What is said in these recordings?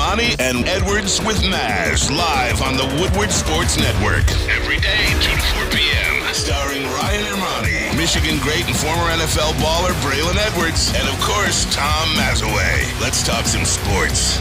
Ermanni and Edwards with Maz, live on the Woodward Sports Network. Every day, 2 to 4 p.m. Starring Ryan Ermanni, Michigan great and former NFL baller Braylon Edwards, and of course, Tom Mazawey. Let's talk some sports.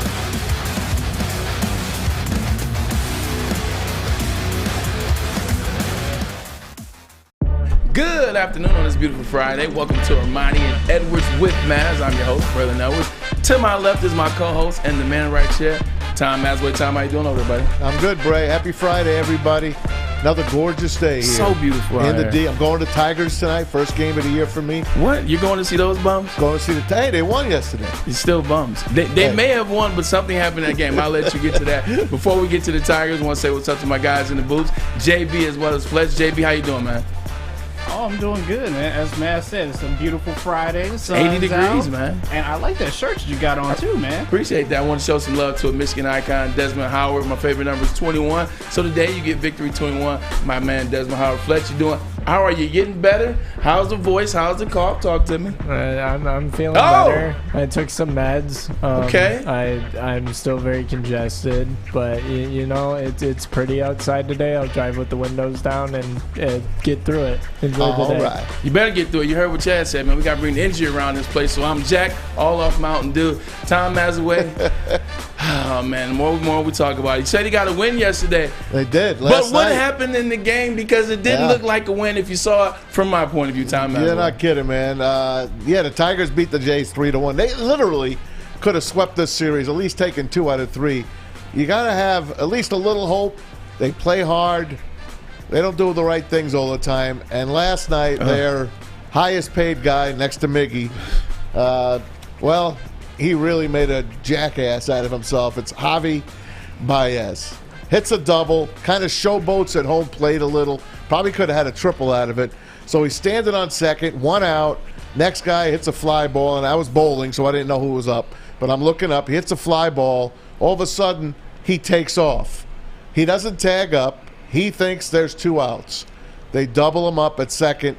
Good afternoon on this beautiful Friday. Welcome to Ermanni and Edwards with Maz. I'm your host, Braylon Edwards. To my left is my co-host and the man right here, Tom Mazawey. Tom, how you doing over there, buddy? I'm good, Bray. Happy Friday, everybody. Another gorgeous day here. So beautiful out in the here. I'm going to Tigers tonight. First game of the year for me. What? You're going to see those bums? Going to see hey, they won yesterday. It's still bums. They may have won, but something happened in that game. I'll let you get to that. Before we get to the Tigers, I want to say what's up to my guys in the booths. JB as well as Fletch. JB, how you doing, man? Oh, I'm doing good, man. As Matt said, it's a beautiful Friday. The sun's 80 degrees, out, man. And I like that shirt you got on, too, man. Appreciate that. I want to show some love to a Michigan icon, Desmond Howard. My favorite number is 21. So today you get Victory 21. My man, Desmond Howard. Fletch, you doing? How are you? Getting better? How's the voice? How's the cough? Talk to me. I'm feeling better. I took some meds. Okay. I'm still very congested, but you know it's pretty outside today. I'll drive with the windows down and get through it. Enjoy the day. All right. You better get through it. You heard what Chad said, man. We got to bring the energy around this place. So I'm Jack, all off Mountain Dew. Tom Mazawey. Oh, man. The more we talk about it. He said he got a win yesterday. They did. But what happened in the game? Because it didn't look like a win if you saw it from my point of view, Tom Mazawey. You're not kidding, man. The Tigers beat the Jays 3-1. They literally could have swept this series, at least taken 2 out of 3. You got to have at least a little hope. They play hard. They don't do the right things all the time. And last night, their highest paid guy next to Miggy, he really made a jackass out of himself. It's Javier Baez. Hits a double, kind of showboats at home plate a little. Probably could have had a triple out of it. So he's standing on second, 1 out. Next guy hits a fly ball, and I was bowling, so I didn't know who was up. But I'm looking up. He hits a fly ball. All of a sudden, he takes off. He doesn't tag up. He thinks there's 2 outs. They double him up at second,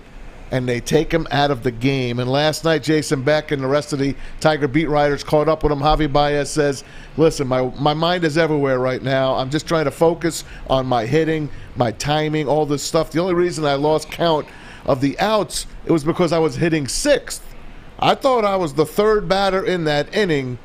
and they take him out of the game. And last night, Jason Beck and the rest of the Tiger beat writers caught up with him. Javier Baez says, listen, my mind is everywhere right now. I'm just trying to focus on my hitting, my timing, all this stuff. The only reason I lost count of the outs, it was because I was hitting 6th. I thought I was the 3rd batter in that inning.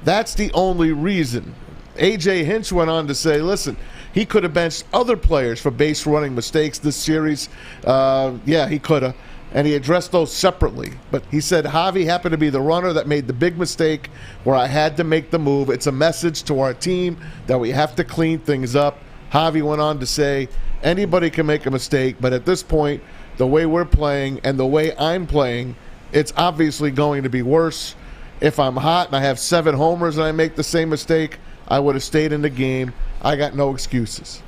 That's the only reason. A.J. Hinch went on to say, listen, he could have benched other players for base running mistakes this series. He could have. And he addressed those separately. But he said Javi happened to be the runner that made the big mistake where I had to make the move. It's a message to our team that we have to clean things up. Javi went on to say anybody can make a mistake, but at this point, the way we're playing and the way I'm playing, it's obviously going to be worse. If I'm hot and I have 7 homers and I make the same mistake, I would have stayed in the game. I got no excuses.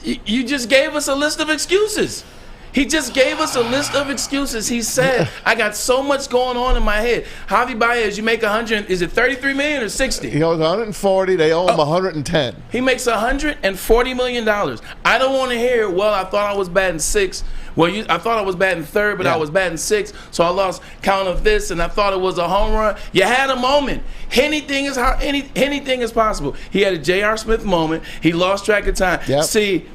You just gave us a list of excuses. He just gave us a list of excuses. He said, I got so much going on in my head. Javier Baez, you make 100, is it 33 million or 60? He owes 140. They owe him 110. He makes $140 million. I don't want to hear, well, I thought I was batting 6th. Well, I thought I was batting 3rd, but I was batting 6th, so I lost count of this, and I thought it was a home run. You had a moment. Anything is possible. He had a J.R. Smith moment. He lost track of time. Yep. See,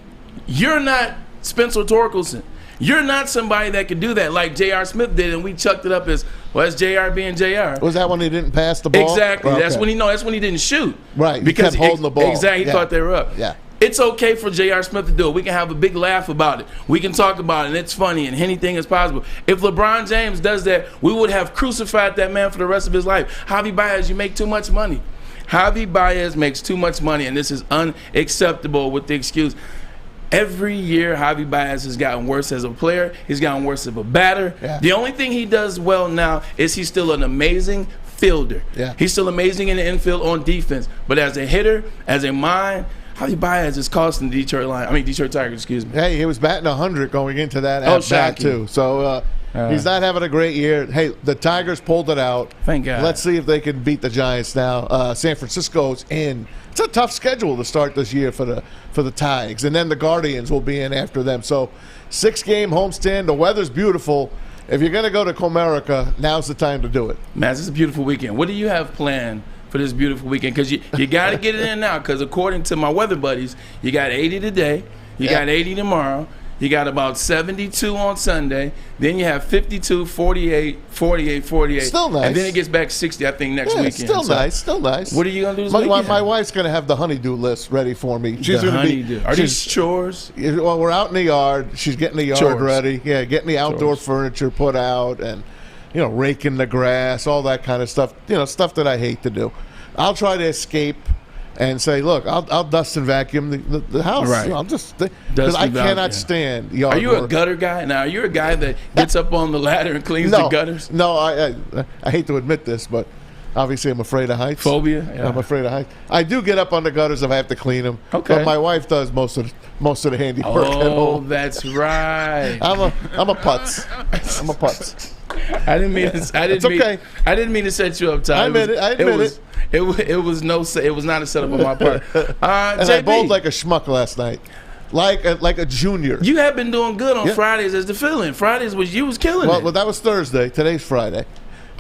you're not Spencer Torkelson. You're not somebody that could do that like J.R. Smith did, and we chucked it up as, well, that's J.R. being J.R. Was that when he didn't pass the ball? Exactly. Okay. That's when he didn't shoot. Right. Because he kept holding the ball. Exactly. He thought they were up. Yeah. It's okay for J.R. Smith to do it. We can have a big laugh about it. We can talk about it, and it's funny, and anything is possible. If LeBron James does that, we would have crucified that man for the rest of his life. Javier Baez, you make too much money. Javier Baez makes too much money, and this is unacceptable with the excuse. Every year, Javier Baez has gotten worse as a player. He's gotten worse as a batter. Yeah. The only thing he does well now is he's still an amazing fielder. Yeah. He's still amazing in the infield on defense. But as a hitter, as a mind, Javier Baez is costing the Detroit Tigers, excuse me. Hey, he was batting 100 going into that at-bat, too. So he's not having a great year. Hey, the Tigers pulled it out. Thank God. Let's see if they can beat the Giants now. San Francisco's in. It's a tough schedule to start this year for the Tigers, and then the Guardians will be in after them. So 6-game homestand. The weather's beautiful. If you're going to go to Comerica, now's the time to do it. Man, this is a beautiful weekend. What do you have planned for this beautiful weekend because you got to get it in now because according to my weather buddies, you got 80 today, you got 80 tomorrow, you got about 72 on Sunday, then you have 52, 48, 48, 48. Still nice. And then it gets back 60, I think, next weekend. Still nice. What are you going to do this weekend? My wife's going to have the honeydew list ready for me. She's the going to honeydew. Are these chores? Well, we're out in the yard. She's getting the yard Chores. ready. Yeah, getting the outdoor furniture put out and, raking the grass, all that kind of stuff. Stuff that I hate to do. I'll try to escape and say, look, I'll dust and vacuum the house. Right. I'll just because I cannot stand yard Are you work. a gutter guy? Now, are you a guy that gets up on the ladder and cleans the gutters? No, I hate to admit this, but obviously I'm afraid of heights. Phobia? Yeah. I'm afraid of heights. I do get up on the gutters if I have to clean them. Okay. But my wife does most of the handiwork at Oh, home. that's right. I'm a putz. I'm a putz. I didn't mean to. I didn't mean to set you up, Ty. I admit it. It was not a setup on my part. And JB, I bowled like a schmuck last night, like a junior. you have been doing good on Fridays as the fill-in. Fridays you was killing it. Well, that was Thursday. Today's Friday.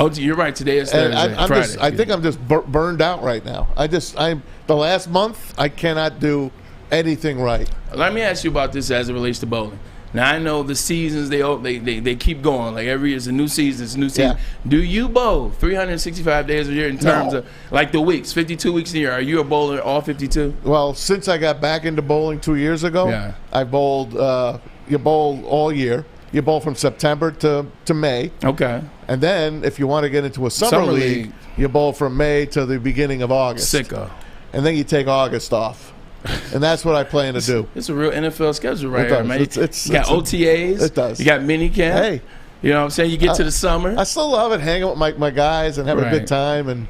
Oh, you're right. Today is Thursday. And I think I'm just burned out right now. The last month I cannot do anything right. Let me ask you about this as it relates to bowling. Now I know the seasons they keep going. Like every year is a new season. It's a new season. Yeah. Do you bowl 365 days a year in terms of like the weeks, 52 weeks a year? Are you a bowler all 52? Well, since I got back into bowling 2 years ago, I bowled. You bowl all year. You bowl from September to May. Okay. And then if you want to get into a summer league, you bowl from May to the beginning of August. Sicko. And then you take August off. And that's what I plan to do. It's a real NFL schedule right here, man. You got OTAs. It does. You got mini camp. Hey. You know what I'm saying? You get to the summer. I still love it, hanging with my guys and having a good time. And,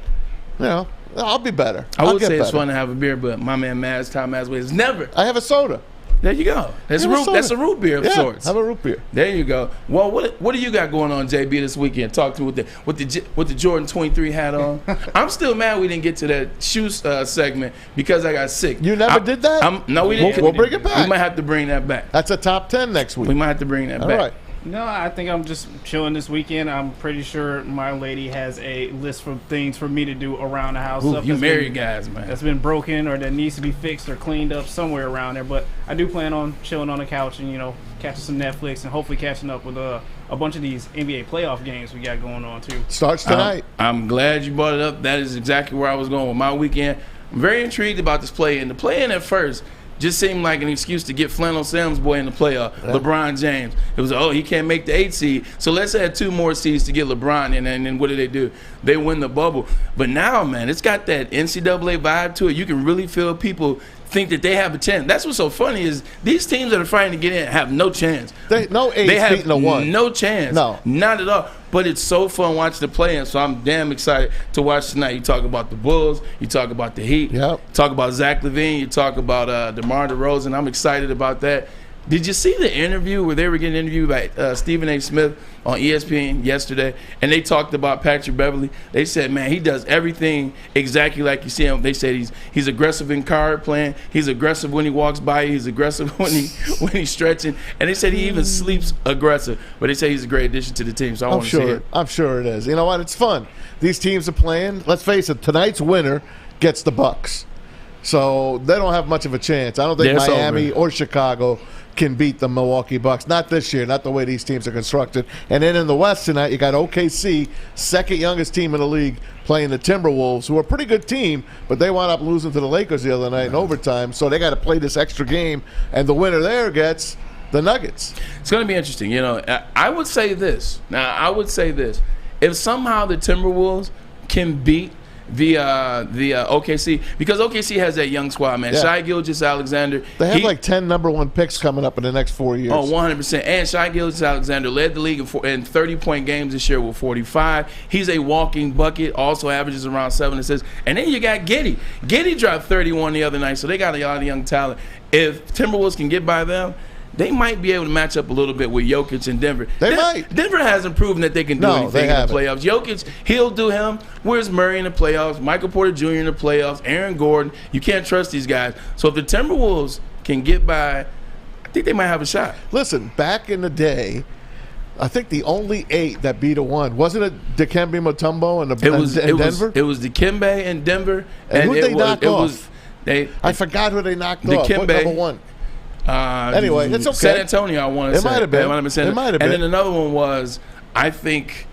I'll be better. I would say it's fun to have a beer, but my man Tom Mazawey is never. I have a soda. There you go. That's a root beer of sorts. Have a root beer. There you go. Well, what do you got going on, JB, this weekend? Talk to me with the Jordan 23 hat on. I'm still mad we didn't get to that shoe segment because I got sick. You never did that? No, we didn't. We'll bring it back. We might have to bring that back. That's a top 10 next week. We might have to bring that back. All right. No, I think I'm just chilling this weekend. I'm pretty sure my lady has a list of things for me to do around the house. Ooh, you married guys, man. That's been broken or that needs to be fixed or cleaned up somewhere around there. But I do plan on chilling on the couch and, catching some Netflix and hopefully catching up with a bunch of these NBA playoff games we got going on, too. Starts tonight. I'm glad you brought it up. That is exactly where I was going with my weekend. I'm very intrigued about this play-in. The play-in at first just seemed like an excuse to get Flannel Sam's boy in the playoff, LeBron James. It was, he can't make the 8 seed, so let's add 2 more seeds to get LeBron in, and then what do? They win the bubble. But now, man, it's got that NCAA vibe to it. You can really feel people think that they have a chance. That's what's so funny is these teams that are fighting to get in have no chance. No 8 beating a 1. No chance. No. Not at all. But it's so fun watching the play, and so I'm damn excited to watch tonight. You talk about the Bulls, you talk about the Heat, talk about Zach LaVine, you talk about DeMar DeRozan. I'm excited about that. Did you see the interview where they were getting interviewed by Stephen A. Smith on ESPN yesterday, and they talked about Patrick Beverley? They said, man, he does everything exactly like you see him. They said he's aggressive in card playing. He's aggressive when he walks by you. He's aggressive when he's stretching. And they said he even sleeps aggressive. But they say he's a great addition to the team, so I want to see it. I'm sure it is. You know what? It's fun. These teams are playing. Let's face it, tonight's winner gets the Bucks. So they don't have much of a chance. I don't think Miami or Chicago can beat the Milwaukee Bucks. Not this year, not the way these teams are constructed. And then in the West tonight, you got OKC, second youngest team in the league, playing the Timberwolves, who are a pretty good team, but they wound up losing to the Lakers the other night in overtime. So they got to play this extra game, and the winner there gets the Nuggets. It's going to be interesting. I would say this. If somehow the Timberwolves can beat the OKC, because OKC has that young squad, man. Shai Gilgeous-Alexander. They have like 10 number 1 picks coming up in the next 4 years. Oh, 100%. And Shai Gilgeous-Alexander led the league in 30-point games this year with 45. He's a walking bucket, also averages around 7 assists. And then you got Giddey. Giddey dropped 31 the other night, so they got a lot of young talent. If Timberwolves can get by them, they might be able to match up a little bit with Jokic and Denver. They might. Denver hasn't proven that they can do anything in the playoffs. Jokic, he'll do him. Where's Murray in the playoffs? Michael Porter Jr. in the playoffs. Aaron Gordon. You can't trust these guys. So if the Timberwolves can get by, I think they might have a shot. Listen, back in the day, I think the only 8 that beat a 1. Wasn't it Dikembe Mutombo and Denver? It was Dikembe and Denver. And who'd they knock off? I forgot who they knocked off. Dikembe. What number 1? Anyway, it's okay. San Antonio, I want to say. It might have been. It might have been. And then another one was, I think,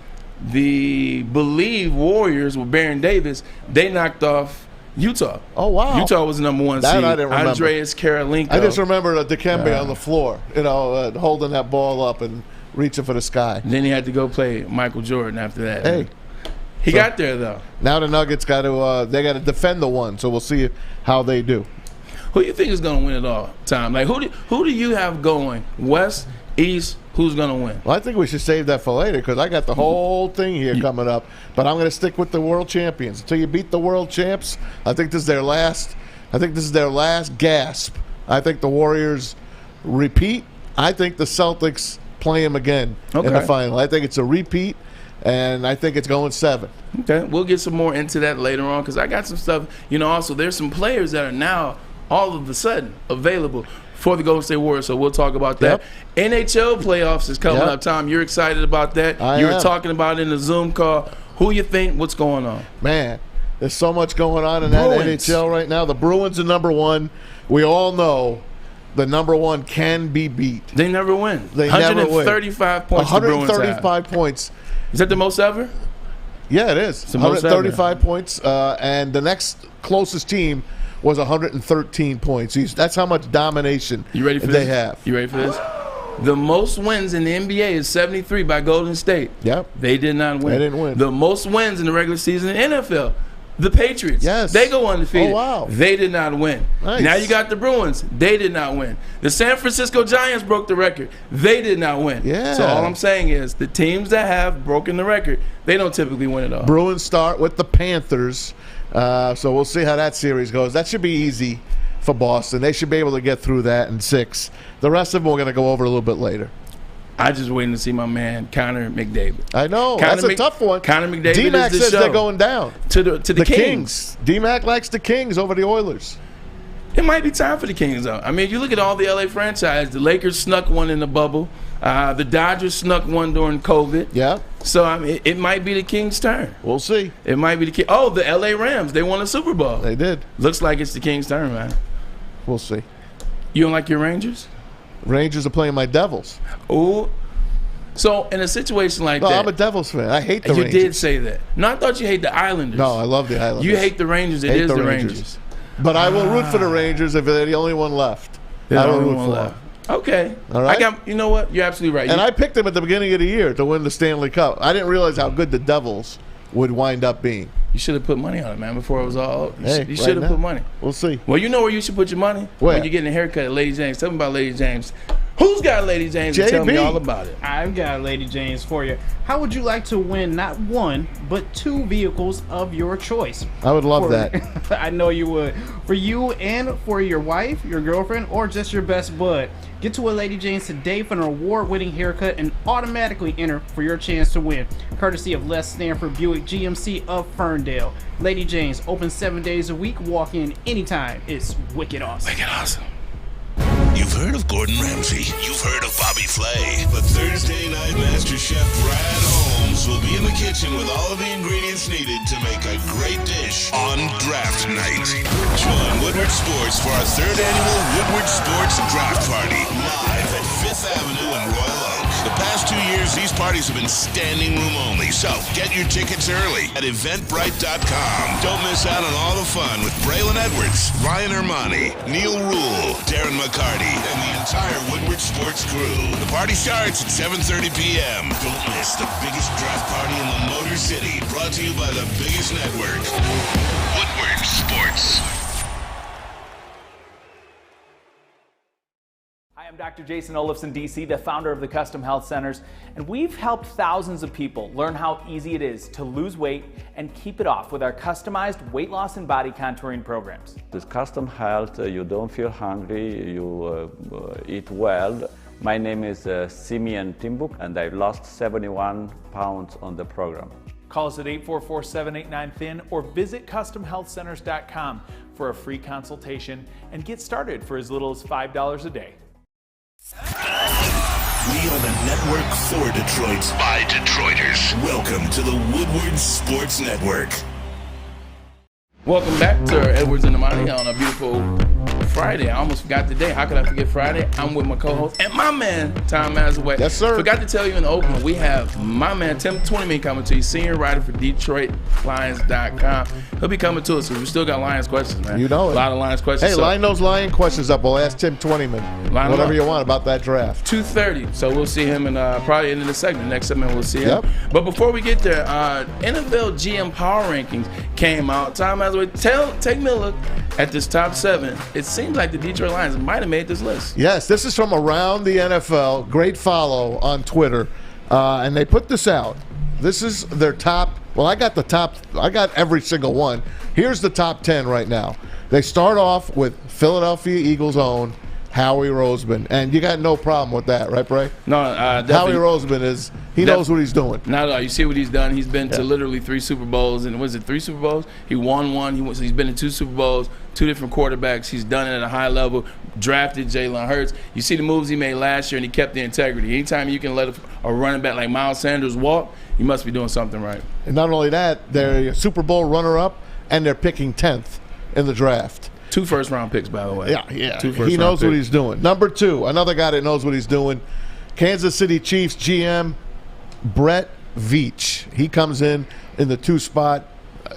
the Warriors with Baron Davis, they knocked off Utah. Oh, wow. Utah was the number 1 seed. I didn't remember. Andreas Karolinko. I just remember Dikembe on the floor, holding that ball up and reaching for the sky. And then he had to go play Michael Jordan after that. Hey. He got there, though. Now the Nuggets got to defend the 1, so we'll see how they do. Who do you think is going to win it all, Tom? Like, who do you have going? West, East, who's going to win? Well, I think we should save that for later because I got the whole thing here coming up. But I'm going to stick with the world champions. Until you beat the world champs, I think this is their last gasp. I think the Warriors repeat. I think the Celtics play them again in the final. I think it's a repeat, and I think it's going 7. Okay, we'll get some more into that later on because I got some stuff. Also, there's some players that are now all of a sudden available for the Golden State Warriors, so we'll talk about that. NHL playoffs is coming up, Tom. You're excited about that. You were talking about it in the Zoom call. Who you think? What's going on? Man, there's so much going on in that NHL right now. The Bruins are number 1. We all know the number 1 can be beat. They never win. They never win. 135 points. 135 points. Is that the most ever? Yeah, it is. 135 points. And the next closest team was 113 points. That's how much domination they have. You ready for this? The most wins in the NBA is 73 by Golden State. Yep. They did not win. They didn't win. The most wins in the regular season in the NFL, the Patriots. Yes. They go undefeated. Oh, wow. They did not win. Nice. Now you got the Bruins. They did not win. The San Francisco Giants broke the record. They did not win. Yeah. So all I'm saying is the teams that have broken the record, they don't typically win it all. Bruins start with the Panthers. So we'll see how that series goes. That should be easy for Boston. They should be able to get through that in 6. The rest of them we're going to go over a little bit later. I just waiting to see my man Connor McDavid. I know. That's a tough one. Connor McDavid D-Mac is the says show. they're going down. To the Kings. D-Mac likes the Kings over the Oilers. It might be time for the Kings, though. I mean, if you look at all the LA franchise, the Lakers snuck one in the bubble. The Dodgers snuck one during COVID. Yeah. So, I mean, it might be the Kings' turn. We'll see. It might be the Kings. Oh, the LA Rams. They won a Super Bowl. They did. Looks like it's the Kings' turn, man. We'll see. You don't like your Rangers? Rangers are playing my Devils. Oh. So, in a situation like that. I'm a Devils fan. I hate the Rangers. You did say that. No, I thought you hate the Islanders. No, I love the Islanders. You hate the Rangers. It is the Rangers. But I will root for the Rangers if they're the only one left. I will root for them. Okay. All right. You know what? You're absolutely right. And I picked them at the beginning of the year to win the Stanley Cup. I didn't realize how good the Devils would wind up being. You should have put money on it, man, before it was all over. You right should have put money. We'll see. Well, you know where you should put your money? Where? When you're getting a haircut at Lady James. Tell me about Lady James. Who's got Lady James? JB. Tell me all about it. I've got Lady James for you. How would you like to win not 1, but 2 vehicles of your choice? I would love that. I know you would. For you and for your wife, your girlfriend, or just your best bud. Get to a Lady James today for an award-winning haircut and automatically enter for your chance to win. Courtesy of Les Stanford Buick GMC of Ferndale. Lady James, open 7 days a week. Walk in anytime. It's wicked awesome. Wicked awesome. You've heard of Gordon Ramsay. You've heard of Bobby Flay. But Thursday night Master Chef Brad Holmes will be in the kitchen with all of the ingredients needed to make a great dish on draft night. Join Woodward Sports for our 3rd annual Woodward Sports Draft Party live at 5th Avenue in Royal Oak. The past 2 years, these parties have been standing room only, so get your tickets early at eventbrite.com. Don't miss out on all the fun with Braylon Edwards, Ryan Ermanni, Neil Rule, Darren McCarty, and the entire Woodward Sports crew. The party starts at 7:30 p.m. Don't miss the biggest draft party in the Motor City, brought to you by the biggest network, Woodward Sports. I'm Dr. Jason Olafson, DC, the founder of the Custom Health Centers, and we've helped thousands of people learn how easy it is to lose weight and keep it off with our customized weight loss and body contouring programs. With Custom Health, you don't feel hungry, you eat well. My name is Simeon Timbuk, and I've lost 71 pounds on the program. Call us at 844-789-THIN or visit CustomHealthCenters.com for a free consultation and get started for as little as $5 a day. We are the network for Detroit by Detroiters. Welcome to the Woodward Sports Network. Welcome back to Edwards and Ermanni on a beautiful Friday. I almost forgot the day. How could I forget Friday? I'm with my co-host and my man, Tom Mazawey. Yes, sir. Forgot to tell you in the opener, we have my man, Twentyman, coming to you, senior writer for DetroitLions.com. He'll be coming to us because we still got Lions questions, man. You know it. A lot of Lions questions. Hey, line those Lion questions up. We'll ask Tim Twentyman whatever you want about that draft. 2:30. So we'll see him in probably into the segment. Next segment we'll see him. Yep. But before we get there, NFL GM power rankings came out. Tom Mazawey, take me a look at this top 7. It seems like the Detroit Lions might have made this list. Yes, this is from around the NFL. Great follow on Twitter. And they put this out. This is their top. Well, I got every single one. Here's the top 10 right now. They start off with Philadelphia Eagles' own Howie Roseman. And you got no problem with that, right, Bray? No, Howie Roseman knows what he's doing. Not at all. You see what he's done. He's been to literally 3 Super Bowls. And was it 3 Super Bowls? He won 1. He's been in 2 Super Bowls, 2 different quarterbacks. He's done it at a high level. Drafted Jalen Hurts. You see the moves he made last year, and he kept the integrity. Anytime you can let a running back like Miles Sanders walk, you must be doing something right. And not only that, they're a Super Bowl runner-up, and they're picking 10th in the draft. 2 first-round picks, by the way. Yeah. 2 He knows what he's doing. Number 2, another guy that knows what he's doing, Kansas City Chiefs GM Brett Veach. He comes in the 2 spot,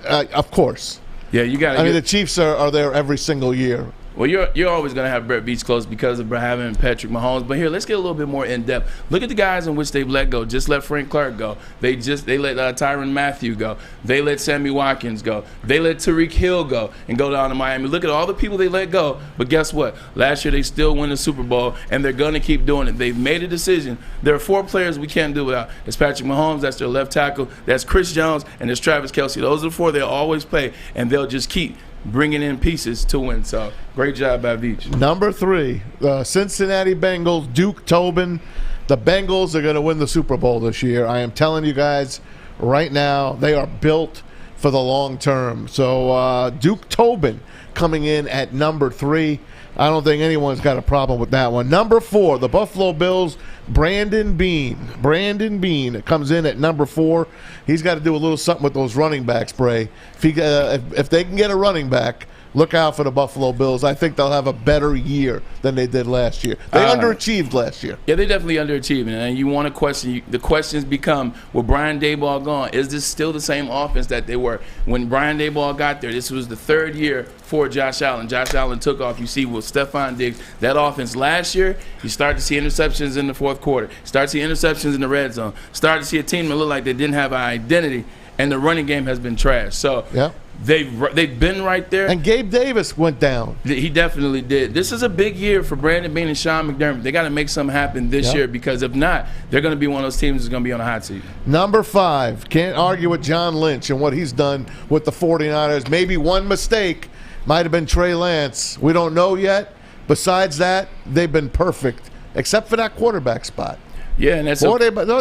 of course. Yeah, you got to. I mean, the Chiefs are there every single year. Well, you're always going to have Brett Veach close because of having Patrick Mahomes. But here, let's get a little bit more in depth. Look at the guys in which they've let go. Just let Frank Clark go. They let Tyrann Mathieu go. They let Sammy Watkins go. They let Tyreek Hill go and go down to Miami. Look at all the people they let go. But guess what? Last year they still won the Super Bowl, and they're going to keep doing it. They've made a decision. There are 4 players we can't do without. It's Patrick Mahomes. That's their left tackle. That's Chris Jones, and there's Travis Kelce. Those are the 4 they'll always play, and they'll just keep bringing in pieces to win. So great job by Veach. Number 3, the Cincinnati Bengals, Duke Tobin. The Bengals are going to win the Super Bowl this year. I am telling you guys right now, they are built for the long term. So Duke Tobin coming in at number 3. I don't think anyone's got a problem with that one. Number 4, the Buffalo Bills, Brandon Beane. Brandon Beane comes in at number 4. He's got to do a little something with those running backs, Bray. If they can get a running back, look out for the Buffalo Bills. I think they'll have a better year than they did last year. They underachieved last year. Yeah, they definitely underachieved. And you want to question, the questions become, with Brian Daboll gone, is this still the same offense that they were? When Brian Daboll got there, this was the 3rd year for Josh Allen. Josh Allen took off. You see with Stephon Diggs, that offense last year, you started to see interceptions in the 4th quarter. Started to see interceptions in the red zone. Started to see a team that looked like they didn't have an identity, and the running game has been trash. So yeah. They've been right there. And Gabe Davis went down. He definitely did. This is a big year for Brandon Beane and Sean McDermott. They got to make something happen this year, because if not, they're going to be one of those teams that's going to be on a hot seat. Number 5, can't argue with John Lynch and what he's done with the 49ers. Maybe one mistake might have been Trey Lance. We don't know yet. Besides that, they've been perfect, except for that quarterback spot. Yeah, and that's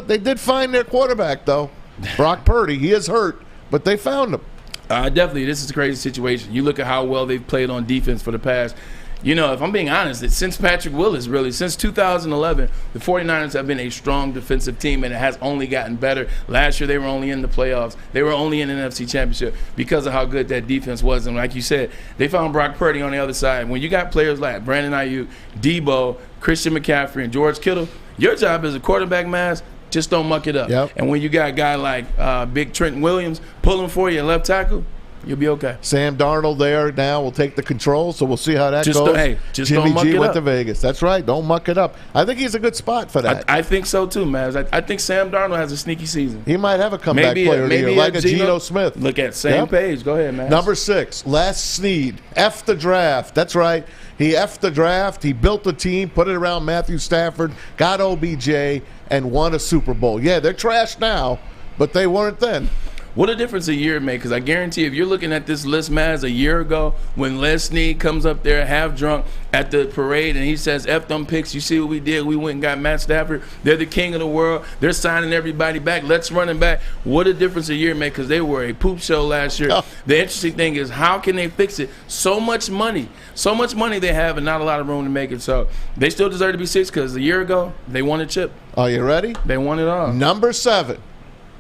they did find their quarterback, though. Brock Purdy, he is hurt, but they found him. Definitely, this is a crazy situation. You look at how well they've played on defense for the past, if I'm being honest, since Patrick Willis, really, since 2011, the 49ers have been a strong defensive team, and it has only gotten better. Last year, they were only in the playoffs. They were only in an NFC championship because of how good that defense was. And like you said, they found Brock Purdy on the other side. When you got players like Brandon Ayuk, Debo, Christian McCaffrey, and George Kittle, your job as a quarterback, Maz, just don't muck it up. Yep. And when you got a guy like Big Trent Williams pulling for you at left tackle, you'll be okay. Sam Darnold there now will take the control, so we'll see how that goes. Just Jimmy don't muck G it went up. to Vegas. That's right. Don't muck it up. I think he's a good spot for that. I think so too, Mavs. I think Sam Darnold has a sneaky season. He might have a comeback player of the year, like a Geno Smith. Look at same page. Go ahead, Mavs. Number 6, Les Snead. F the draft. That's right. He F'd the draft. He built the team, put it around Matthew Stafford, got OBJ, and won a Super Bowl. Yeah, they're trash now, but they weren't then. what a difference a year made. Because I guarantee if you're looking at this list, Maz, a year ago when Les Snead comes up there half drunk at the parade and he says, F them picks, you see what we did? We went and got Matt Stafford. They're the king of the world. They're signing everybody back. Let's run him back. What a difference a year made, because they were a poop show last year. Oh. The interesting thing is, how can they fix it? So much money they have and not a lot of room to make it. So they still deserve to be 6, because a year ago they won a chip. Are you ready? They won it all. Number 7,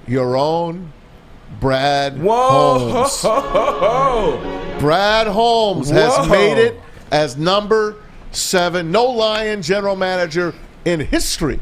your own Brad Holmes. Brad Holmes has made it as number 7. No Lion general manager in history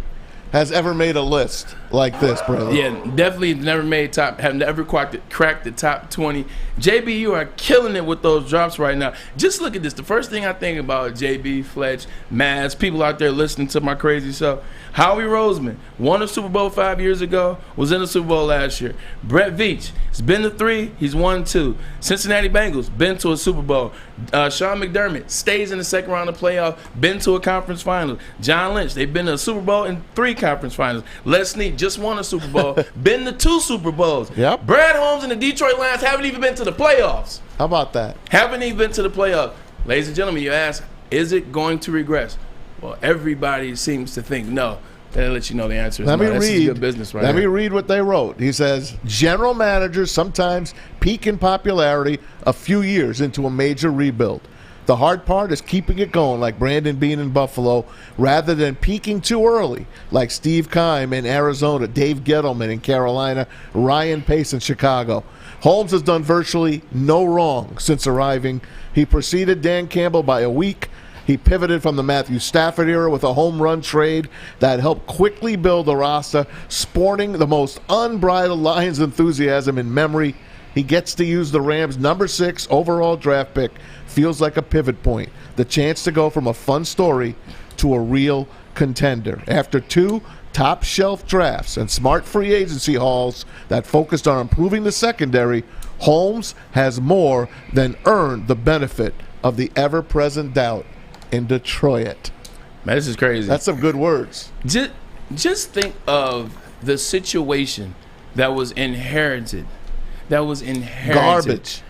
has ever made a list like this, brother. Yeah, definitely never made have never cracked the top 20. JB, you are killing it with those drops right now. Just look at this. The first thing I think about, JB, Fletch, Maz, people out there listening to my crazy stuff. Howie Roseman won a Super Bowl 5 years ago, was in the Super Bowl last year. Brett Veach, he's been to 3, he's won 2. Cincinnati Bengals, been to a Super Bowl. Sean McDermott stays in the second round of playoff, been to a conference final. John Lynch, they've been to a Super Bowl and 3 conference finals. Les Snead just won a Super Bowl, been to 2 Super Bowls. Yep. Brad Holmes and the Detroit Lions haven't even been to the playoffs. How about that? Haven't even been to the playoffs. Ladies and gentlemen, you ask, is it going to regress? Well, everybody seems to think no. That'll let you know the answer is no. This is good business right Let here. me read what they wrote. He says, general managers sometimes peak in popularity a few years into a major rebuild. The hard part is keeping it going, like Brandon Beane in Buffalo, rather than peaking too early, like Steve Keim in Arizona, Dave Gettleman in Carolina, Ryan Pace in Chicago. Holmes has done virtually no wrong since arriving. He preceded Dan Campbell by a week. He pivoted from the Matthew Stafford era with a home run trade that helped quickly build a roster, sporting the most unbridled Lions enthusiasm in memory. He gets to use the Rams' number 6 overall draft pick. Feels like a pivot point. The chance to go from a fun story to a real contender. After 2 top-shelf drafts and smart free agency hauls that focused on improving the secondary, Holmes has more than earned the benefit of the ever-present doubt in Detroit. Man, this is crazy. That's some good words. Just think of the situation that was inherited. Garbage.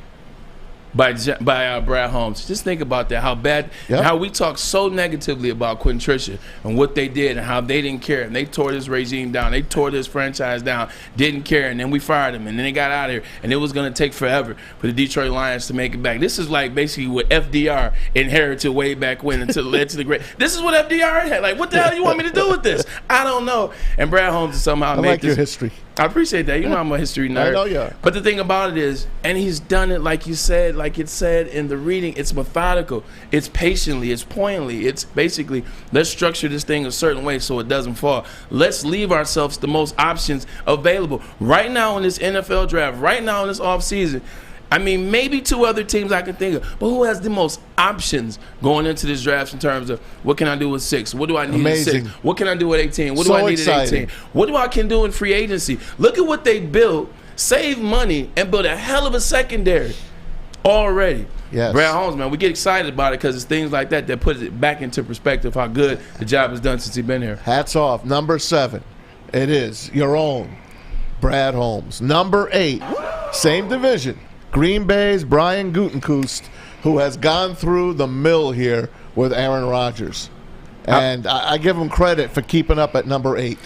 By Brad Holmes. Just think about that. How bad, how we talk so negatively about Quentin Trisha and what they did and how they didn't care. And they tore this regime down. They tore this franchise down. Didn't care. And then we fired him. And then they got out of here. And it was going to take forever for the Detroit Lions to make it back. This is like basically what FDR inherited way back when until it led to the great. This is what FDR had. Like, what the hell you want me to do with this? I don't know. And Brad Holmes somehow made this. Your history. I appreciate that. You know I'm a history nerd. I know you are. But the thing about it is, and he's done it like you said, like it said in the reading, it's methodical, it's patiently, it's pointedly, it's basically, let's structure this thing a certain way so it doesn't fall. Let's leave ourselves the most options available. Right now in this NFL draft, right now in this offseason, I mean, maybe 2 other teams I can think of, but who has the most options going into this draft in terms of what can I do with 6? What do I need at 6? What can I do at 18? What do I need at 18? What do I can do in free agency? Look at what they built, save money, and build a hell of a secondary already. Yes. Brad Holmes, man, we get excited about it because it's things like that that puts it back into perspective how good the job has done since he's been here. Hats off. Number 7, it is your own Brad Holmes. Number 8, same division. Green Bay's Brian Gutekunst, who has gone through the mill here with Aaron Rodgers. And I give him credit for keeping up at number 8.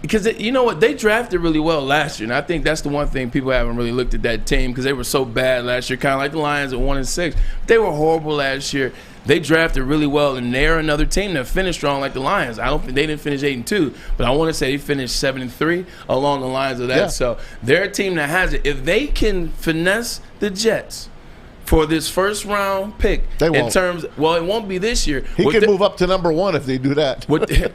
Because you know what, they drafted really well last year, and I think that's the one thing people haven't really looked at that team because they were so bad last year, kind of like the Lions at 1-6. They were horrible last year. They drafted really well, and they're another team that finished strong like the Lions. I don't think they didn't finish 8-2, but I want to say they finished 7-3 along the lines of that. Yeah. So they're a team that has it. If they can finesse the for this first round pick, they won't. In terms, well, it won't be this year. He could move up to number 1 if they do that.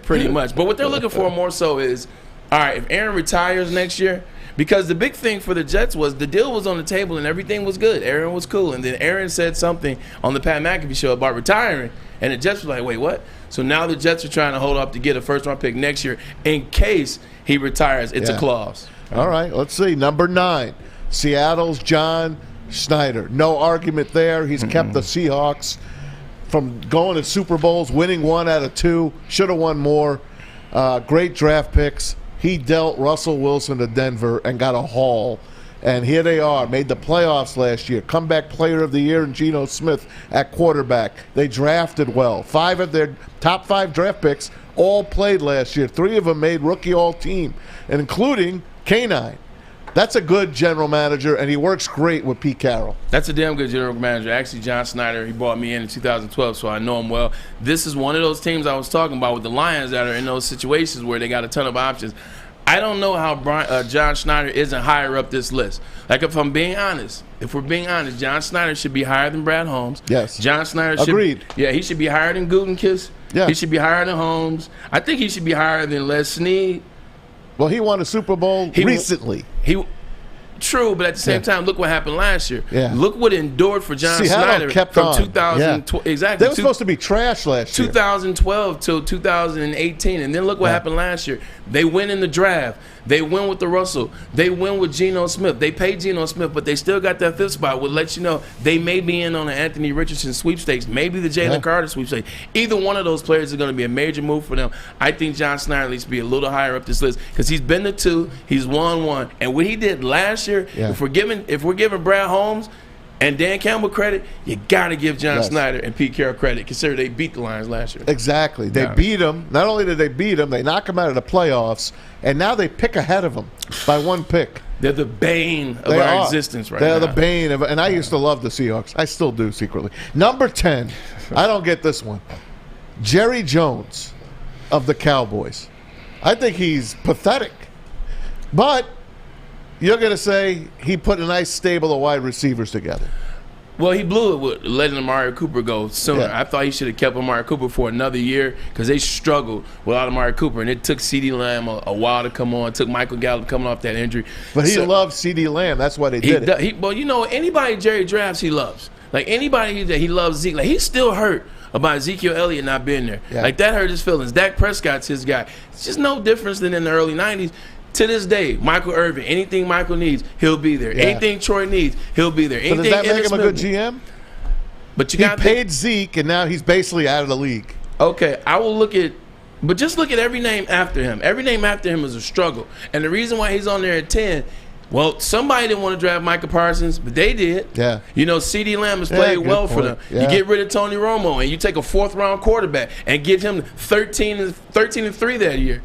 Pretty much. But what they're looking for more so is, all right, if Aaron retires next year, because the big thing for the Jets was the deal was on the table and everything was good. Aaron was cool. And then Aaron said something on the Pat McAfee show about retiring, and the Jets were like, wait, what? So now the Jets are trying to hold up to get a first-round pick next year in case he retires. It's a clause. All right, let's see. Number 9, Seattle's John Schneider. No argument there. He's kept the Seahawks from going to Super Bowls, winning 1 out of 2. Should have won more. Great draft picks. he dealt Russell Wilson to Denver and got a haul. And here they are, made the playoffs last year. Comeback player of the year in Geno Smith at quarterback. They drafted well. 5 of their top 5 draft picks all played last year. 3 of them made rookie all-team, including K9. That's a good general manager, and he works great with Pete Carroll. That's a damn good general manager. Actually, John Snyder, he brought me in 2012, so I know him well. This is one of those teams I was talking about with the Lions that are in those situations where they got a ton of options. I don't know how John Snyder isn't higher up this list. Like, if we're being honest, John Snyder should be higher than Brad Holmes. Yes. John Snyder should. Agreed. Yeah, he should be higher than Gutekunst. Yeah. He should be higher than Holmes. I think he should be higher than Les Snead. Well, he won a Super Bowl recently. True, but at the same time, look what happened last year. Yeah. Look what endured for John Snyder kept from on. 2012. Yeah. Exactly. They were supposed to be trash last year. 2012 till 2018, and then look what happened last year. They win in the draft. They win with the Russell. They win with Geno Smith. They paid Geno Smith, but they still got that 5th spot. Would let you know they may be in on the Anthony Richardson sweepstakes, maybe the Jalen Carter sweepstakes. Either one of those players is going to be a major move for them. I think John Snyder needs to be a little higher up this list because he's been to 2, he's won 1, and what he did last year. If we're giving Brad Holmes and Dan Campbell credit, you got to give John Snyder and Pete Carroll credit. Consider they beat the Lions last year. Exactly. They beat them. Not only did they beat them, they knock them out of the playoffs, and now they pick ahead of them by 1 pick. They're the bane of our existence right now. They're the bane of, and I used to love the Seahawks. I still do secretly. Number 10, I don't get this one. Jerry Jones of the Cowboys. I think he's pathetic, but you're going to say he put a nice stable of wide receivers together. Well, he blew it with letting Amari Cooper go sooner. Yeah. I thought he should have kept Amari Cooper for another year because they struggled without Amari Cooper, and it took CeeDee Lamb a while to come on. It took Michael Gallup coming off that injury. But he loved CeeDee Lamb. That's why they did it. Well, you know, anybody Jerry drafts, he loves. Like, anybody that he loves Zeke. Like, he's still hurt about Ezekiel Elliott not being there. Yeah. Like, that hurt his feelings. Dak Prescott's his guy. It's just no difference than in the early 90s. To this day, Michael Irvin, anything Michael needs, he'll be there. Yeah. Anything Troy needs, he'll be there. So does that make him a good GM? But he paid Zeke, and now he's basically out of the league. Okay, I will look at, but just look at every name after him. Every name after him is a struggle. And the reason why he's on there at 10, well, somebody didn't want to draft Micah Parsons, but they did. Yeah. You know, CeeDee Lamb has played well for them. Yeah. You get rid of Tony Romo, and you take a 4th-round quarterback and give him 13-3 that year.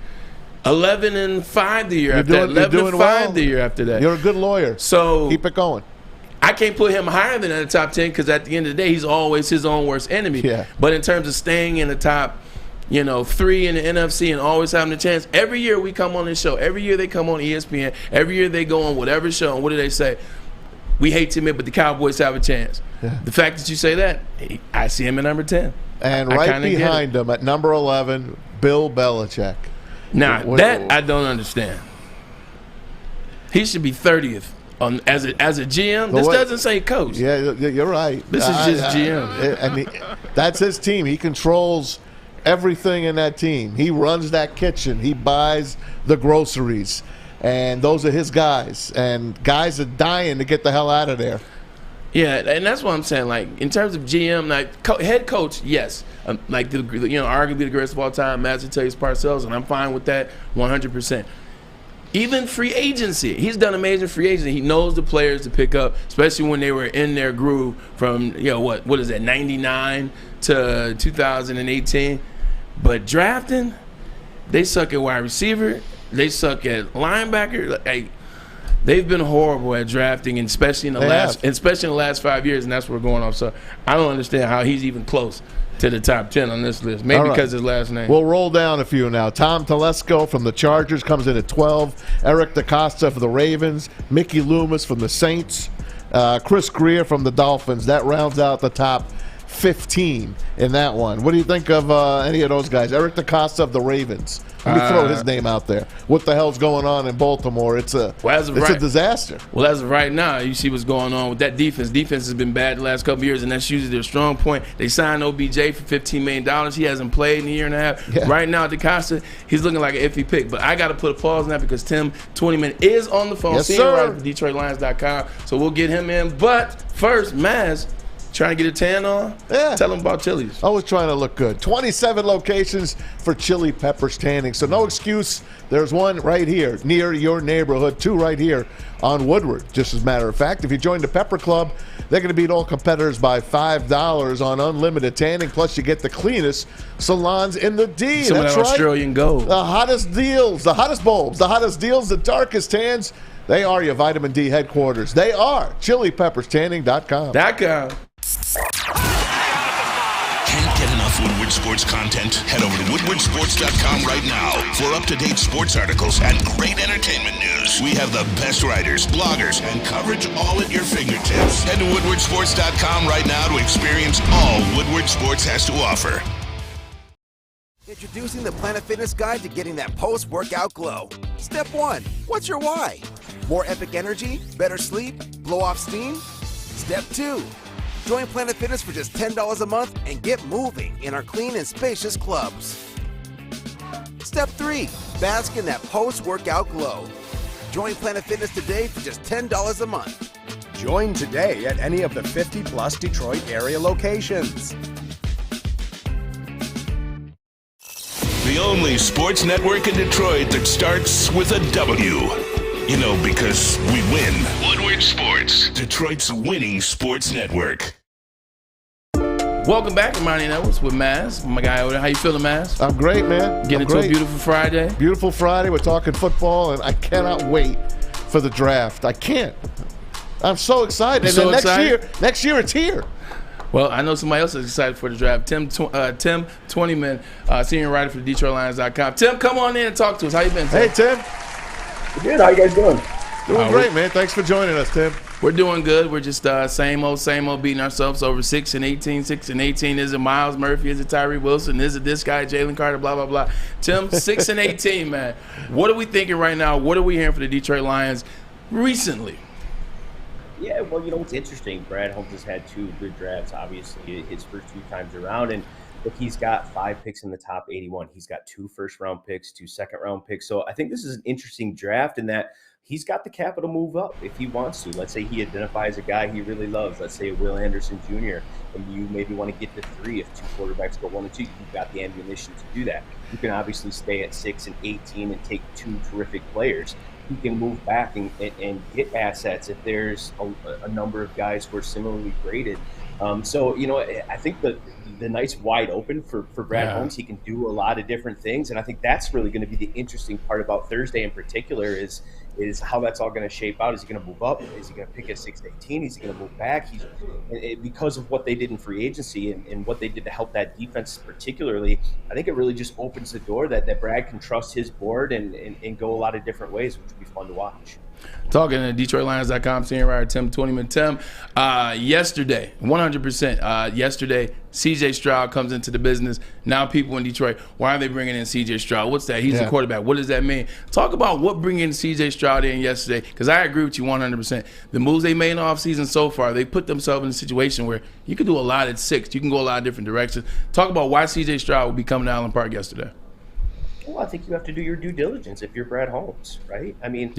11-5 the year after that. 11-5 the year after that. You're a good lawyer. So keep it going. I can't put him higher than in the top 10 because at the end of the day, he's always his own worst enemy. Yeah. But in terms of staying in the top, 3 in the NFC and always having a chance, every year we come on this show, every year they come on ESPN, every year they go on whatever show, and what do they say? We hate to admit, but the Cowboys have a chance. Yeah. The fact that you say that, I see him at number 10. And right behind him at number 11, Bill Belichick. Now, that I don't understand. He should be 30th as a GM. This doesn't say coach. Yeah, you're right. This is just GM. And that's his team. He controls everything in that team. He runs that kitchen. He buys the groceries. And those are his guys. And guys are dying to get the hell out of there. Yeah, and that's what I'm saying. Like, in terms of GM, like head coach, yes. Like, arguably the greatest of all time, Mazawey, Parcells, and I'm fine with that 100%. Even free agency. He's done amazing free agency. He knows the players to pick up, especially when they were in their groove from, what is that, 99 to 2018. But drafting, they suck at wide receiver. They suck at linebacker. Like, they've been horrible at drafting, and especially in the last 5 years, and that's what we're going off. So I don't understand how he's even close to the top 10 on this list. Maybe because his last name. We'll roll down a few now. Tom Telesco from the Chargers comes in at 12. Eric DeCosta for the Ravens. Mickey Loomis from the Saints. Chris Greer from the Dolphins. That rounds out the top 15 in that one. What do you think of any of those guys? Eric DeCosta of the Ravens. Let me throw his name out there. What the hell's going on in Baltimore? It's a disaster. Well, as of right now, you see what's going on with that defense. Defense has been bad the last couple of years, and that's usually their strong point. They signed OBJ for $15 million. He hasn't played in a year and a half. Yeah. Right now, DeCosta, he's looking like an iffy pick. But I got to put a pause on that because Tim Twentyman is on the phone. Yes, sir. Right from DetroitLions.com. So we'll get him in. But first, Maz, Trying to get a tan on? Yeah. Tell them about Chili's. Always trying to look good. 27 locations for chili peppers tanning. So no excuse. There's one right here near your neighborhood, 2 right here on Woodward. Just as a matter of fact, if you join the Pepper Club, they're going to beat all competitors by $5 on unlimited tanning. Plus, you get the cleanest salons in the D. Some That's of that right. Australian gold. The hottest deals, the hottest bulbs, the hottest deals, the darkest tans. They are your vitamin D headquarters. They are chilipepperstanning.com. Can't get enough Woodward Sports content? Head over to woodwardsports.com right now for up-to-date sports articles and great entertainment news. We have the best writers, bloggers, and coverage all at your fingertips. Head to woodwardsports.com right now to experience all Woodward Sports has to offer. Introducing the Planet Fitness Guide to getting that post-workout glow. Step 1. What's your why? More epic energy? Better sleep? Blow off steam? Step 2. Join Planet Fitness for just $10 a month and get moving in our clean and spacious clubs. Step 3. Bask in that post-workout glow. Join Planet Fitness today for just $10 a month. Join today at any of the 50-plus Detroit area locations. The only sports network in Detroit that starts with a W. You know, because we win. Woodward Sports, Detroit's winning sports network. Welcome back to Ermanni and Edwards with Maz. My guy over there. How you feeling, Maz? I'm great, man. Getting into a beautiful Friday. Beautiful Friday. We're talking football, and I cannot wait for the draft. I can't. I'm so excited. So and then excited? next year it's here. Well, I know somebody else is excited for the draft. Tim Twentyman, senior writer for DetroitLions.com. Tim, come on in and talk to us. How you been, Tim? Hey, Tim. Good. How you guys doing? Doing great, man. Thanks for joining us, Tim. We're doing good. We're just same old, beating ourselves over 6 and 18. 6 and 18. Is it Miles Murphy? Is it Tyree Wilson? Is it this guy, Jalen Carter? Blah, blah, blah. Tim, 6 and 18, man. What are we thinking right now? What are we hearing for the Detroit Lions recently? Yeah, well, you know, it's interesting. Brad Holmes has had 2 good drafts, obviously, his first 2 times around. And look, he's got 5 picks in the top 81. He's got 2 first-round picks, 2 second-round picks. So I think this is an interesting draft in that he's got the capital move up if he wants to. Let's say he identifies a guy he really loves. Let's say Will Anderson Jr., and you maybe want to get to 3 if 2 quarterbacks go 1 and 2. You've got the ammunition to do that. You can obviously stay at 6 and 18 and take 2 terrific players. You can move back and get assets if there's a number of guys who are similarly graded. So, you know, I think the night's wide open for Brad Holmes. He can do a lot of different things, and I think that's really going to be the interesting part about Thursday in particular is how that's all going to shape out. Is he going to move up? Is he going to pick at 6 to 18? Is he going to move back? Because of what they did in free agency and what they did to help that defense particularly, I think it really just opens the door that Brad can trust his board and go a lot of different ways, which would be fun to watch. Talking to DetroitLions.com senior writer Tim Twentyman. Tim, yesterday, 100%, yesterday, C.J. Stroud comes into the business. Now people in Detroit, why are they bringing in C.J. Stroud? What's that? He's a quarterback. What does that mean? Talk about what bringing C.J. Stroud in yesterday, because I agree with you 100%. The moves they made in the offseason so far, they put themselves in a situation where you can do a lot at 6. You can go a lot of different directions. Talk about why C.J. Stroud would be coming to Allen Park yesterday. Well, I think you have to do your due diligence if you're Brad Holmes, right? I mean,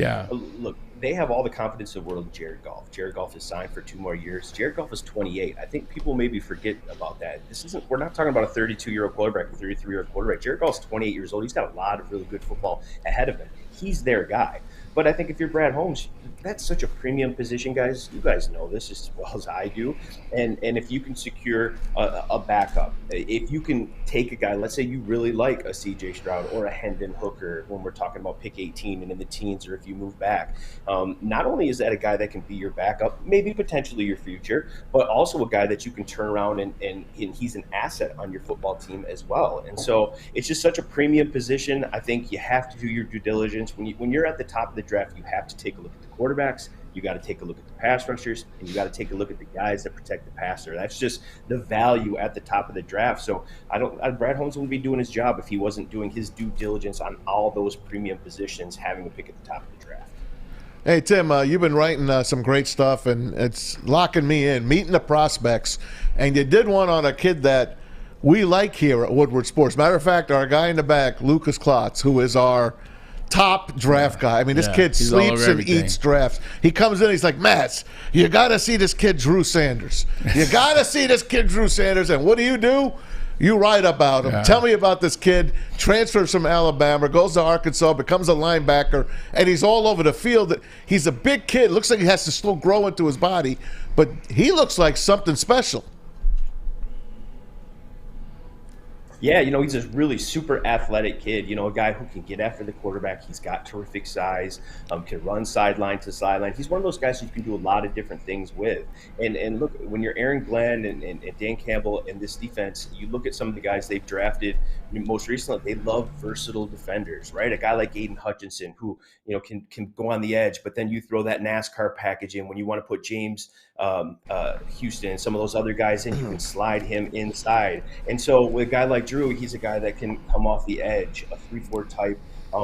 look, they have all the confidence in the world in Jared Goff. Jared Goff is signed for 2 more years. Jared Goff is 28. I think people maybe forget about that. We're not talking about a 32-year-old quarterback, a 33-year-old quarterback. Jared Goff's 28 years old. He's got a lot of really good football ahead of him. He's their guy. But I think if you're Brad Holmes, that's such a premium position, guys. You guys know this as well as I do. And if you can secure a backup, if you can take a guy, let's say you really like a C.J. Stroud or a Hendon Hooker when we're talking about pick 18 and in the teens, or if you move back, not only is that a guy that can be your backup, maybe potentially your future, but also a guy that you can turn around and he's an asset on your football team as well. And so it's just such a premium position. I think you have to do your due diligence. When you're at the top of the draft, you have to take a look at the quarterbacks, you got to take a look at the pass rushers, and you got to take a look at the guys that protect the passer. That's just the value at the top of the draft. So Brad Holmes wouldn't be doing his job if he wasn't doing his due diligence on all those premium positions, having a pick at the top of the draft. Hey, Tim, you've been writing some great stuff, and it's locking me in, meeting the prospects. And you did one on a kid that we like here at Woodward Sports. Matter of fact, our guy in the back, Lucas Klotz, who is our top draft guy. I mean, this kid he's all over sleeps and everything. eats drafts. He comes in, he's like, Matt, you got to see this kid Drew Sanders. You got to see this kid Drew Sanders. And what do? You write about him. Yeah. Tell me about this kid. Transfers from Alabama, goes to Arkansas, becomes a linebacker, and he's all over the field. He's a big kid. Looks like he has to still grow into his body, but he looks like something special. Yeah, he's a really super athletic kid, a guy who can get after the quarterback. He's got terrific size, can run sideline to sideline. He's one of those guys who you can do a lot of different things with. And look, when you're Aaron Glenn and Dan Campbell in this defense, you look at some of the guys they've drafted most recently, they love versatile defenders, right? A guy like Aiden Hutchinson who, can go on the edge, but then you throw that NASCAR package in when you want to put James Houston and some of those other guys in, you can slide him inside. And so with a guy like Drew, he's a guy that can come off the edge, a 3-4 type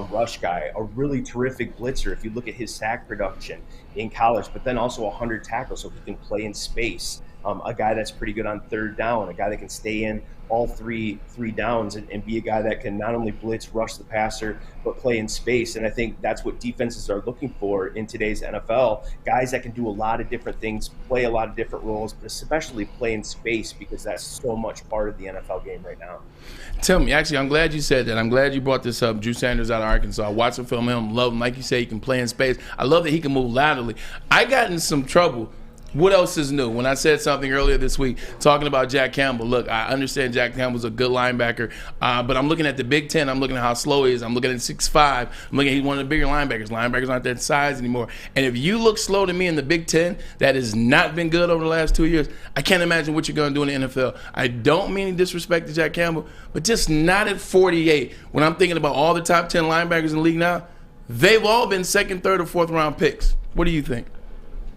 rush guy, a really terrific blitzer if you look at his sack production in college, but then also 100 tackles, so he can play in space. A guy that's pretty good on third down, a guy that can stay in all three downs and be a guy that can not only blitz, rush the passer, but play in space. And I think that's what defenses are looking for in today's NFL. Guys that can do a lot of different things, play a lot of different roles, but especially play in space, because that's so much part of the NFL game right now. Tell me, actually, I'm glad you said that. I'm glad you brought this up. Drew Sanders out of Arkansas. I watched him film him, love him. Like you say, he can play in space. I love that he can move laterally. I got in some trouble. What else is new? When I said something earlier this week talking about Jack Campbell, look, I understand Jack Campbell's a good linebacker, but I'm looking at the Big Ten. I'm looking at how slow he is. I'm looking at 6'5". I'm looking at he's one of the bigger linebackers. Linebackers aren't that size anymore. And if you look slow to me in the Big Ten, that has not been good over the last 2 years. I can't imagine what you're going to do in the NFL. I don't mean any disrespect to Jack Campbell, but just not at 48. When I'm thinking about all the top 10 linebackers in the league now, they've all been second, third, or fourth round picks. What do you think?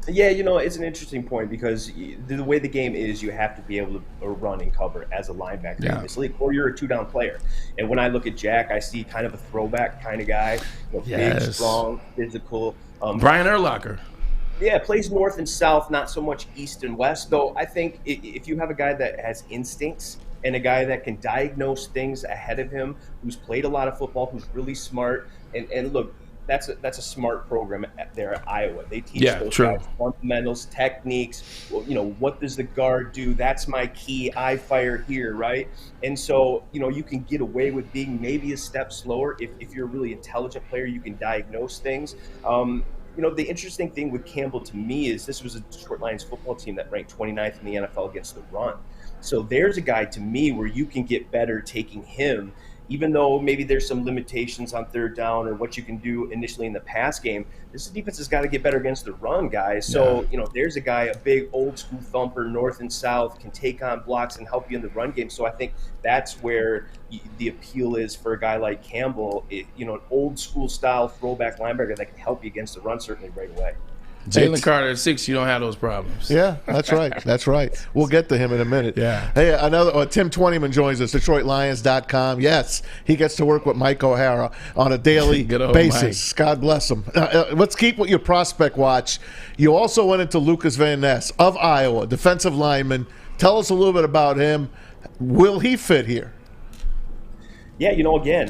Yeah, it's an interesting point, because the way the game is, you have to be able to run and cover as a linebacker in this league, or you're a two-down player. And when I look at Jack, I see kind of a throwback kind of guy, big, strong, physical. Brian Urlacher. Yeah, plays north and south, not so much east and west. Though I think if you have a guy that has instincts and a guy that can diagnose things ahead of him, who's played a lot of football, who's really smart, and look, that's a smart program there at Iowa. They teach those guys fundamentals, techniques. Well, what does the guard do? That's my key. I fire here, right? And so, you can get away with being maybe a step slower if you're a really intelligent player. You can diagnose things. The interesting thing with Campbell to me is this was a Detroit Lions football team that ranked 29th in the NFL against the run. So there's a guy to me where you can get better taking him, even though maybe there's some limitations on third down or what you can do initially in the pass game. This defense has got to get better against the run, guys. So, there's a guy, a big old school thumper, north and south, can take on blocks and help you in the run game. So I think that's where the appeal is for a guy like Campbell, an old school style throwback linebacker that can help you against the run certainly right away. Jalen Carter at 6, you don't have those problems. Yeah, that's right. That's right. We'll get to him in a minute. Yeah. Hey, Tim Twentyman joins us, DetroitLions.com. Yes, he gets to work with Mike O'Hara on a daily basis. Mike. God bless him. Let's keep with your prospect watch. You also went into Lucas Van Ness of Iowa, defensive lineman. Tell us a little bit about him. Will he fit here? Yeah, again,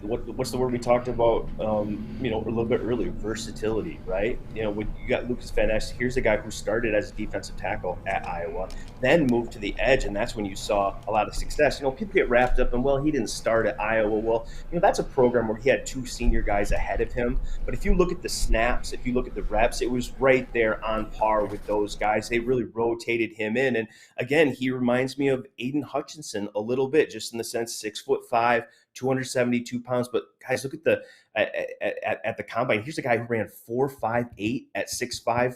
what's the word we talked about, a little bit earlier, versatility, right? When you got Lucas Van Ness, here's a guy who started as a defensive tackle at Iowa, then moved to the edge, and that's when you saw a lot of success. People get wrapped up in, well, he didn't start at Iowa. Well, that's a program where he had 2 senior guys ahead of him. But if you look at the snaps, if you look at the reps, it was right there on par with those guys. They really rotated him in. And again, he reminds me of Aiden Hutchinson a little bit, just in the sense 6'5", 272 pounds. But guys, look at the combine. Here's a guy who ran 4.58 at 6'5",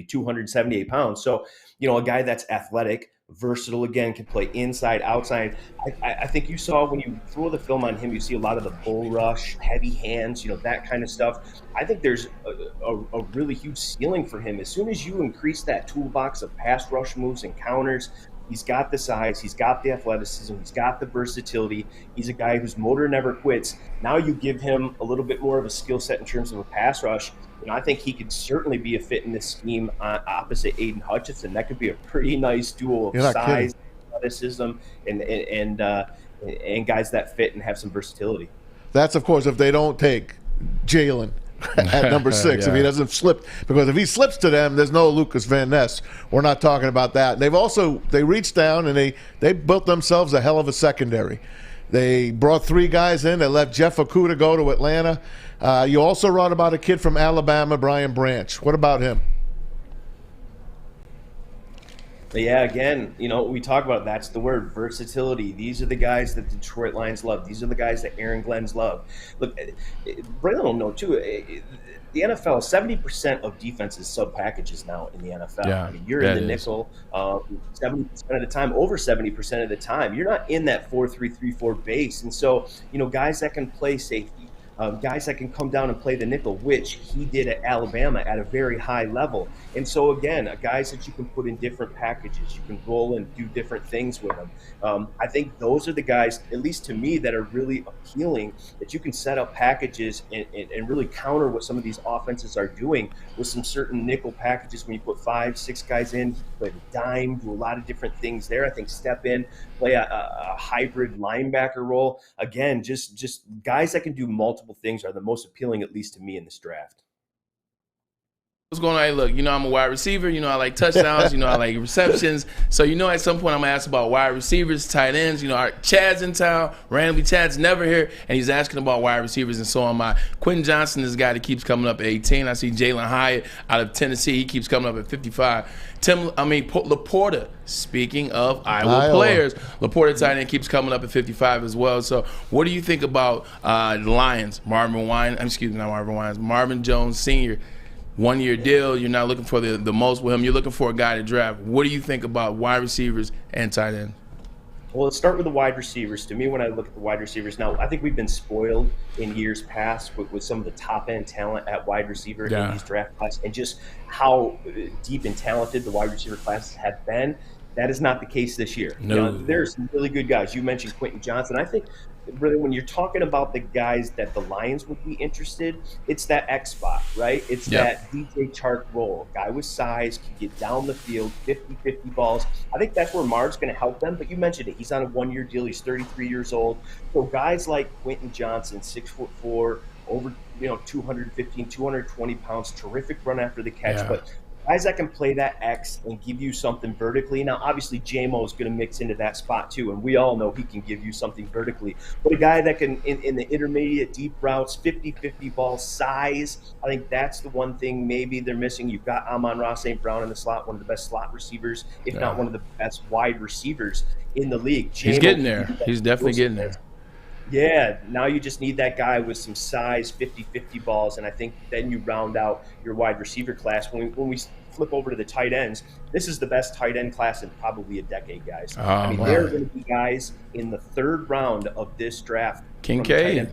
278 pounds. So, a guy that's athletic, versatile, again, can play inside, outside. I think you saw when you throw the film on him, you see a lot of the bull rush, heavy hands, that kind of stuff. I think there's a really huge ceiling for him. As soon as you increase that toolbox of pass rush moves and counters, he's got the size, he's got the athleticism, he's got the versatility. He's a guy whose motor never quits. Now you give him a little bit more of a skill set in terms of a pass rush. I think he could certainly be a fit in this scheme opposite Aiden Hutchinson. That could be a pretty nice duo of size, athleticism, and and guys that fit and have some versatility. That's, of course, if they don't take Jalen at number 6, if he doesn't slip. Because if he slips to them, there's no Lucas Van Ness. We're not talking about that. And they reached down and they built themselves a hell of a secondary. They brought 3 guys in. They let Jeff Okudah go to Atlanta. You also wrote about a kid from Alabama, Brian Branch. What about him? Yeah, again, we talk about, that's the word, versatility. These are the guys that the Detroit Lions love. These are the guys that Aaron Glenn's love. Look, Braylon will know too. The NFL, 70% of defense is sub packages now in the NFL. Yeah, I mean, you're in the nickel 70% of the time, over 70% of the time. You're not in that 4-3-3-4 base, and so guys that can play safety. Guys that can come down and play the nickel, which he did at Alabama at a very high level. And so, again, guys that you can put in different packages, you can roll and do different things with them. I think those are the guys, at least to me, that are really appealing, that you can set up packages and really counter what some of these offenses are doing with some certain nickel packages. When you put 5-6 guys in, play a dime, do a lot of different things there. I think step in, play a hybrid linebacker role. Again, just guys that can do multiple things are the most appealing, at least to me, in this draft. What's going on? Hey, look, I'm a wide receiver. I like touchdowns. I like receptions. So, at some point I'm going to ask about wide receivers, tight ends. Chad's in town. Randomly, Chad's never here, and he's asking about wide receivers, and so am I. Quentin Johnson is a guy that keeps coming up at 18. I see Jalen Hyatt out of Tennessee. He keeps coming up at 55. Laporta, speaking of Iowa players, Laporta tight end keeps coming up at 55 as well. So what do you think about the Lions? Marvin Jones Sr., 1-year deal. You're not looking for the most with him. You're looking for a guy to draft. What do you think about wide receivers and tight end? Well, let's start with the wide receivers. To me, when I look at the wide receivers now, I think we've been spoiled in years past with some of the top-end talent at wide receiver in these draft classes, and just how deep and talented the wide receiver classes have been. That is not the case this year. No. There's some really good guys. You mentioned Quentin Johnson. I think really when you're talking about the guys that the Lions would be interested, it's that X spot, right? It's that DJ Chark role. Guy with size, can get down the field, 50-50 balls. I think that's where Marv's going to help them, but you mentioned it. He's on a 1-year deal. He's 33 years old. So guys like Quentin Johnson, 6'4", over 215, 220 pounds, terrific run after the catch, but guys that can play that X and give you something vertically. Now, obviously, J-Mo is going to mix into that spot too, and we all know he can give you something vertically. But a guy that can, in the intermediate, deep routes, 50-50 ball size, I think that's the one thing maybe they're missing. You've got Amon-Ra St. Brown in the slot, one of the best slot receivers, if not one of the best wide receivers in the league. He's getting there. He's definitely getting there. Yeah, now you just need that guy with some size, 50-50 balls, and I think then you round out your wide receiver class. When we flip over to the tight ends, this is the best tight end class in probably a decade, guys. There are going to be guys in the 3rd round of this draft, Kincaid,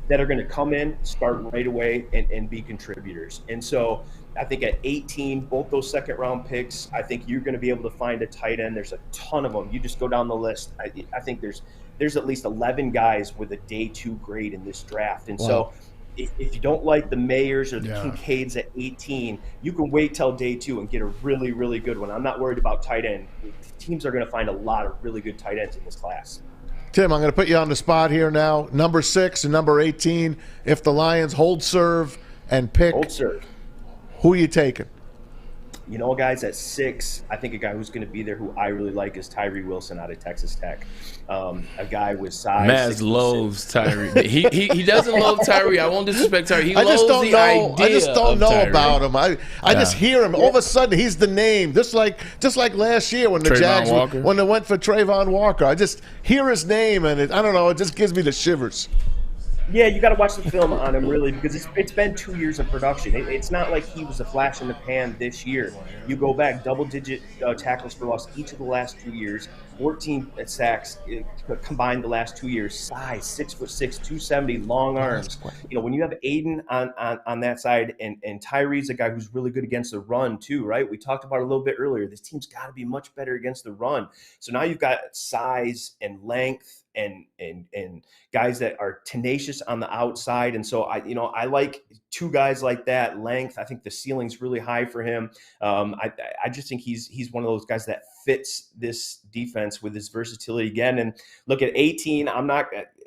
that are going to come in, start right away, and be contributors. And so I think at 18, both those 2nd-round picks, I think you're going to be able to find a tight end. There's a ton of them. You just go down the list. I think there's at least 11 guys with a day 2 grade in this draft. And so if you don't like the Mayers or the Kincaids at 18, you can wait till day 2 and get a really, really good one. I'm not worried about tight end. Teams are going to find a lot of really good tight ends in this class. Tim, I'm going to put you on the spot here now. Number 6 and number 18, if the Lions hold serve and pick, who are you taking? Guys, at 6, I think a guy who's going to be there who I really like is Tyree Wilson out of Texas Tech. A guy with size. Maz loves Tyree. He doesn't love Tyree. I won't disrespect Tyree. I just don't know about him. I just hear him. All of a sudden, he's the name. Just like last year when the Jags when they went for Trayvon Walker. I just hear his name, and I don't know. It just gives me the shivers. Yeah, you got to watch the film on him, really, because it's been 2 years of production. It's not like he was a flash in the pan this year. You go back, double-digit tackles for loss each of the last 2 years, 14 sacks combined the last 2 years. Size, 6'6", 270, long arms. When you have Aiden on that side, and Tyree's a guy who's really good against the run too, right? We talked about it a little bit earlier. This team's got to be much better against the run. So now you've got size and length and guys that are tenacious on the outside. And so I like two guys like that. Length, I think the ceiling's really high for him. I just think he's one of those guys that fits this defense with his versatility again. And look, at 18,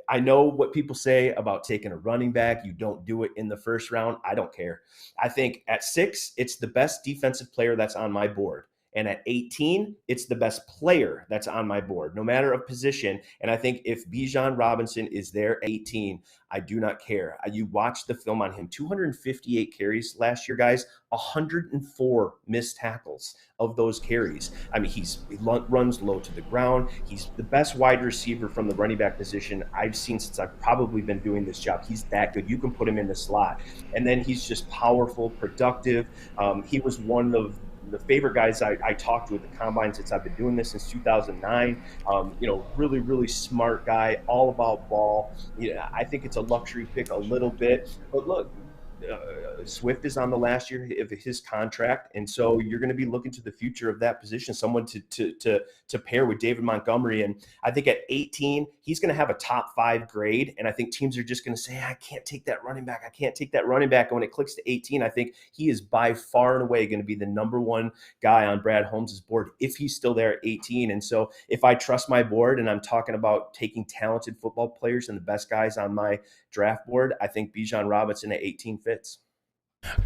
I know what people say about taking a running back. You don't do it in the first round. I don't care. I think at 6, it's the best defensive player that's on my board. And at 18, it's the best player that's on my board, no matter of position. And I think if Bijan Robinson is there at 18, I do not care. You watch the film on him, 258 carries last year, guys, 104 missed tackles of those carries. I mean, he runs low to the ground. He's the best wide receiver from the running back position I've seen since I've probably been doing this job. He's that good. You can put him in the slot. And then he's just powerful, productive. He was one of the favorite guys I talked to at the combine since I've been doing this since 2009. Really, really smart guy, all about ball. I think it's a luxury pick a little bit, but look, Swift is on the last year of his contract, and so you're going to be looking to the future of that position, someone to pair with David Montgomery. And I think at 18, he's going to have a top 5 grade, and I think teams are just going to say, I can't take that running back. I can't take that running back. And when it clicks to 18, I think he is by far and away going to be the number 1 guy on Brad Holmes' board if he's still there at 18. And so if I trust my board and I'm talking about taking talented football players and the best guys on my draft board, I think Bijan Robinson at 18 fits.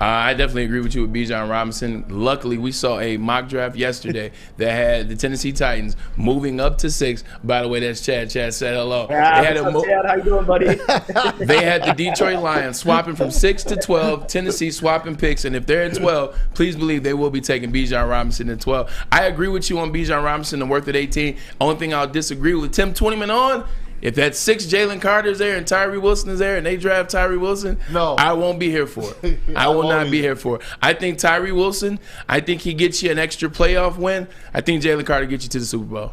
I definitely agree with you with Bijan Robinson. Luckily, we saw a mock draft yesterday that had the Tennessee Titans moving up to 6. By the way, that's Chad. Chad said hello. Chad, how you doing, buddy? They had the Detroit Lions swapping from 6 to 12. Tennessee swapping picks, and if they're at 12, please believe they will be taking Bijan Robinson at 12. I agree with you on Bijan Robinson and worth at 18. Only thing I'll disagree with Tim Twentyman on. If that 6 Jalen Carter's there and Tyree Wilson is there and they draft Tyree Wilson, no, I won't be here for it. I will not be here for it. I think Tyree Wilson, I think he gets you an extra playoff win. I think Jalen Carter gets you to the Super Bowl.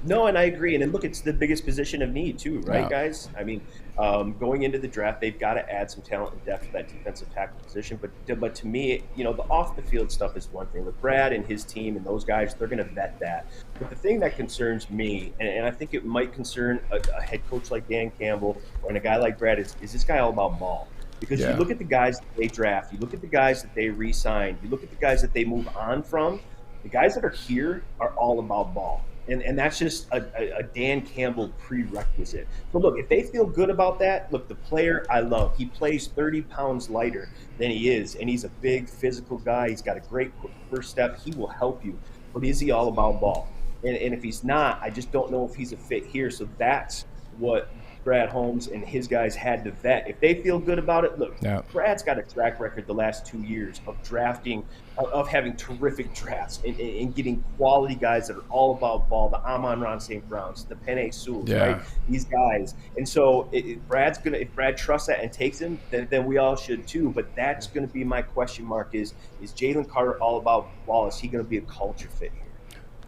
No, and I agree. And look, it's the biggest position of need too, right, guys? I mean, going into the draft, they've got to add some talent and depth to that defensive tackle position. But to me, the off-the-field stuff is one thing. With Brad and his team and those guys, they're going to vet that. But the thing that concerns me, and I think it might concern a head coach like Dan Campbell or a guy like Brad, is this guy all about ball? Because you look at the guys that they draft, you look at the guys that they re-sign, you look at the guys that they move on from, the guys that are here are all about ball. And that's just a Dan Campbell prerequisite. So, look, if they feel good about that, look, the player I love, he plays 30 pounds lighter than he is, and he's a big physical guy. He's got a great first step. He will help you. But is he all about ball? And if he's not, I just don't know if he's a fit here. So that's what Brad Holmes and his guys had to vet. If they feel good about it, look, Brad's got a track record the last 2 years of drafting, of having terrific drafts and getting quality guys that are all about ball, the Amon-Ra St. Browns, the Penei Sewells, right? These guys. And so if Brad trusts that and takes him, then we all should too. But that's going to be my question mark is Jalen Carter all about ball? Is he going to be a culture fit here?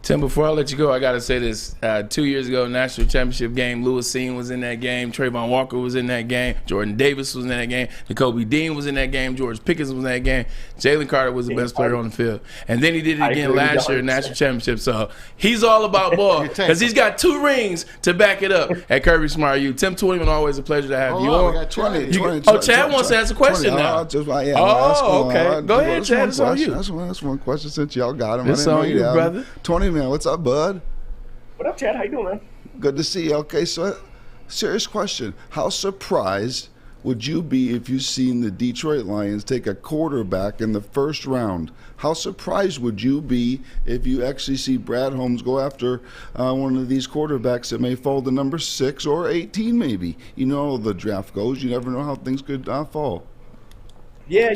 Tim, before I let you go, I got to say this. 2 years ago, national championship game, Lewis Seen was in that game. Trayvon Walker was in that game. Jordan Davis was in that game. Jacoby Dean was in that game. George Pickens was in that game. Jalen Carter was the best player on the field. And then he did it again last year in national championship. So he's all about ball because he's got 2 rings to back it up at Kirby Smart U. Tim Twentyman, always a pleasure to have you on. We got 20. Chad wants to ask a question now. Okay. Go ahead, Chad. It's on you. That's one question since y'all got him. It's on you, brother. Twentyman, what's up, bud? What up, Chad? How you doing, man? Good to see you. Okay, so serious question. How surprised would you be if you seen the Detroit Lions take a quarterback in the first round? How surprised would you be if you actually see Brad Holmes go after one of these quarterbacks that may fall to number 6 or 18 maybe? You know how the draft goes. You never know how things could fall. Yeah,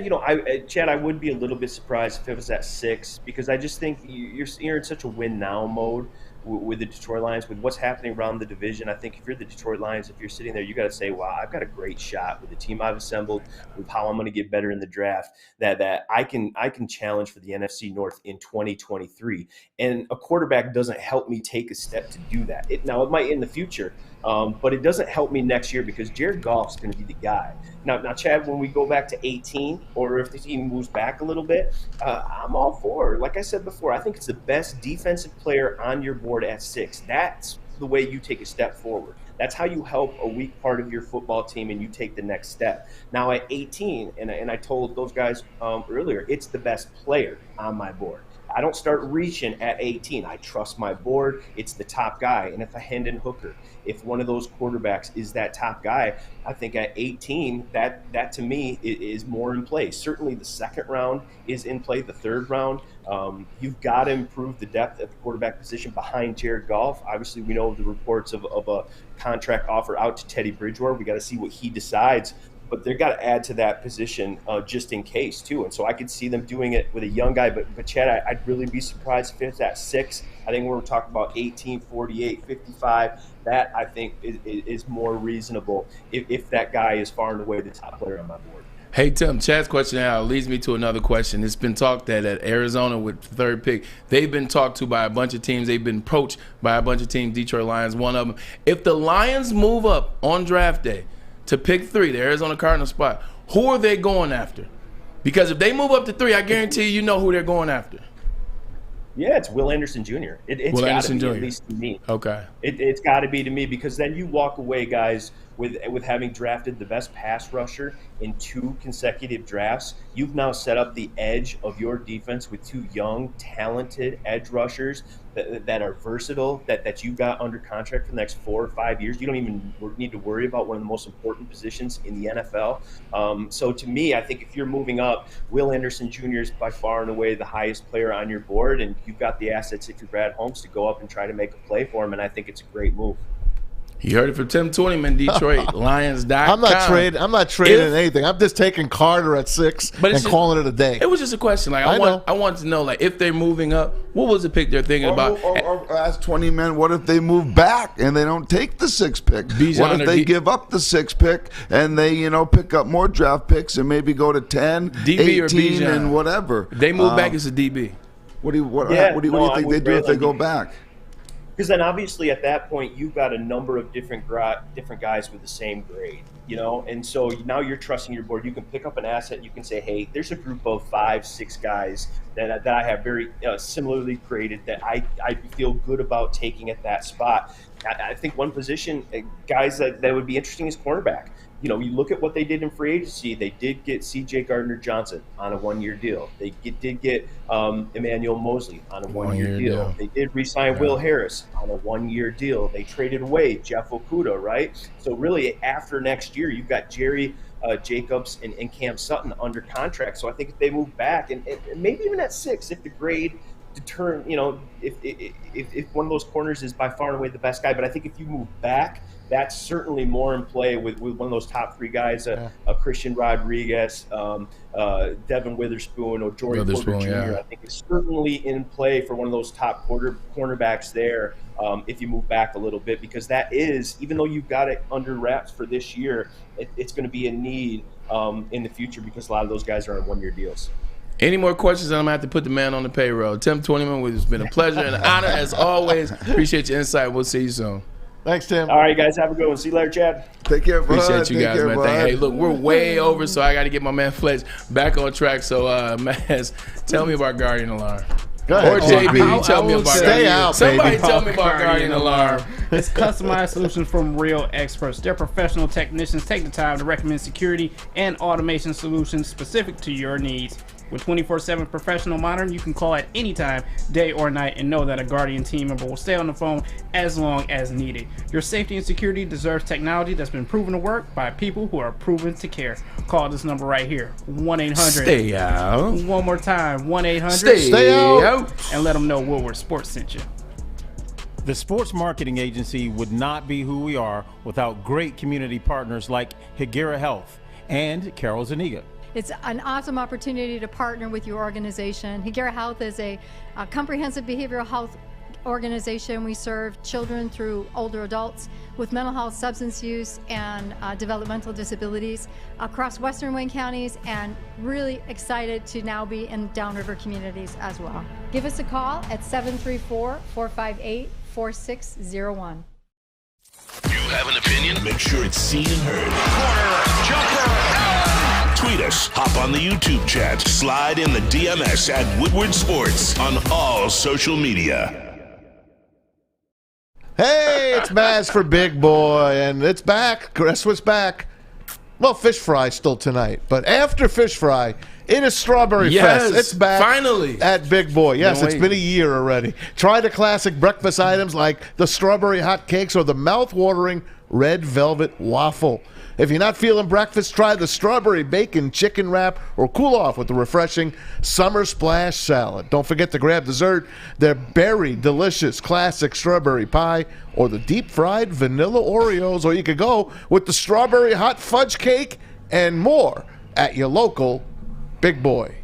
Chad, I would be a little bit surprised if it was at 6 because I just think you're in such a win now mode with the Detroit Lions, with what's happening around the division. I think if you're the Detroit Lions, if you're sitting there, you got to say, wow, I've got a great shot with the team I've assembled, with how I'm going to get better in the draft, that I can challenge for the NFC North in 2023. And a quarterback doesn't help me take a step to do that. It might in the future, but it doesn't help me next year because Jared Goff's going to be the guy. Now, Chad, when we go back to 18, or if the team moves back a little bit, I'm all for it. Like I said before, I think it's the best defensive player on your board at 6. That's the way you take a step forward. That's how you help a weak part of your football team and you take the next step. Now at 18, and I told those guys earlier, it's the best player on my board. I don't start reaching at 18. I trust my board. It's the top guy. And if a Hendon Hooker, if one of those quarterbacks is that top guy, I think at 18, that to me is more in play. Certainly the second round is in play, the third round. You've got to improve the depth at the quarterback position behind Jared Goff. Obviously, we know the reports of a contract offer out to Teddy Bridgewater. We got to see what he decides. But they've got to add to that position just in case, too. And so I could see them doing it with a young guy. But Chad, I'd really be surprised if it's at 6. I think we're talking about 18, 48, 55. That, I think, is more reasonable if that guy is far and away the top player on my board. Hey, Tim, Chad's question now leads me to another question. It's been talked that at Arizona with the third pick, they've been talked to by a bunch of teams. They've been approached by a bunch of teams, Detroit Lions, one of them. If the Lions move up on draft day to pick 3, the Arizona Cardinals spot, who are they going after? Because if they move up to 3, I guarantee you know who they're going after. Yeah, it's Will Anderson Jr. It's got to be, at least to me. Okay. It's got to be to me, because then you walk away, guys, with having drafted the best pass rusher in 2 consecutive drafts. You've now set up the edge of your defense with 2 young, talented edge rushers that are versatile, that you got under contract for the next 4 or 5 years. You don't even need to worry about one of the most important positions in the NFL. So to me, I think if you're moving up, Will Anderson Jr. is by far and away the highest player on your board, and you've got the assets if you're Brad Holmes to go up and try to make a play for him, and I think it's a great move. You heard it from Tim Twentyman, Detroit Lions.com. I'm not trading anything. I'm just taking Carter at 6 and calling it a day. It was just a question. Like I want to know, like, if they're moving up, what was the pick they're thinking about? Or ask 20 men, what if they move back and they don't take the 6th pick? What if they give up the 6th pick and they, pick up more draft picks and maybe go to 10, DB 18, and whatever? They move back as a DB. What do you think they do if they go back? Because then obviously at that point you've got a number of different guys with the same grade, and so now you're trusting your board. You can pick up an asset. You can say, hey, there's a group of 5, 6 guys that I have very similarly graded that I feel good about taking at that spot. I think one position, guys that would be interesting is cornerback. You look at what they did in free agency. They did get C.J. Gardner-Johnson on a 1-year deal. They did get Emmanuel Mosley on a 1-year deal. They did re-sign Will Harris on a 1-year deal. They traded away Jeff Okudah, right? So really, after next year, you've got Jerry Jacobs and Cam Sutton under contract. So I think if they move back, and maybe even at 6, if the grade determine, if one of those corners is by far and away the best guy. But I think if you move back, that's certainly more in play with one of those top 3 guys, Christian Rodriguez, Devin Witherspoon, or Jory Porter Jr. I think it's certainly in play for one of those top cornerbacks there if you move back a little bit, because that is, even though you've got it under wraps for this year, it's going to be a need in the future because a lot of those guys are on 1-year deals. Any more questions? I'm going to have to put the man on the payroll. Tim Twentyman, it's been a pleasure and an honor as always. Appreciate your insight. We'll see you soon. Thanks, Tim. All right, guys. Have a good one. See you later, Chad. Take care, bud. Appreciate you guys, man. Hey, look, we're way over, so I got to get my man Fletch back on track. So, Maz, tell me about Guardian Alarm. Go ahead. Or JB, tell me about Stay out, Somebody baby. tell me about Guardian Alarm. It's customized solutions from real experts. Their professional technicians take the time to recommend security and automation solutions specific to your needs. With 24/7 professional monitoring, you can call at any time, day or night, and know that a Guardian team member will stay on the phone as long as needed. Your safety and security deserves technology that's been proven to work by people who are proven to care. Call this number right here, 1-800. Stay out. One more time, 1-800. Stay out. And let them know Woodward Sports sent you. The Sports Marketing Agency would not be who we are without great community partners like Higuera Health and Carol Zuniga. It's an awesome opportunity to partner with your organization. Higuera Health is a comprehensive behavioral health organization. We serve children through older adults with mental health, substance use, and developmental disabilities across Western Wayne counties, and really excited to now be in downriver communities as well. Give us a call at 734-458-4601. You have an opinion? Make sure it's seen and heard. Corner, jumper, tweet us, hop on the YouTube chat, slide in the DMS at Woodward Sports on all social media. Hey, it's Maz for Big Boy, and it's back. Guess what's back? Well, fish fry still tonight, but after fish fry, it is Strawberry Fest. It's back finally at Big Boy. Yes, it's been a year already. Try the classic breakfast items like the strawberry hot cakes or the mouth-watering red velvet waffle. If you're not feeling breakfast, try the strawberry bacon chicken wrap or cool off with the refreshing summer splash salad. Don't forget to grab dessert, their berry delicious classic strawberry pie or the deep fried vanilla Oreos, or you could go with the strawberry hot fudge cake and more at your local Big Boy.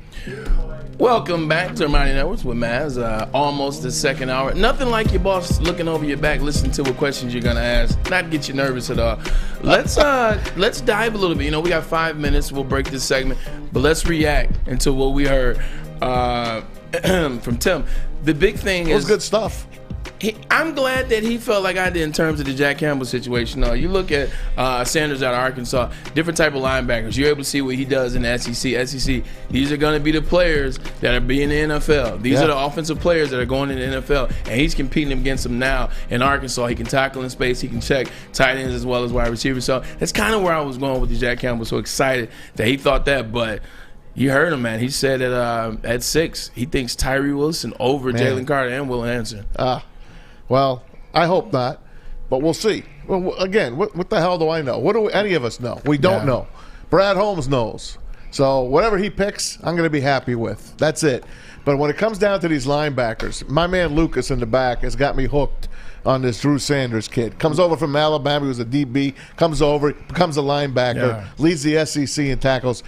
Welcome back to Ermanni and Edwards with Maz. Almost the second hour. Nothing like your boss looking over your back, listening to what questions you're gonna ask. Not get you nervous at all. Let's dive a little bit. You know, we got 5 minutes. We'll break this segment, but let's react into what we heard from Tim. The big thing is good stuff. I'm glad that he felt like I did in terms of the Jack Campbell situation. You look at Sanders out of Arkansas, different type of linebackers. You're able to see what he does in the SEC. These are going to be the players that are being in the NFL. These are the offensive players that are going in the NFL, and he's competing against them now in Arkansas. He can tackle in space. He can check tight ends as well as wide receivers. So that's kind of where I was going with the Jack Campbell. So excited that he thought that, but you heard him, man. He said at 6, he thinks Tyree Wilson over Jalen Carter and Will Anderson. Well, I hope not, but we'll see. Well, again, what the hell do I know? What do any of us know? We don't know. Brad Holmes knows. So whatever he picks, I'm going to be happy with. That's it. But when it comes down to these linebackers, my man Lucas in the back has got me hooked on this Drew Sanders kid. Comes over from Alabama. He was a DB. Comes over, becomes a linebacker, leads the SEC in tackles.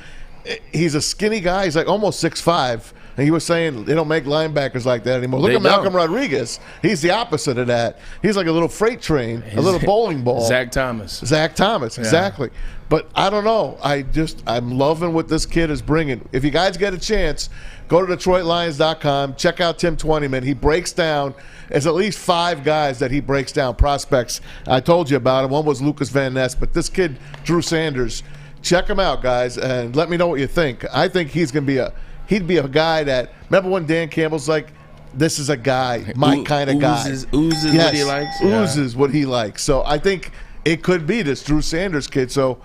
He's a skinny guy. He's like almost 6'5". And he was saying they don't make linebackers like that anymore. Look at Malcolm Rodriguez. He's the opposite of that. He's like a little freight train, a little bowling ball. Zach Thomas, exactly. But I don't know. I'm loving what this kid is bringing. If you guys get a chance, go to DetroitLions.com. Check out Tim Twentyman. He breaks down. There's at least 5 guys that he breaks down, prospects. I told you about him. One was Lucas Van Ness. But this kid, Drew Sanders, check him out, guys, and let me know what you think. I think he's going to be he'd be a guy that, remember when Dan Campbell's like, this is a guy, my kind of guy. Oozes what he likes. Oozes what he likes. So I think it could be this Drew Sanders kid. So,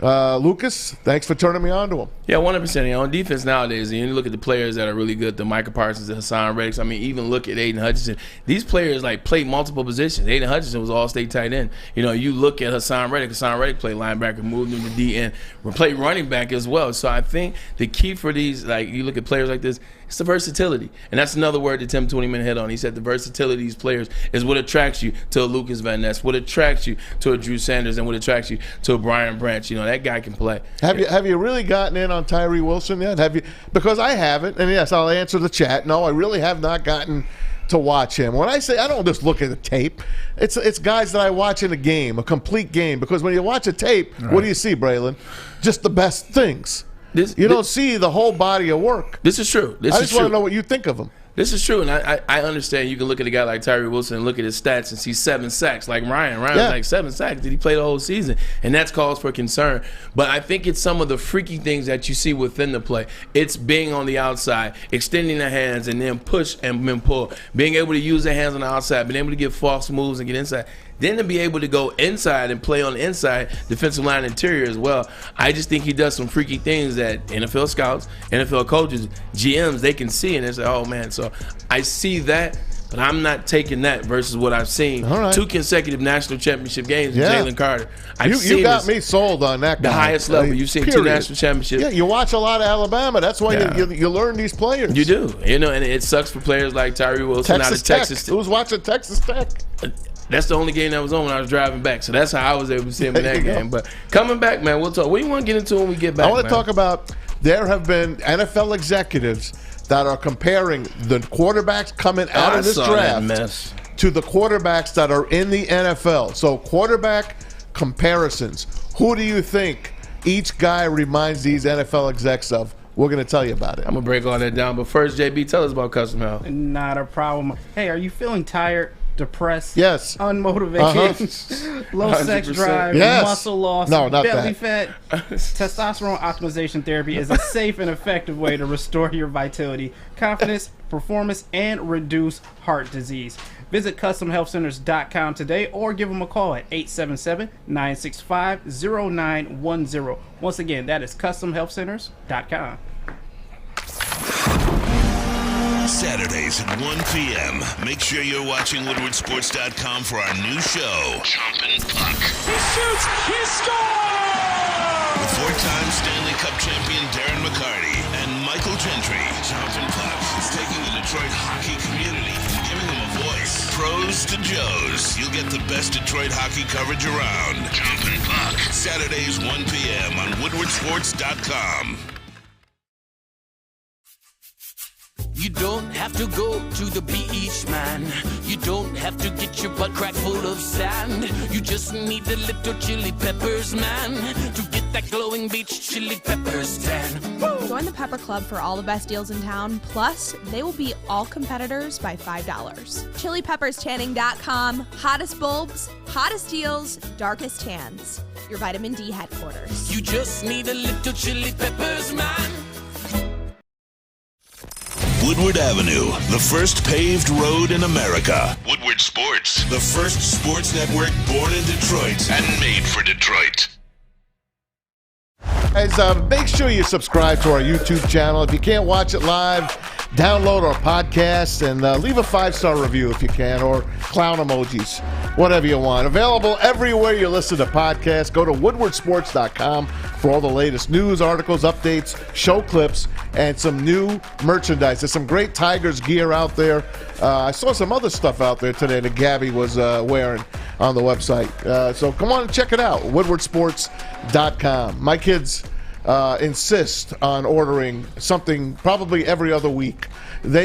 Lucas, thanks for turning me on to him. Yeah, 100%. On defense nowadays, you look at the players that are really good, the Micah Parsons, the Hassan Reddick. I mean, even look at Aiden Hutchinson. These players play multiple positions. Aiden Hutchinson was all-state tight end. You look at Hassan Reddick. Hassan Reddick played linebacker, moved into D end, played running back as well. So I think the key for these, you look at players like this, it's the versatility. And that's another word that Tim Twentyman hit on. He said the versatility of these players is what attracts you to a Lucas Van Ness, what attracts you to a Drew Sanders, and what attracts you to a Brian Branch. That guy can play. Have you really gotten in on Tyree Wilson yet? Have you? Because I haven't, and yes, I'll answer the chat. No, I really have not gotten to watch him. When I say I don't just look at the tape, it's guys that I watch in a game, a complete game. Because when you watch a tape, what do you see, Braylon? Just the best things. You don't see the whole body of work. This is true. I just want to know what you think of him. This is true, and I understand. You can look at a guy like Tyree Wilson and look at his stats and see 7 sacks. Like Ryan's like 7 sacks. Did he play the whole season? And that's cause for concern. But I think it's some of the freaky things that you see within the play. It's being on the outside, extending the hands, and then push and then pull. Being able to use the hands on the outside, being able to get false moves and get inside. Then to be able to go inside and play on the inside, defensive line interior as well. I just think he does some freaky things that NFL scouts, NFL coaches, GMs, they can see and they say, oh, man. So I see that, but I'm not taking that versus what I've seen. 2 consecutive national championship games with Jalen Carter. You got me sold on that guy. The highest level. You've seen 2 national championships. Yeah, you watch a lot of Alabama. That's why you learn these players. You do. And it sucks for players like Tyree Wilson out of Texas. Who's watching Texas Tech? That's the only game that was on when I was driving back. So that's how I was able to see him in that game. But coming back, man, we'll talk. What do you want to get into when we get back? I want to talk about there have been NFL executives that are comparing the quarterbacks coming out of this draft to the quarterbacks that are in the NFL. So quarterback comparisons. Who do you think each guy reminds these NFL execs of? We're going to tell you about it. I'm going to break all that down. But first, JB, tell us about Custom Health. Not a problem. Hey, are you feeling tired? depressed, yes, unmotivated, low sex 100%. drive, Yes. muscle loss, No, not belly that. fat. Testosterone optimization therapy is a safe and effective way to restore your vitality, confidence, performance, and reduce heart disease. Visit CustomHealthCenters.com today or give them a call at 877-965-0910. Once again, that is CustomHealthCenters.com. Saturdays at 1 p.m. Make sure you're watching WoodwardSports.com for our new show, Chompin' Puck. He shoots! He scores! With four-time Stanley Cup champion Darren McCarty and Michael Gentry, Chompin' Puck is taking the Detroit hockey community and giving them a voice. Pros to Joes. You'll get the best Detroit hockey coverage around. Chompin' Puck. Saturdays 1 p.m. on WoodwardSports.com. You don't have to go to the beach, man. You don't have to get your butt crack full of sand. You just need a little chili peppers, man, to get that glowing beach chili peppers tan. Join the Pepper Club for all the best deals in town. Plus, they will beat all competitors by $5. ChiliPeppersTanning.com. Hottest bulbs, hottest deals, darkest tans. Your vitamin D headquarters. You just need a little chili peppers, man. Woodward Avenue, the first paved road in America. Woodward Sports, the first sports network born in Detroit and made for Detroit. Guys, make sure you subscribe to our YouTube channel. If you can't watch it live, download our podcast and leave a 5-star review if you can, or clown emojis, whatever you want. Available everywhere you listen to podcasts. Go to woodwardsports.com for all the latest news, articles, updates, show clips, and some new merchandise. There's some great Tigers gear out there. I saw some other stuff out there today that Gabby was wearing on the website. So come on and check it out, woodwardsports.com. My kids insist on ordering something probably every other week.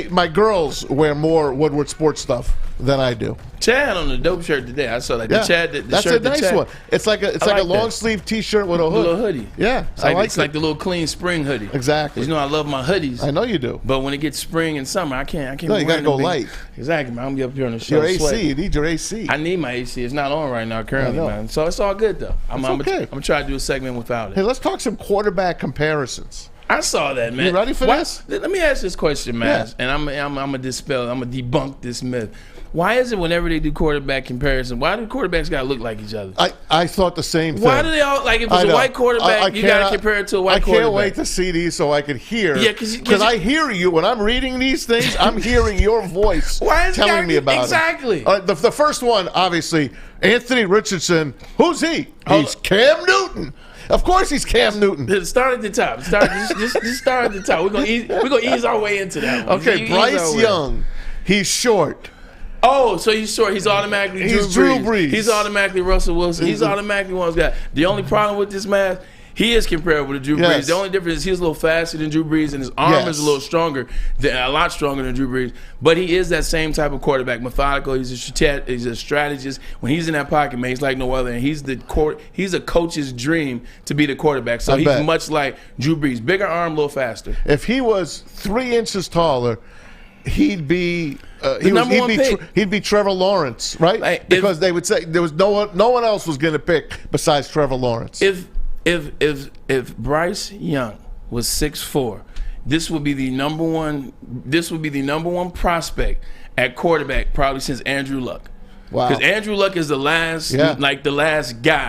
My girls wear more Woodward Sports stuff than I do. Chad on the dope shirt today. I saw that. Yeah, The Chad, that's shirt a nice Chad, one. It's like a long sleeve T-shirt with a hood. little hoodie. Yeah, It's I like, like it's it. like the little clean spring hoodie. Exactly. You know I love my hoodies. I know you do. But when it gets spring and summer, I can't. No, you wear gotta go them big- light. Exactly, man. I'm gonna be up here on the show. Your AC. sweating. You need your AC. I need my AC. It's not on right now currently, I know. man. So it's all good though. I'm okay. gonna try to do a segment without it. Hey, let's talk some quarterback comparisons. I saw that, man. You ready for this? Let me ask this question, man. Yeah. And I'm gonna debunk this myth. Why is it whenever they do quarterback comparison, why do quarterbacks gotta look like each other? I thought the same thing. Why do they all if it's a white quarterback, you gotta compare it to a white quarterback? I can't wait to see these so I can hear. Yeah, because I hear you when I'm reading these things. I'm hearing your voice telling me about exactly. it. The first one, obviously, Anthony Richardson. Who's he? He's Cam Newton. Of course, he's Cam Newton. Start at the top. Just start at the top. We're gonna ease our way into that one. Okay, Bryce Young. He's short. Oh, so he's short. He's automatically Drew Brees. He's automatically Russell Wilson. He's automatically one of those guys. The only problem with this man, he is comparable to Drew Brees. The only difference is he's a little faster than Drew Brees, and his arm is a little stronger, a lot stronger than Drew Brees. But he is that same type of quarterback, methodical. He's a strategist. When he's in that pocket, man, he's like no other. And he's a coach's dream to be the quarterback. So he's much like Drew Brees, bigger arm, a little faster. If he was 3 inches taller, he'd be he'd be Trevor Lawrence, right? Because they would say there was no one else was going to pick besides Trevor Lawrence. If Bryce Young was 6'4", this would be the number one prospect at quarterback probably since Andrew Luck. Wow. Because Andrew Luck is the last guy,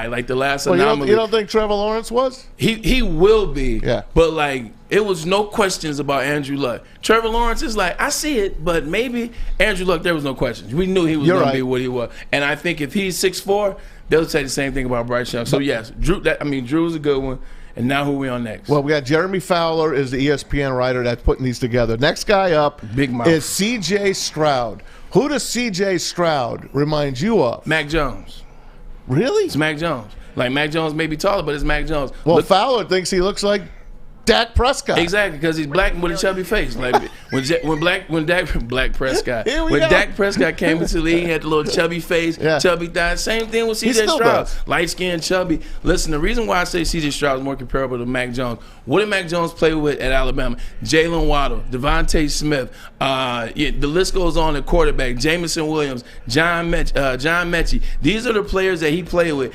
like the last anomaly. You don't think Trevor Lawrence was? He will be. Yeah. But it was no questions about Andrew Luck. Trevor Lawrence is I see it, but maybe Andrew Luck, there was no questions. We knew he was going to be what he was. And I think if he's 6'4", they'll say the same thing about Bryce Young. So yes, Drew's a good one. And now who are we on next? Well, we got Jeremy Fowler is the ESPN writer that's putting these together. Next guy up is C.J. Stroud. Who does C.J. Stroud remind you of? Mac Jones. Really? It's Mac Jones. Mac Jones may be taller, but it's Mac Jones. Well, Fowler thinks he looks like Dak Prescott. Exactly, because he's black with a chubby face. Like when Dak Prescott came into the league, he had the little chubby face, chubby thighs. Same thing with C.J. Stroud, light skinned, chubby. Listen, the reason why I say C.J. Stroud is more comparable to Mac Jones. What did Mac Jones play with at Alabama? Jalen Waddle, Devontae Smith. The list goes on. At quarterback, Jamison Williams, John Mechie. These are the players that he played with.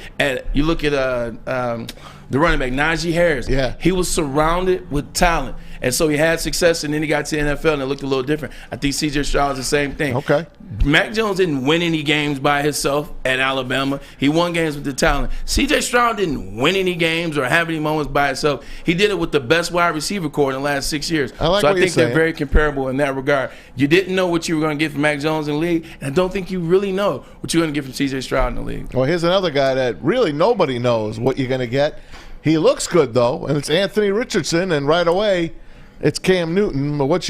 You look at the running back, Najee Harris. Yeah. He was surrounded with talent. And so he had success, and then he got to the NFL, and it looked a little different. I think C.J. Stroud's the same thing. Okay. Mac Jones didn't win any games by himself at Alabama. He won games with the talent. C.J. Stroud didn't win any games or have any moments by himself. He did it with the best wide receiver corps in the last 6 years. I think they're very comparable in that regard. You didn't know what you were going to get from Mac Jones in the league, and I don't think you really know what you're going to get from C.J. Stroud in the league. Well, here's another guy that really nobody knows what you're going to get. He looks good, though, and it's Anthony Richardson, and right away it's Cam Newton. What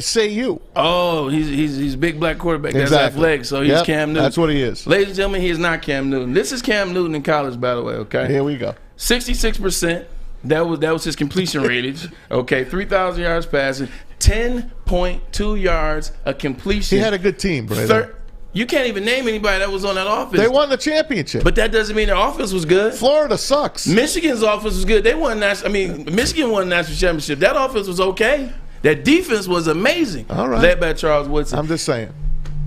say you? Oh, he's a big black quarterback that's athletic, so he's Cam Newton. That's what he is. Ladies and gentlemen, he is not Cam Newton. This is Cam Newton in college, by the way, okay? Here we go. 66%. That was his completion ratage. Okay, 3,000 yards passing, 10.2 yards a completion. He had a good team, brother. You can't even name anybody that was on that offense. They won the championship. But that doesn't mean their offense was good. Florida sucks. Michigan's offense was good. Michigan won the national championship. That offense was okay. That defense was amazing. All right. Led by Charles Woodson. I'm just saying.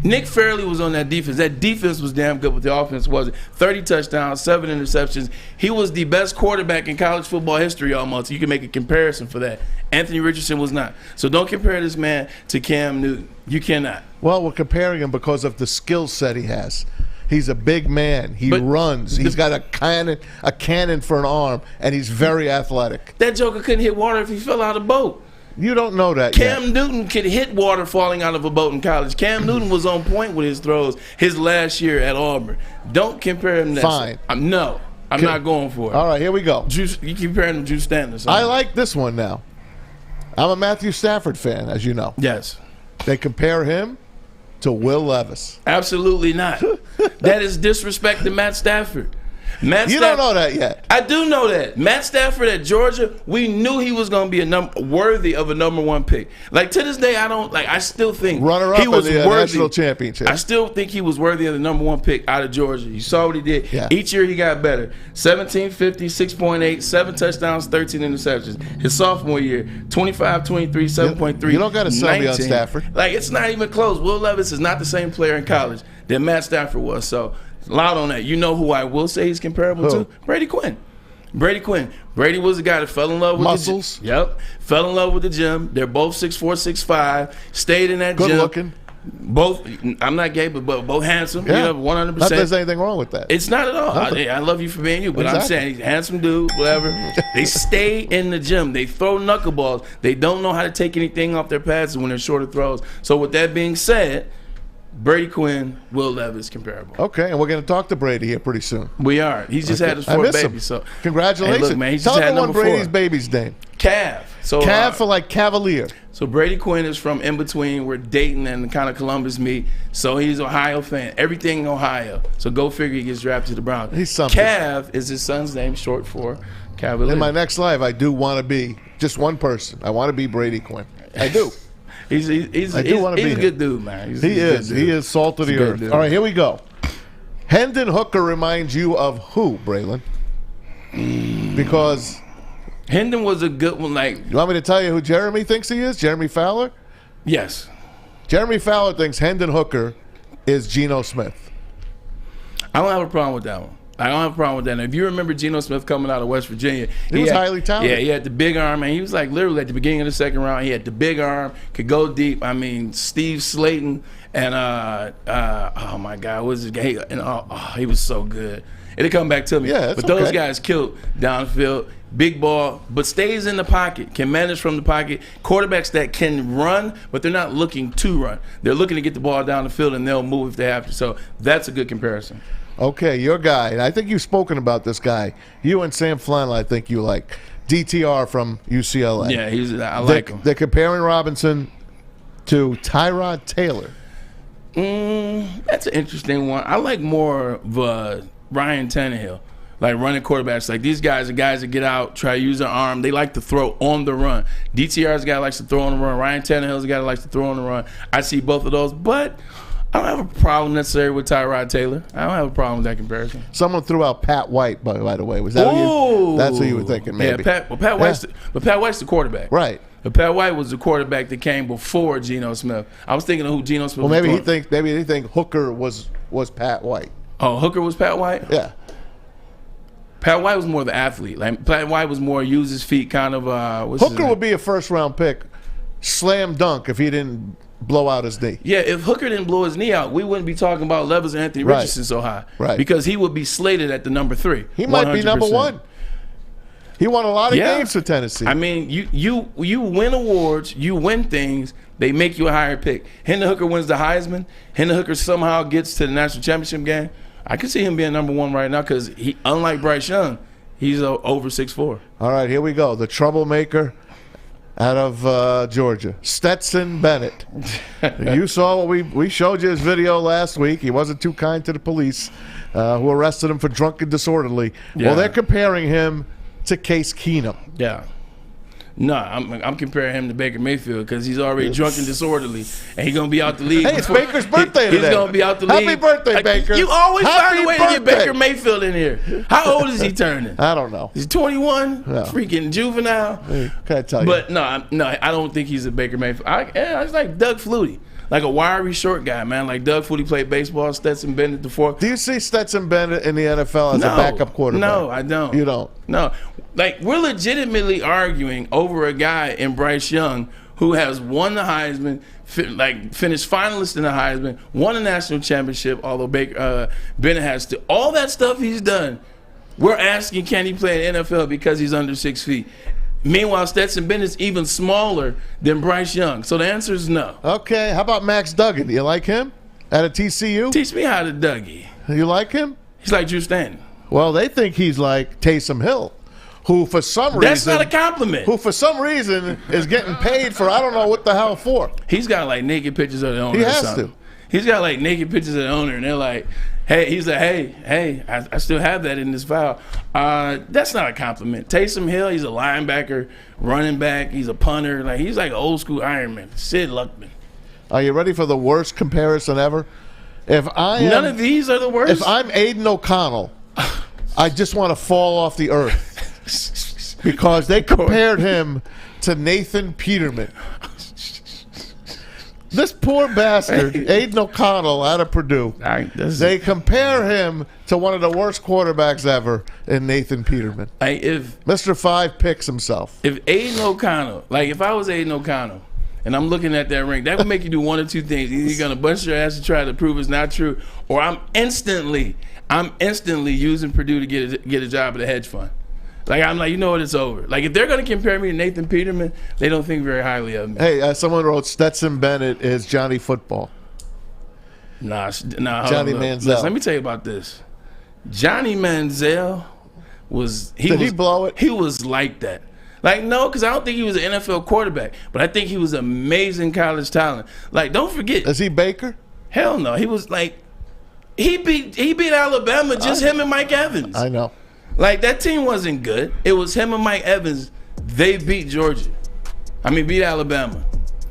Nick Fairley was on that defense. That defense was damn good, but the offense wasn't. 30 touchdowns, 7 interceptions. He was the best quarterback in college football history almost. You can make a comparison for that. Anthony Richardson was not. So don't compare this man to Cam Newton. You cannot. Well, we're comparing him because of the skill set he has. He's a big man. He runs. He's got a cannon for an arm, and he's very athletic. That joker couldn't hit water if he fell out of a boat. You don't know that Cam Newton could hit water falling out of a boat in college. Cam Newton was on point with his throws his last year at Auburn. Don't compare him to that. Fine. I'm not going for it. All right, here we go. You comparing him to Drew Stanton. I like this one now. I'm a Matthew Stafford fan, as you know. Yes. They compare him to Will Levis. Absolutely not. That is disrespect to Matt Stafford. You don't know that yet. I do know that. Matt Stafford at Georgia, we knew he was going to be worthy of a #1 pick. Like, to this day, I still think runner-up he was in the worthy. national championship. I still think he was worthy of the #1 pick out of Georgia. You saw what he did. Yeah. Each year he got better. 1750, 6.8, 7 touchdowns, 13 interceptions. His sophomore year, 25, 23, 7.3. You don't got to sell me on Stafford. Like, it's not even close. Will Levis is not the same player in college that Matt Stafford was. So, loud on that. You know who I will say he's comparable to? Brady Quinn. Brady was the guy that fell in love with muscles. Yep. Fell in love with the gym. They're both 6'4", 6'5". Stayed in that gym. Good looking. Both, I'm not gay, but both handsome. Yeah. 100%. Not that there's anything wrong with that. It's not at all. I love you for being you, but I'm saying he's a handsome dude, whatever. They stay in the gym. They throw knuckleballs. They don't know how to take anything off their passes when they're shorter throws. So with that being said, Brady Quinn, Will Levis comparable. Okay, and we're going to talk to Brady here pretty soon. We are. He's just had his 4th baby. So congratulations. Hey, look, man, he's Tell just had everyone number 4. Brady's baby's name. Cav. So Cav for like Cavalier. So Brady Quinn is from in between where Dayton and kind of Columbus meet. So he's an Ohio fan. Everything in Ohio. So go figure he gets drafted to the Browns. He's something. Cav is his son's name, short for Cavalier. In my next life, I do want to be just one person. I want to be Brady Quinn. I do. He's a good dude, man. He is salt of the earth. All right, here we go. Hendon Hooker reminds you of who, Braylon? Because Hendon was a good one. Like, you want me to tell you who Jeremy thinks he is? Jeremy Fowler? Yes. Jeremy Fowler thinks Hendon Hooker is Geno Smith. I don't have a problem with that one. I don't have a problem with that. Now, if you remember Geno Smith coming out of West Virginia, he was highly talented. Yeah, he had the big arm, and he was like literally at the beginning of the second round. He had the big arm, could go deep. I mean, Steve Slayton and oh my God, what was his guy? He was so good. It'll come back to me. Yeah, but those guys killed downfield, big ball, but stays in the pocket, can manage from the pocket. Quarterbacks that can run, but they're not looking to run. They're looking to get the ball down the field, and they'll move if they have to. So that's a good comparison. Okay, your guy, and I think you've spoken about this guy. You and Sam Flannel, I think you like. DTR from UCLA. Yeah, I like him. They're comparing Robinson to Tyrod Taylor. That's an interesting one. I like more of Ryan Tannehill. like running quarterbacks. Like these guys are guys that get out, try to use their arm. They like to throw on the run. DTR's a guy that likes to throw on the run. Ryan Tannehill's a guy that likes to throw on the run. I see both of those, but I don't have a problem necessarily with Tyrod Taylor. I don't have a problem with that comparison. Someone threw out Pat White, by the way. Was that you? That's who you were thinking, maybe. Yeah, Pat White's the quarterback. Right. But Pat White was the quarterback that came before Geno Smith. I was thinking of who Geno Smith was. Well, maybe he think Hooker was Pat White. Oh, Hooker was Pat White? Yeah. Pat White was more the athlete. Like Pat White was more use his feet kind of. Hooker would be a first-round pick, slam dunk, if he didn't blow out his knee. Yeah, if Hooker didn't blow his knee out, we wouldn't be talking about levels of Anthony Richardson so high. Right. Because he would be slated at the number 3. He might be number 1. He won a lot of games for Tennessee. I mean, you win awards, you win things, they make you a higher pick. Hendon Hooker wins the Heisman. Hendon Hooker somehow gets to the national championship game. I can see him being number 1 right now because he, unlike Bryce Young, he's over 6'4". All right, here we go. The troublemaker out of Georgia, Stetson Bennett. You saw what we showed you his video last week. He wasn't too kind to the police who arrested him for drunk and disorderly. Yeah. Well, they're comparing him to Case Keenum. Yeah. No, I'm comparing him to Baker Mayfield because he's already drunk and disorderly, and he's gonna be out the league. Hey, it's Baker's birthday today. He's gonna be out the league. Happy birthday, Baker! You always Happy find a way to get Baker Mayfield in here. How old is he turning? I don't know. He's 21. Yeah. Freaking juvenile. Hey, can I tell you? But no, I don't think he's a Baker Mayfield. I was like Doug Flutie. Like a wiry short guy, man. Like Doug Flutie played baseball, Stetson Bennett before. Do you see Stetson Bennett in the NFL as a backup quarterback? No, I don't. You don't? No. Like, we're legitimately arguing over a guy in Bryce Young who has won the Heisman, finished finalist in the Heisman, won a national championship, although Bennett has to. All that stuff he's done, we're asking, can he play in the NFL because he's under 6 feet? Meanwhile, Stetson Bennett's even smaller than Bryce Young. So the answer is no. Okay, how about Max Duggan? Do you like him at a TCU? Teach me how to Dougie. You like him? He's like Drew Stanton. Well, they think he's like Taysom Hill, who for some reason... That's not a compliment. Who for some reason is getting paid for I don't know what the hell for. He's got like naked pictures of the owner. He has to. He's got like naked pictures of the owner, and they're like, hey, he's like, hey, I still have that in this file. That's not a compliment. Taysom Hill, he's a linebacker, running back, he's a punter. Like, he's like an old school Iron Man, Sid Luckman. Are you ready for the worst comparison ever? None of these are the worst. If I'm Aiden O'Connell, I just want to fall off the earth because they compared him to Nathan Peterman. This poor bastard, Aiden O'Connell out of Purdue, they compare him to one of the worst quarterbacks ever in Nathan Peterman. If Mr. 5 picks himself. If Aiden O'Connell, like if I was Aiden O'Connell, and I'm looking at that ring, that would make you do one of two things. Either you're going to bust your ass to try to prove it's not true, or I'm instantly using Purdue to get a job at a hedge fund. Like, I'm like, you know what, it's over. Like, if they're going to compare me to Nathan Peterman, they don't think very highly of me. Hey, someone wrote Stetson Bennett is Johnny Football. Nah, Johnny Manziel. Listen, let me tell you about this. Johnny Manziel Did he blow it? He was like that. Like, no, because I don't think he was an NFL quarterback, but I think he was amazing college talent. Like, don't forget. Is he Baker? Hell no. He was like, he beat Alabama, just him and Mike Evans. I know. Like, that team wasn't good. It was him and Mike Evans. They beat Georgia. Beat Alabama.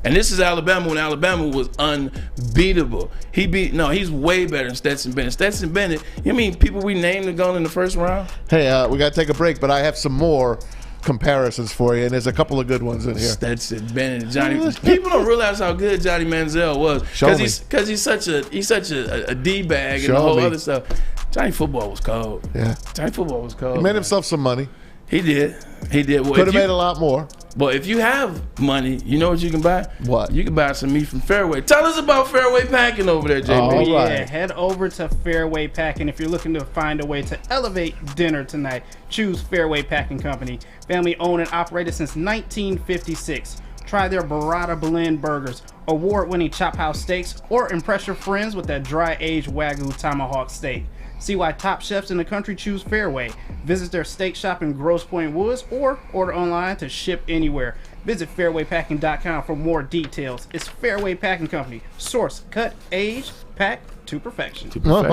And this is Alabama when Alabama was unbeatable. He's way better than Stetson Bennett. Stetson Bennett, you mean people we named and gone in the first round? Hey, we got to take a break, but I have some more comparisons for you, and there's a couple of good ones in here. Stetson Bennett, Johnny. People don't realize how good Johnny Manziel was because he's such a D-bag and the whole other stuff. Johnny football was cold. Yeah. Johnny football was cold. He made himself some money. He did. Well, could have made a lot more. But if you have money, you know what you can buy? What? You can buy some meat from Fairway. Tell us about Fairway Packing over there, JB. Yeah, head over to Fairway Packing if you're looking to find a way to elevate dinner tonight. Choose Fairway Packing Company. Family owned and operated since 1956. Try their burrata blend burgers, award-winning chop house steaks, or impress your friends with that dry-aged Wagyu tomahawk steak. See why top chefs in the country choose Fairway. Visit their steak shop in Grosse Pointe Woods or order online to ship anywhere. Visit fairwaypacking.com for more details. It's Fairway Packing Company. Source, cut, age, pack to perfection. I'm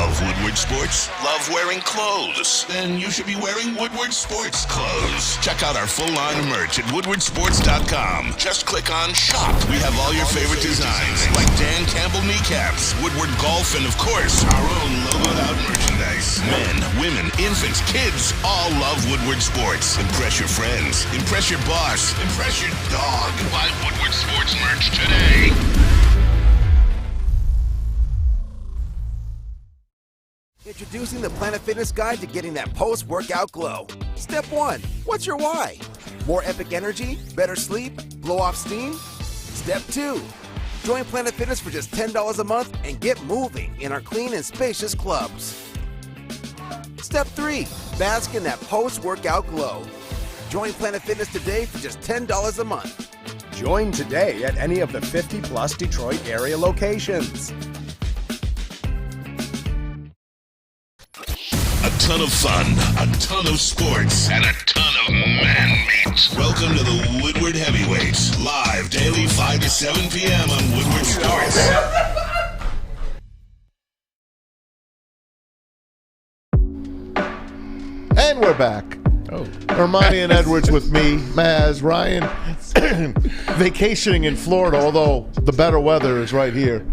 Love Woodward Sports? Love wearing clothes? Then you should be wearing Woodward Sports clothes. Check out our full line of merch at woodwardsports.com. Just click on Shop. We have all your favorite designs, like Dan Campbell kneecaps, Woodward Golf, and of course, our own logoed out merchandise. Men, women, infants, kids all love Woodward Sports. Impress your friends. Impress your boss. Impress your dog. Buy Woodward Sports merch today. Introducing the Planet Fitness Guide to getting that post-workout glow. Step 1. What's your why? More epic energy? Better sleep? Blow off steam? Step 2. Join Planet Fitness for just $10 a month and get moving in our clean and spacious clubs. Step 3. Bask in that post-workout glow. Join Planet Fitness today for just $10 a month. Join today at any of the 50-plus Detroit area locations. A ton of fun, a ton of sports, and a ton of man meat. Welcome to the Woodward Heavyweights, live daily 5 to 7 p.m. on Woodward Sports. And we're back. Ermanni and Edwards with me, Maz, Ryan, vacationing in Florida, although the better weather is right here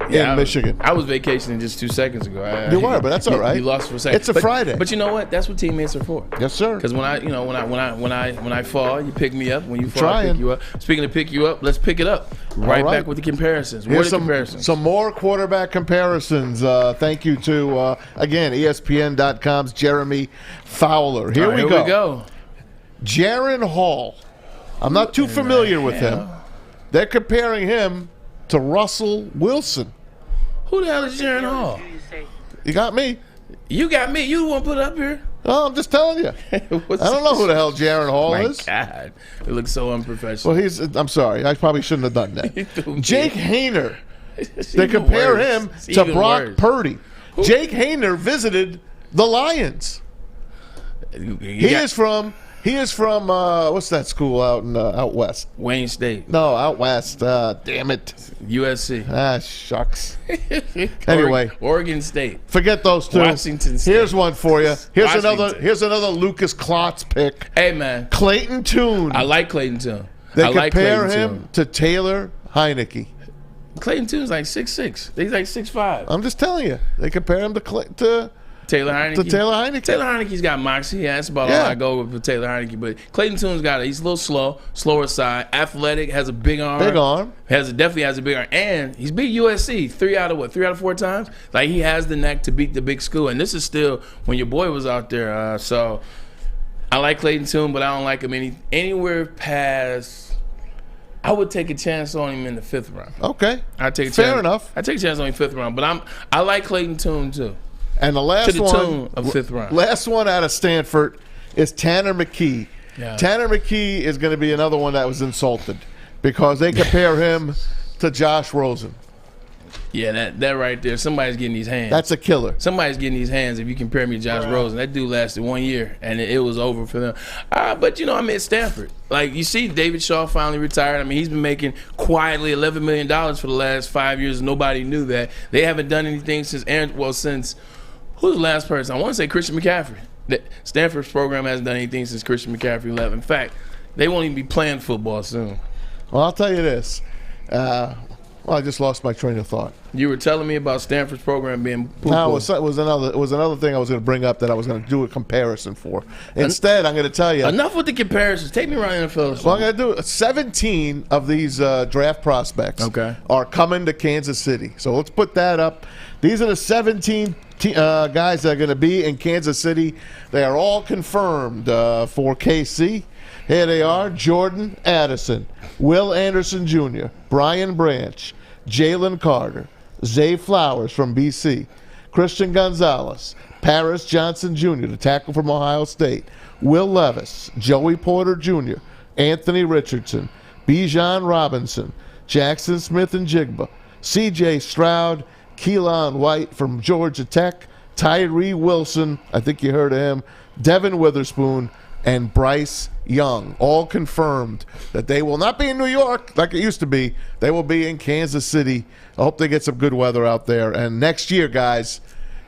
in Michigan. I was vacationing just 2 seconds ago. You were, but that's all right. You lost for a second. It's a Friday. But you know what? That's what teammates are for. Yes, sir. Because when I fall, you pick me up. When you fall, I pick you up. Speaking of pick you up, let's pick it up. Right back with the comparisons. What are the comparisons? Some more quarterback comparisons. Thank you to, again, ESPN.com's Jeremy Fowler. Here we go. Jaron Hall. I'm not too familiar with him. They're comparing him to Russell Wilson. Who the hell is Jaron Hall? You got me. You got me. You want to put it up here? Oh, I'm just telling you. I don't know who the hell Jaron Hall is. My God. It looks so unprofessional. Well, I'm sorry. I probably shouldn't have done that. Jake Hayner. They compare him to Brock Purdy. Jake Hayner visited the Lions. He is from what's that school out west? Wayne State. No, out west. Damn it. USC. Shucks. Anyway, Oregon State. Forget those two. Washington State. Here's one for you. Here's another Lucas Klotz pick. Hey man, Clayton Tune. I like Clayton Tune. They compare him to Taylor Heineke. Clayton Tune's like 6'6". He's like 6'5". I'm just telling you. They compare him to Taylor Heineke. Taylor Heineke. Taylor Heineke's got moxie. Yeah, that's about all I go with Taylor Heineke. But Clayton Tune's he's a little slower side, athletic, has a big arm. Definitely has a big arm. And he's beat USC 3 out of 4 times. Like, he has the knack to beat the big school. And this is still when your boy was out there. So I like Clayton Tune, but I don't like him anywhere past. I would take a chance on him in the 5th round. Okay. I'd take a chance. Fair enough. I'd take a chance on him in the 5th round. But I like Clayton Tune too. And the last to the tune of 5th round. Last one out of Stanford is Tanner McKee. Yeah. Tanner McKee is going to be another one that was insulted because they compare him to Josh Rosen. Yeah, that right there. Somebody's getting these hands. That's a killer. Somebody's getting these hands. If you compare me to Josh Rosen, that dude lasted 1 year and it was over for them. But I'm at Stanford. Like, you see, David Shaw finally retired. I mean, he's been making quietly $11 million for the last 5 years. Nobody knew that. They haven't done anything since who's the last person? I want to say Christian McCaffrey. Stanford's program hasn't done anything since Christian McCaffrey left. In fact, they won't even be playing football soon. Well, I'll tell you this. I just lost my train of thought. You were telling me about Stanford's program being poo-poo. No, it was another thing I was going to bring up that I was going to do a comparison for. Instead, I'm going to tell you. Enough with the comparisons. Take me around the NFL. Well, I'm going to do 17 of these draft prospects are coming to Kansas City. So let's put that up. These are the 17 guys that are going to be in Kansas City. They are all confirmed for KC. Here they are: Jordan Addison, Will Anderson Jr., Brian Branch, Jalen Carter, Zay Flowers from BC, Christian Gonzalez, Paris Johnson Jr., the tackle from Ohio State, Will Levis, Joey Porter Jr., Anthony Richardson, Bijan Robinson, Jackson Smith and Jigba, C.J. Stroud, Keelan White from Georgia Tech, Tyree Wilson, I think you heard of him, Devin Witherspoon, and Bryce Young, all confirmed that they will not be in New York like it used to be. They will be in Kansas City. I hope they get some good weather out there. And next year, guys,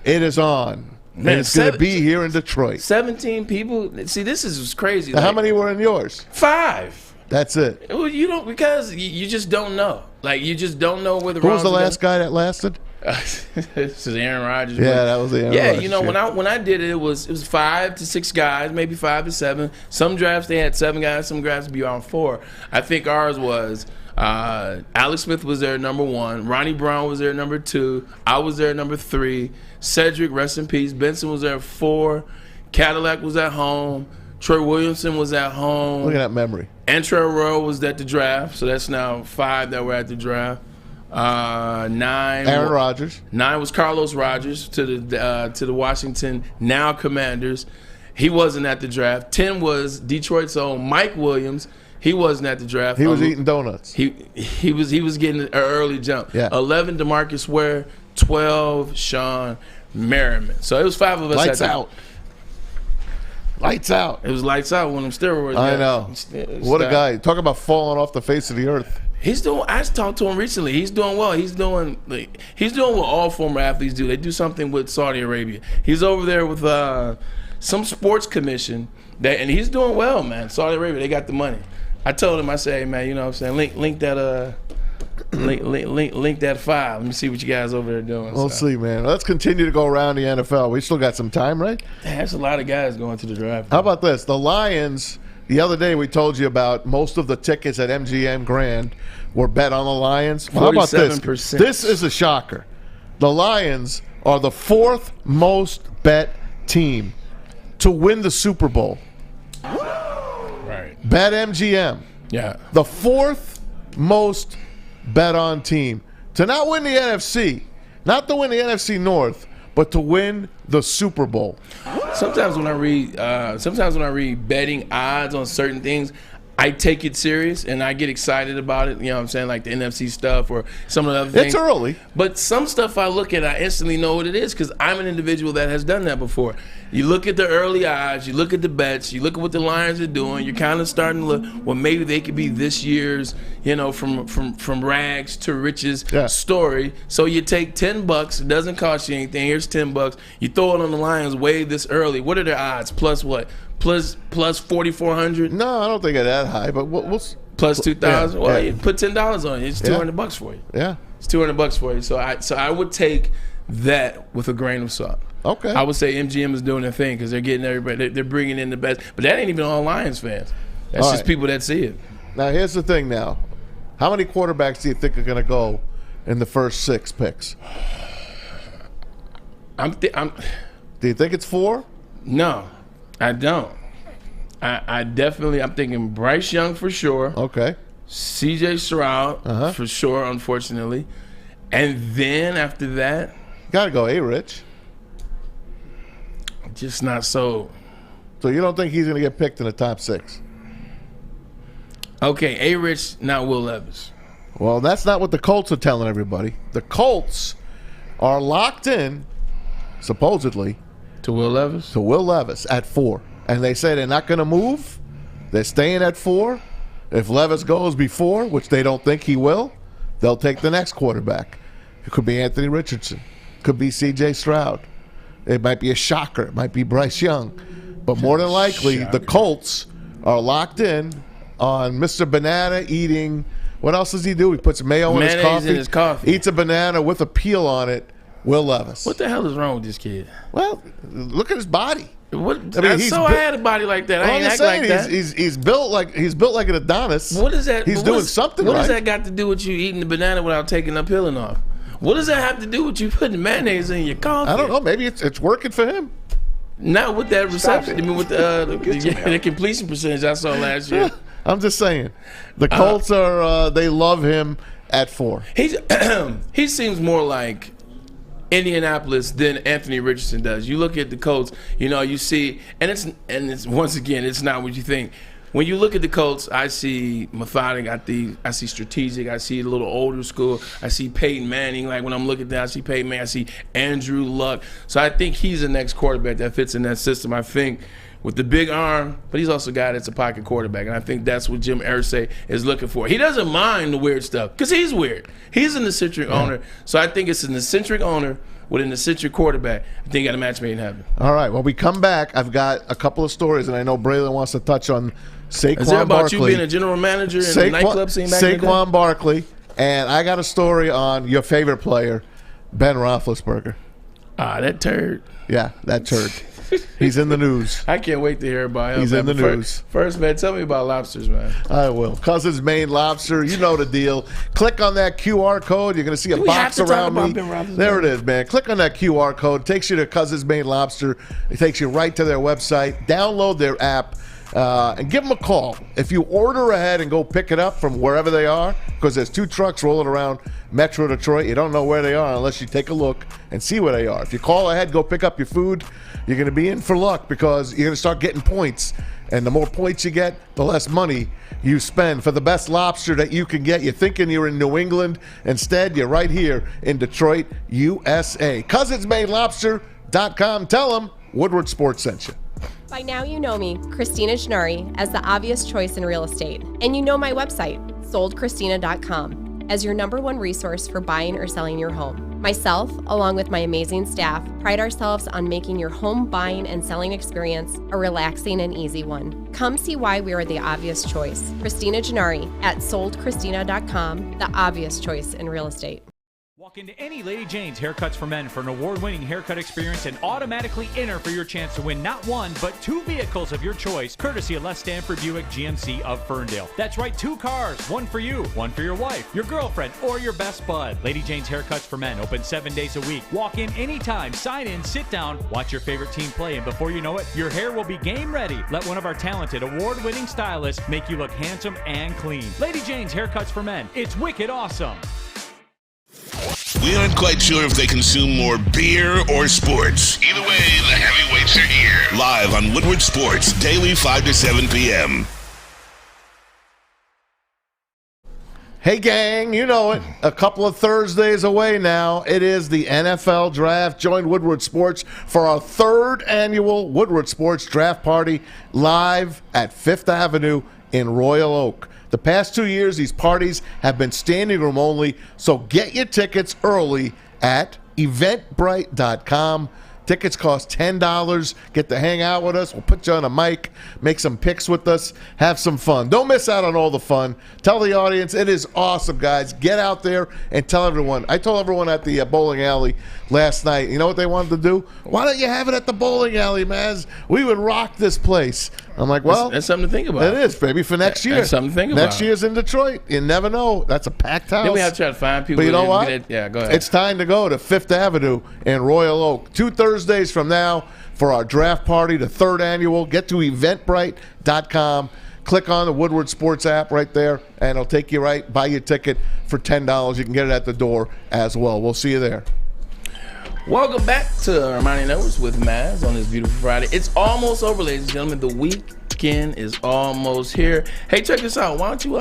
It is on. Man, and it's going to be here in Detroit. 17 people. See, this is crazy. Now, how many were in yours? 5. That's it. Well, you don't, because you just don't know. Like, you just don't know where the Who was the last guy that lasted? This is Aaron Rodgers. Yeah, that was the Aaron Rodgers. You know, when I did it, it was 5 to 6 guys, maybe 5 to 7. Some drafts they had 7 guys, some drafts be on 4. I think ours was Alex Smith was there number 1, Ronnie Brown was there number 2, I was there number 3, Cedric, rest in peace, Benson was there 4, Cadillac was at home, Troy Williamson was at home. Look at that memory. Antrell Rowe was at the draft, so that's now 5 that were at the draft. 9. Aaron Rodgers. 9 was Carlos Rogers to the Washington now Commanders. He wasn't at the draft. 10 was Detroit's own Mike Williams. He wasn't at the draft. He was eating donuts. He was getting an early jump. Yeah. 11 DeMarcus Ware. 12 Sean Merriman. So it was 5 of us. Lights out. Lights out. It was lights out when them steroids. I know. What a guy. Talk about falling off the face of the earth. He's doing. I just talked to him recently. He's doing well. He's doing what all former athletes do. They do something with Saudi Arabia. He's over there with some sports commission, and he's doing well, man. Saudi Arabia, they got the money. I told him, I said, hey, man, you know what I'm saying? Link that link that file. Let me see what you guys over there doing. We'll see, man. Let's continue to go around the NFL. We still got some time, right? That's a lot of guys going to the draft. How about this? The Lions. The other day we told you about most of the tickets at MGM Grand were bet on the Lions. Well, how about this? 47%. This is a shocker. The Lions are the 4th most bet team to win the Super Bowl. Right. Bet MGM. Yeah. The 4th most bet on team to not win the NFC, not to win the NFC North, but to win the Super Bowl. Sometimes when I read betting odds on certain things, I take it serious and I get excited about it. You know what I'm saying? Like the NFC stuff or some of the other things. It's early. But some stuff I look at, I instantly know what it is because I'm an individual that has done that before. You look at the early odds, you look at the bets, you look at what the Lions are doing, you're kind of starting to look, well, maybe they could be this year's, you know, from rags to riches story. So you take $10, it doesn't cost you anything. Here's $10. You throw it on the Lions way this early. What are their odds? Plus what? Plus 4,400? No, I don't think it's that high, but what's plus 2,000? Yeah, well, yeah. you put $10 on it. It's $200 for you. Yeah, it's $200 for you. So I would take that with a grain of salt. Okay. I would say MGM is doing their thing because they're getting everybody. They're bringing in the best, but that ain't even all Lions fans. That's all just right. people that see it. Now here's the thing. Now, how many quarterbacks do you think are going to go in the first 6 picks? Do you think it's 4? No, I don't. I'm thinking Bryce Young for sure. Okay. C.J. Stroud for sure, unfortunately. And then after that, got to go A-Rich. Just not so. So you don't think he's going to get picked in the top 6? Okay, A-Rich, not Will Levis. Well, that's not what the Colts are telling everybody. The Colts are locked in, supposedly, to Will Levis? To Will Levis at 4. And they say they're not going to move. They're staying at 4. If Levis goes before, which they don't think he will, they'll take the next quarterback. It could be Anthony Richardson. Could be C.J. Stroud. It might be a shocker. It might be Bryce Young. But more than likely, the Colts are locked in on Mr. Banana eating. What else does he do? He puts mayo in his coffee. Eats a banana with a peel on it. Will Levis. What the hell is wrong with this kid? Well, look at his body. What? I mean, I had a body like that. I ain't act like that. He's built like an Adonis. What is that? He's doing something right. What does that got to do with you eating the banana without taking the peeling off? What does that have to do with you putting mayonnaise in your coffee? I don't know. Maybe it's working for him. Not with that reception. I mean, with the completion percentage I saw last year. I'm just saying, the Colts are they love him at 4. He seems more like Indianapolis than Anthony Richardson does. You look at the Colts, you know, you see, and it's once again, it's not what you think. When you look at the Colts, I see methodic, I see strategic, I see a little older school, I see Peyton Manning. Like when I'm looking at that, I see Peyton Manning, I see Andrew Luck. So I think he's the next quarterback that fits in that system. I think with the big arm, but he's also a guy that's a pocket quarterback, and I think that's what Jim Irsay is looking for. He doesn't mind the weird stuff because he's weird. He's an eccentric owner, so I think it's an eccentric owner with an eccentric quarterback. I think you got a match made in heaven. All right. When we come back, I've got a couple of stories, and I know Braylon wants to touch on Saquon Barkley. Is it about you being a general manager in the nightclub scene back in the day? Saquon Barkley, and I got a story on your favorite player, Ben Roethlisberger. That turd. Yeah, that turd. He's in the news. I can't wait to hear about him. He's in the news. First, man, tell me about lobsters, man. I will. Cousins Maine Lobster. You know the deal. Click on that QR code. You're going to see a box around me. There it is, man. Click on that QR code. It takes you to Cousins Maine Lobster. It takes you right to their website. Download their app. And give them a call. If you order ahead and go pick it up from wherever they are, because there's 2 trucks rolling around Metro Detroit, you don't know where they are unless you take a look and see where they are. If you call ahead, go pick up your food, you're going to be in for luck because you're going to start getting points. And the more points you get, the less money you spend for the best lobster that you can get. You're thinking you're in New England. Instead, you're right here in Detroit, USA. CousinsMadeLobster.com. Tell them Woodward Sports sent you. By now you know me, Christina Gennari, as the obvious choice in real estate. And you know my website, soldchristina.com, as your #1 resource for buying or selling your home. Myself, along with my amazing staff, pride ourselves on making your home buying and selling experience a relaxing and easy one. Come see why we are the obvious choice. Christina Gennari at soldchristina.com, the obvious choice in real estate. Walk into any Lady Jane's Haircuts for Men for an award-winning haircut experience and automatically enter for your chance to win not 1, but 2 vehicles of your choice, courtesy of Les Stanford Buick GMC of Ferndale. That's right, 2 cars, 1 for you, 1 for your wife, your girlfriend, or your best bud. Lady Jane's Haircuts for Men, open 7 days a week. Walk in anytime, sign in, sit down, watch your favorite team play, and before you know it, your hair will be game ready. Let one of our talented, award-winning stylists make you look handsome and clean. Lady Jane's Haircuts for Men, it's wicked awesome. We aren't quite sure if they consume more beer or sports. Either way, the heavyweights are here. Live on Woodward Sports, daily 5 to 7 p.m. Hey, gang, you know it. A couple of Thursdays away now. It is the NFL Draft. Join Woodward Sports for our 3rd annual Woodward Sports Draft Party live at 5th Avenue in Royal Oak. The past 2 years, these parties have been standing room only, so get your tickets early at eventbrite.com. Tickets cost $10. Get to hang out with us. We'll put you on a mic, make some picks with us, have some fun. Don't miss out on all the fun. Tell the audience it is awesome, guys. Get out there and tell everyone. I told everyone at the bowling alley last night, you know what they wanted to do? Why don't you have it at the bowling alley, Maz? We would rock this place. I'm like, well, that's something to think about. It is, baby, for next year. That's something to think about. Next year's in Detroit. You never know. That's a packed house. Then we have to try to find people. But you know what? Yeah, go ahead. It's time to go to 5th Avenue in Royal Oak. 2 Thursdays from now for our draft party, the 3rd annual. Get to eventbrite.com. Click on the Woodward Sports app right there, and it'll take you right. Buy your ticket for $10. You can get it at the door as well. We'll see you there. Welcome back to Ermanni and Edwards with Maz on this beautiful Friday. It's almost over, ladies and gentlemen. The weekend is almost here. Hey, check this out. Why don't you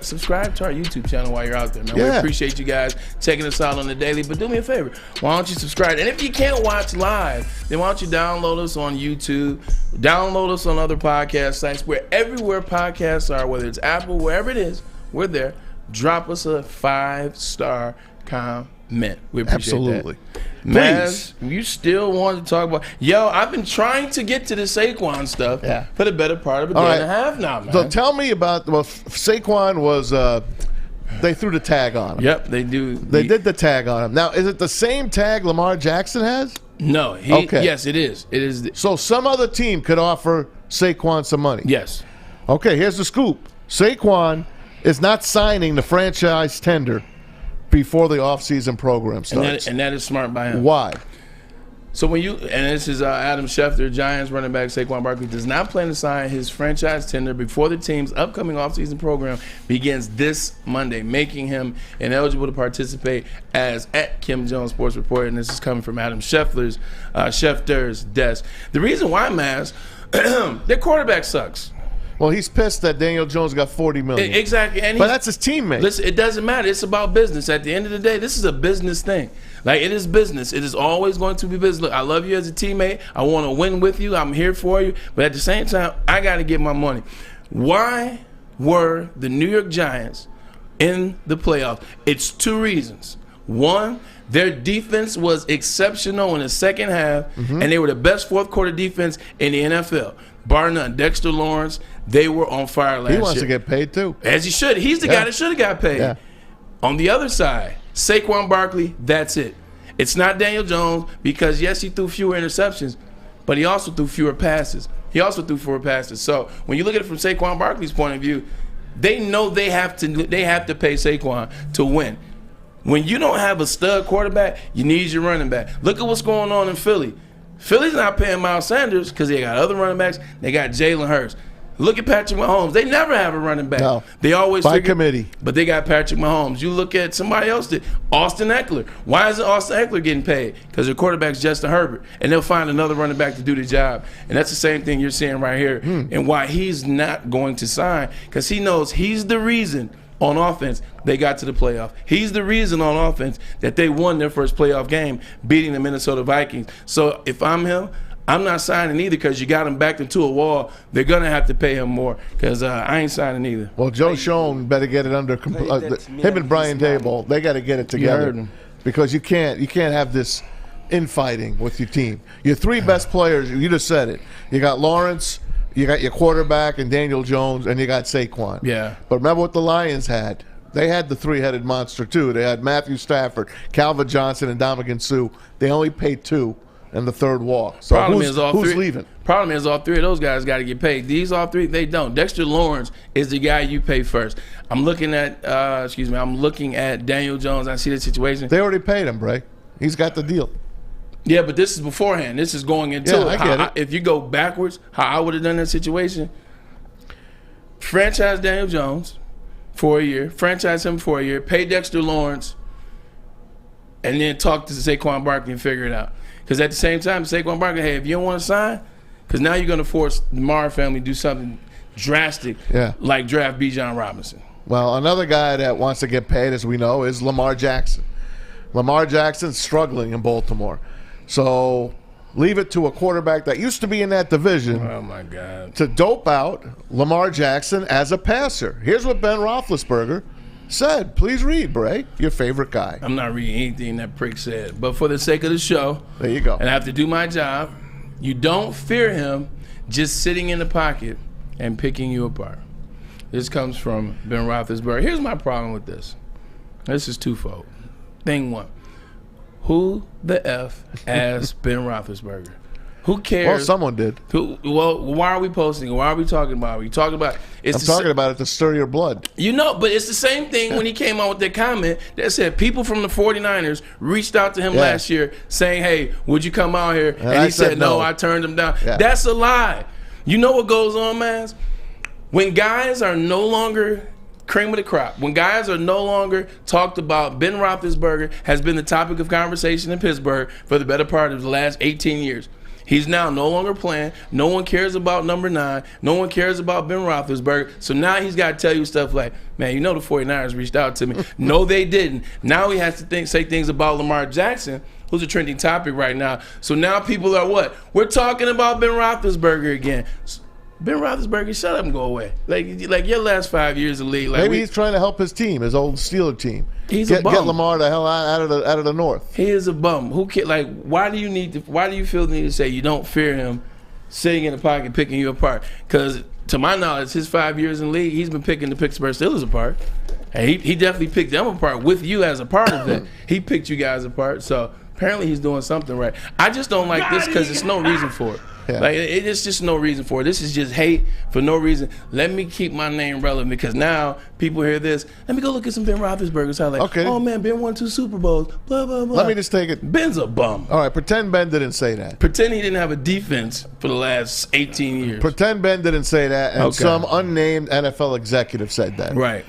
subscribe to our YouTube channel while you're out there, man? Yeah. We appreciate you guys checking us out on the daily. But do me a favor. Why don't you subscribe? And if you can't watch live, then why don't you download us on YouTube, download us on other podcast sites, where everywhere podcasts are, whether it's Apple, wherever it is, we're there. Drop us a 5-star comment. We appreciate Absolutely. that. Maz, you still want to talk about... Yo, I've been trying to get to the Saquon stuff for the better part of a day and a half now, man. So tell me about... Well, Saquon was... they threw the tag on him. Yep, they do. They did the tag on him. Now, is it the same tag Lamar Jackson has? No. Okay. Yes, it is. It is. So some other team could offer Saquon some money? Yes. Okay, here's the scoop. Saquon is not signing the franchise tender before the offseason program starts. And that is smart by him. Why? So when you, and this is Adam Schefter, Giants running back Saquon Barkley, does not plan to sign his franchise tender before the team's upcoming offseason program begins this Monday, making him ineligible to participate as at Kim Jones Sports Report. And this is coming from Adam Schefter's desk. The reason why, Maz, their quarterback sucks. Well, he's pissed that Daniel Jones got $40 million. Exactly. But that's his teammate. Listen, it doesn't matter. It's about business. At the end of the day, this is a business thing. Like, it is business. It is always going to be business. Look, I love you as a teammate. I want to win with you. I'm here for you. But at the same time, I got to get my money. Why were the New York Giants in the playoffs? It's 2 reasons. One, their defense was exceptional in the second half, and they were the best fourth quarter defense in the NFL. Bar none. Dexter Lawrence, they were on fire last year. He wants to get paid too. As he should. He's the guy that should have got paid. Yeah. On the other side, Saquon Barkley, that's it. It's not Daniel Jones because, yes, he threw fewer interceptions, but he also threw fewer passes. So when you look at it from Saquon Barkley's point of view, they know they have to pay Saquon to win. When you don't have a stud quarterback, you need your running back. Look at what's going on in Philly. Philly's not paying Miles Sanders because they got other running backs. They got Jalen Hurts. Look at Patrick Mahomes. They never have a running back. No. They always by committee. But they got Patrick Mahomes. You look at somebody else did. Austin Eckler. Why isn't Austin Eckler getting paid? Because their quarterback's Justin Herbert. And they'll find another running back to do the job. And that's the same thing you're seeing right here. And why he's not going to sign. Because he knows he's the reason on offense they got to the playoff. He's the reason on offense that they won their first playoff game, beating the Minnesota Vikings. So if I'm him, I'm not signing either because you got him backed into a wall. They're going to have to pay him more because I ain't signing either. Well, Joe Schoen better get it under him and Brian Daboll. They got to get it together because you can't have this infighting with your team. Your three best players, you just said it. You got Lawrence, you got your quarterback and Daniel Jones, and you got Saquon. Yeah. But remember what the Lions had. They had the three-headed monster, too. They had Matthew Stafford, Calvin Johnson, and Ndamukong Suh. They only paid two in the third walk. So who's leaving? Problem is all three of those guys got to get paid. These all three, they don't. Dexter Lawrence is the guy you pay first. I'm looking at Daniel Jones. I see the situation. They already paid him, Bray. He's got the deal. Yeah, but this is beforehand. This is going into it. I get it. If you go backwards, how I would have done that situation, franchise Daniel Jones for a year, franchise him for a year, pay Dexter Lawrence, and then talk to Saquon Barkley and figure it out. Because at the same time, Saquon Barkley, hey, if you don't want to sign, because now you're going to force the Mara family to do something drastic, like draft Bijan Robinson. Well, another guy that wants to get paid, as we know, is Lamar Jackson. Lamar Jackson's struggling in Baltimore. So leave it to a quarterback that used to be in that division to dope out Lamar Jackson as a passer. Here's what Ben Roethlisberger said. Please read, Bray, your favorite guy. I'm not reading anything that prick said, but for the sake of the show, there you go. And I have to do my job. You don't fear him just sitting in the pocket and picking you apart. This comes from Ben Roethlisberger. Here's my problem with this. This is twofold. Thing one. Who the F asked Ben Roethlisberger? Who cares? Well, someone did. Why are we posting it? Why are we talking about it? Are we talking about it? I'm talking about it to stir your blood. You know, but it's the same thing when he came out with that comment that said people from the 49ers reached out to him last year saying, hey, would you come out here? And he said, no, I turned him down. Yeah. That's a lie. You know what goes on, man? When guys are no longer cream of the crop, when guys are no longer talked about, Ben Roethlisberger has been the topic of conversation in Pittsburgh for the better part of the last 18 years. He's now no longer playing. No one cares about number 9. No one cares about Ben Roethlisberger. So now he's got to tell you stuff like, man, you know the 49ers reached out to me. No, they didn't. Now he has to say things about Lamar Jackson, who's a trending topic right now. So now people are what? We're talking about Ben Roethlisberger again. Ben Roethlisberger, shut up and go away. Like your last 5 years of the league. Maybe he's trying to help his team, his old Steeler team. He's a bum. Get Lamar the hell out of the North. He is a bum. Who can, why do you feel the need to say you don't fear him sitting in the pocket picking you apart? Because to my knowledge, his 5 years in the league, he's been picking the Pittsburgh Steelers apart. And he definitely picked them apart with you as a part of it. He picked you guys apart. So apparently he's doing something right. I just don't like this because there's no reason for it. Yeah. It's just no reason for it. This is just hate for no reason. Let me keep my name relevant because now people hear this. Let me go look at some Ben Roethlisberger's highlights. Okay. Oh, man, Ben won 2 Super Bowls. Blah, blah, blah. Let me just take it. Ben's a bum. All right, pretend Ben didn't say that. Pretend he didn't have a defense for the last 18 years. Pretend Ben didn't say that and some unnamed NFL executive said that. Right.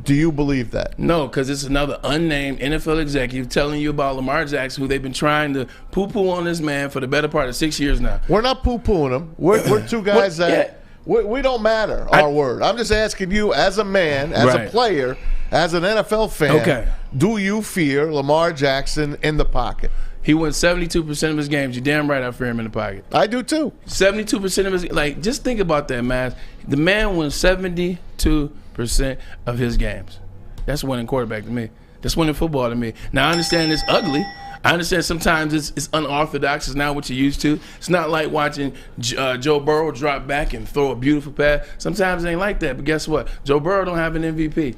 Do you believe that? No, because it's another unnamed NFL executive telling you about Lamar Jackson, who they've been trying to poo-poo on this man for the better part of 6 years now. We're not poo-pooing him. We're two guys that we don't matter our word. I'm just asking you as a man, as a player, as an NFL fan, do you fear Lamar Jackson in the pocket? He wins 72% of his games. You're damn right I fear him in the pocket. I do too. 72% of his – just think about that, man. The man wins 72% of his games. That's winning quarterback to me. That's winning football to me. Now, I understand it's ugly. I understand sometimes it's unorthodox. It's not what you're used to. It's not like watching Joe Burrow drop back and throw a beautiful pass. Sometimes it ain't like that. But guess what? Joe Burrow don't have an MVP.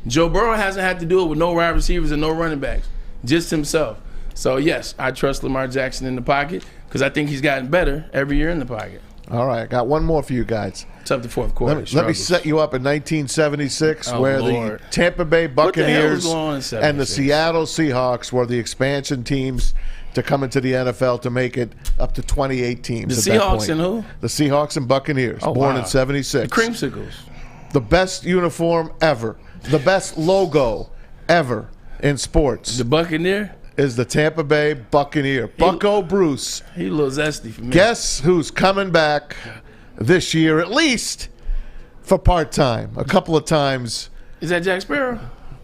Joe Burrow hasn't had to do it with no wide receivers and no running backs, just himself. So, yes, I trust Lamar Jackson in the pocket because I think he's gotten better every year in the pocket. All right, I got one more for you guys. It's up to fourth quarter. Let me set you up in 1976 where the Tampa Bay Buccaneers and the Seattle Seahawks were the expansion teams to come into the NFL to make it up to 28 teams. The Seahawks and who? The Seahawks and Buccaneers, born in 76. The Creamsicles. The best uniform ever. The best logo ever in sports. The Buccaneer? Is the Tampa Bay Buccaneer. Bucko Bruce. He a little zesty for me. Guess who's coming back this year, at least for part-time? A couple of times. Is that Jack Sparrow?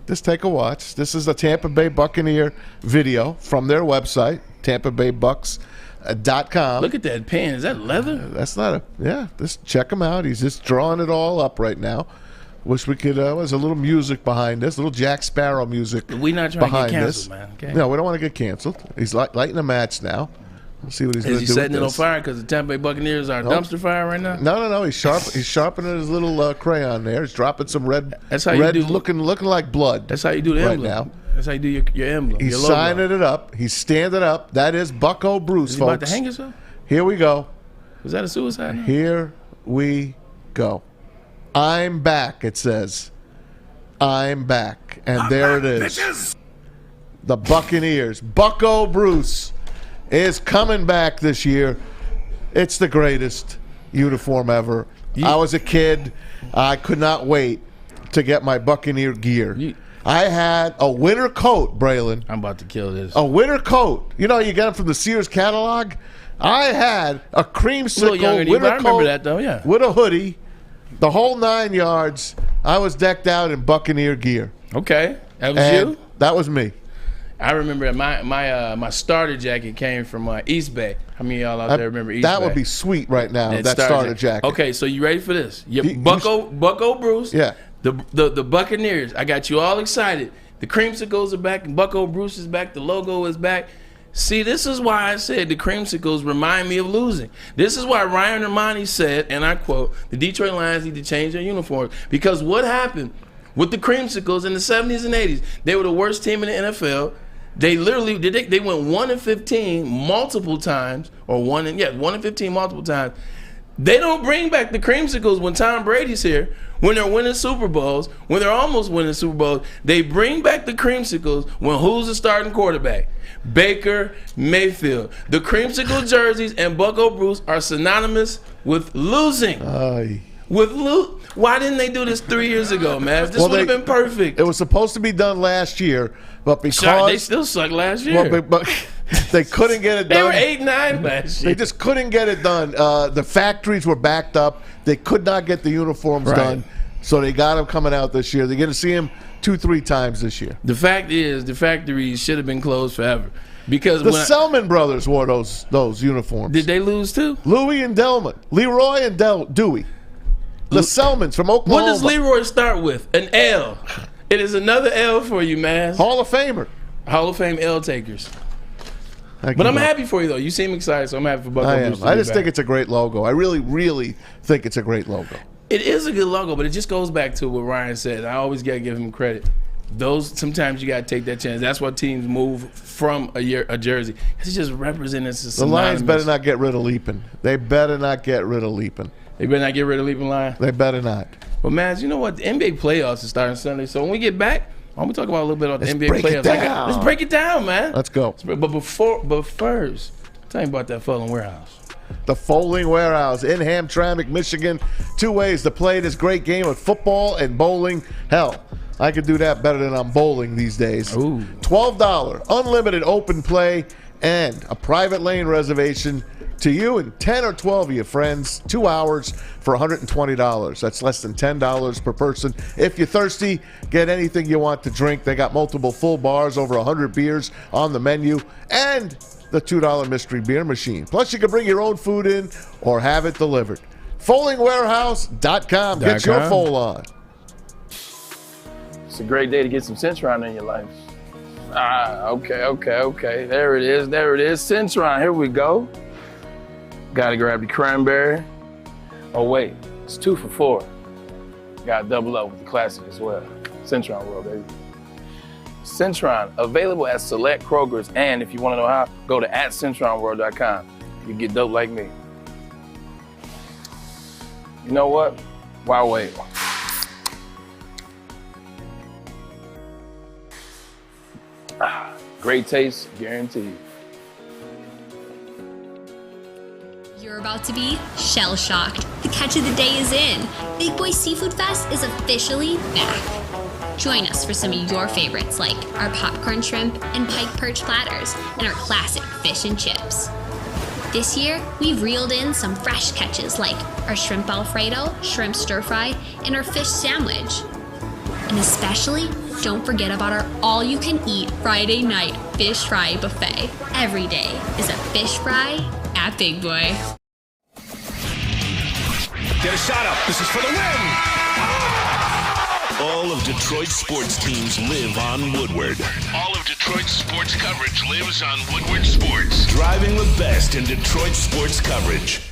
Just take a watch. This is the Tampa Bay Buccaneer video from their website, TampaBayBucks.com. Look at that pen. Is that leather? That's not a... Yeah, just check him out. He's just drawing it all up right now. Wish we could. There's a little music behind this, a little Jack Sparrow music. We're not trying to get canceled, man. Okay? No, we don't want to get canceled. He's lighting a match now. Let's see what he's going to do. Is he setting it on fire because the Tampa Bay Buccaneers are dumpster fire right now? No. He's sharpening his little crayon there. He's dropping some red. That's how you do. Looking like blood. That's how you do the emblem. Now. That's how you do your emblem. He's signing it up. He's standing up. That is Bucko Bruce, is he folks. About to hang himself? Here we go. Was that a suicide note? Here we go. I'm back. It says. I'm back. And there it is. Bitches. The Buccaneers. Bucko Bruce is coming back this year. It's the greatest uniform ever. I was a kid. I could not wait to get my Buccaneer gear. I had a winter coat, Braylon. I'm about to kill this. A winter coat. You know, you get it from the Sears catalog. I had a creamsicle winter coat. I remember that, though, yeah. With a hoodie. The whole 9 yards. I was decked out in Buccaneer gear. Okay, that was you. That was me. I remember my starter jacket came from East Bay. How many of y'all out there remember East Bay? That would be sweet right now. That starter jacket. Okay, so you ready for this? Bucko Bruce. Yeah. The Buccaneers. I got you all excited. The creamsicles are back, and Bucko Bruce is back. The logo is back. See, this is why I said the creamsicles remind me of losing. This is why Ryan Ermanni said, and I quote, the Detroit Lions need to change their uniforms. Because what happened with the creamsicles in the 70s and 80s? They were the worst team in the NFL. They literally, they went 1-15 multiple times, or 1-15 multiple times. They don't bring back the creamsicles when Tom Brady's here, when they're winning Super Bowls, when they're almost winning Super Bowls. They bring back the creamsicles when who's the starting quarterback? Baker Mayfield. The creamsicle jerseys and Bucko Bruce are synonymous with losing. Why didn't they do this 3 years ago, man? This would have been perfect. It was supposed to be done last year, but because they still sucked last year. But they couldn't get it done. They were 8-9 last year. They just couldn't get it done. The factories were backed up. They could not get the uniforms done, so they got them coming out this year. They're going to see them 2-3 times this year. The fact is, the factories should have been closed forever. Because the Selman brothers wore those uniforms. Did they lose too? Louis and Delman. Leroy and Dewey. The Selmans from Oklahoma. What does Leroy start with? An L. It is another L for you, man. Hall of Famer. Hall of Fame L takers. But I'm happy for you, though. You seem excited, so I'm happy for Bucko Bruce. I just think it's a great logo. I really, really think it's a great logo. It is a good logo, but it just goes back to what Ryan said. I always got to give him credit. Sometimes you got to take that chance. That's why teams move from a jersey. It's just represents the Lions better not get rid of Leapin. They better not get rid of Leapin. They better not get rid of Leapin Lion? They better not. But, man, you know what? The NBA playoffs are starting Sunday. So when we get back, I'm going to talk about a little bit about the NBA playoffs. Let's break it down, man. Let's go. But first, tell me about that Folding Warehouse. The Folding Warehouse in Hamtramck, Michigan. 2 ways to play this great game of football and bowling. Hell, I could do that better than I'm bowling these days. Ooh. $12 unlimited open play and a private lane reservation to you and 10 or 12 of your friends. 2 hours for $120. That's less than $10 per person. If you're thirsty, get anything you want to drink. They got multiple full bars, over 100 beers on the menu, and the $2 mystery beer machine. Plus, you can bring your own food in or have it delivered. FoldingWarehouse.com. Get your fold on. It's a great day to get some Centron in your life. Okay. There it is. Centron, here we go. Gotta grab the cranberry. Oh wait, it's 2 for $4. Gotta double up with the classic as well. Centron World, baby. Centron, available at select Krogers, and if you wanna know how, go to @CentronWorld.com. You get dope like me. You know what? Why wait? Great taste, guaranteed. You're about to be shell-shocked. The catch of the day is in. Big Boy Seafood Fest is officially back. Join us for some of your favorites like our popcorn shrimp and pike perch platters and our classic fish and chips. This year, we've reeled in some fresh catches like our shrimp Alfredo, shrimp stir fry, and our fish sandwich. And especially, don't forget about our all-you-can-eat Friday night fish fry buffet. Every day is a fish fry at Big Boy. Get a shot up. This is for the win. All of Detroit's sports teams live on Woodward. All of Detroit's sports coverage lives on Woodward Sports. Driving the best in Detroit sports coverage.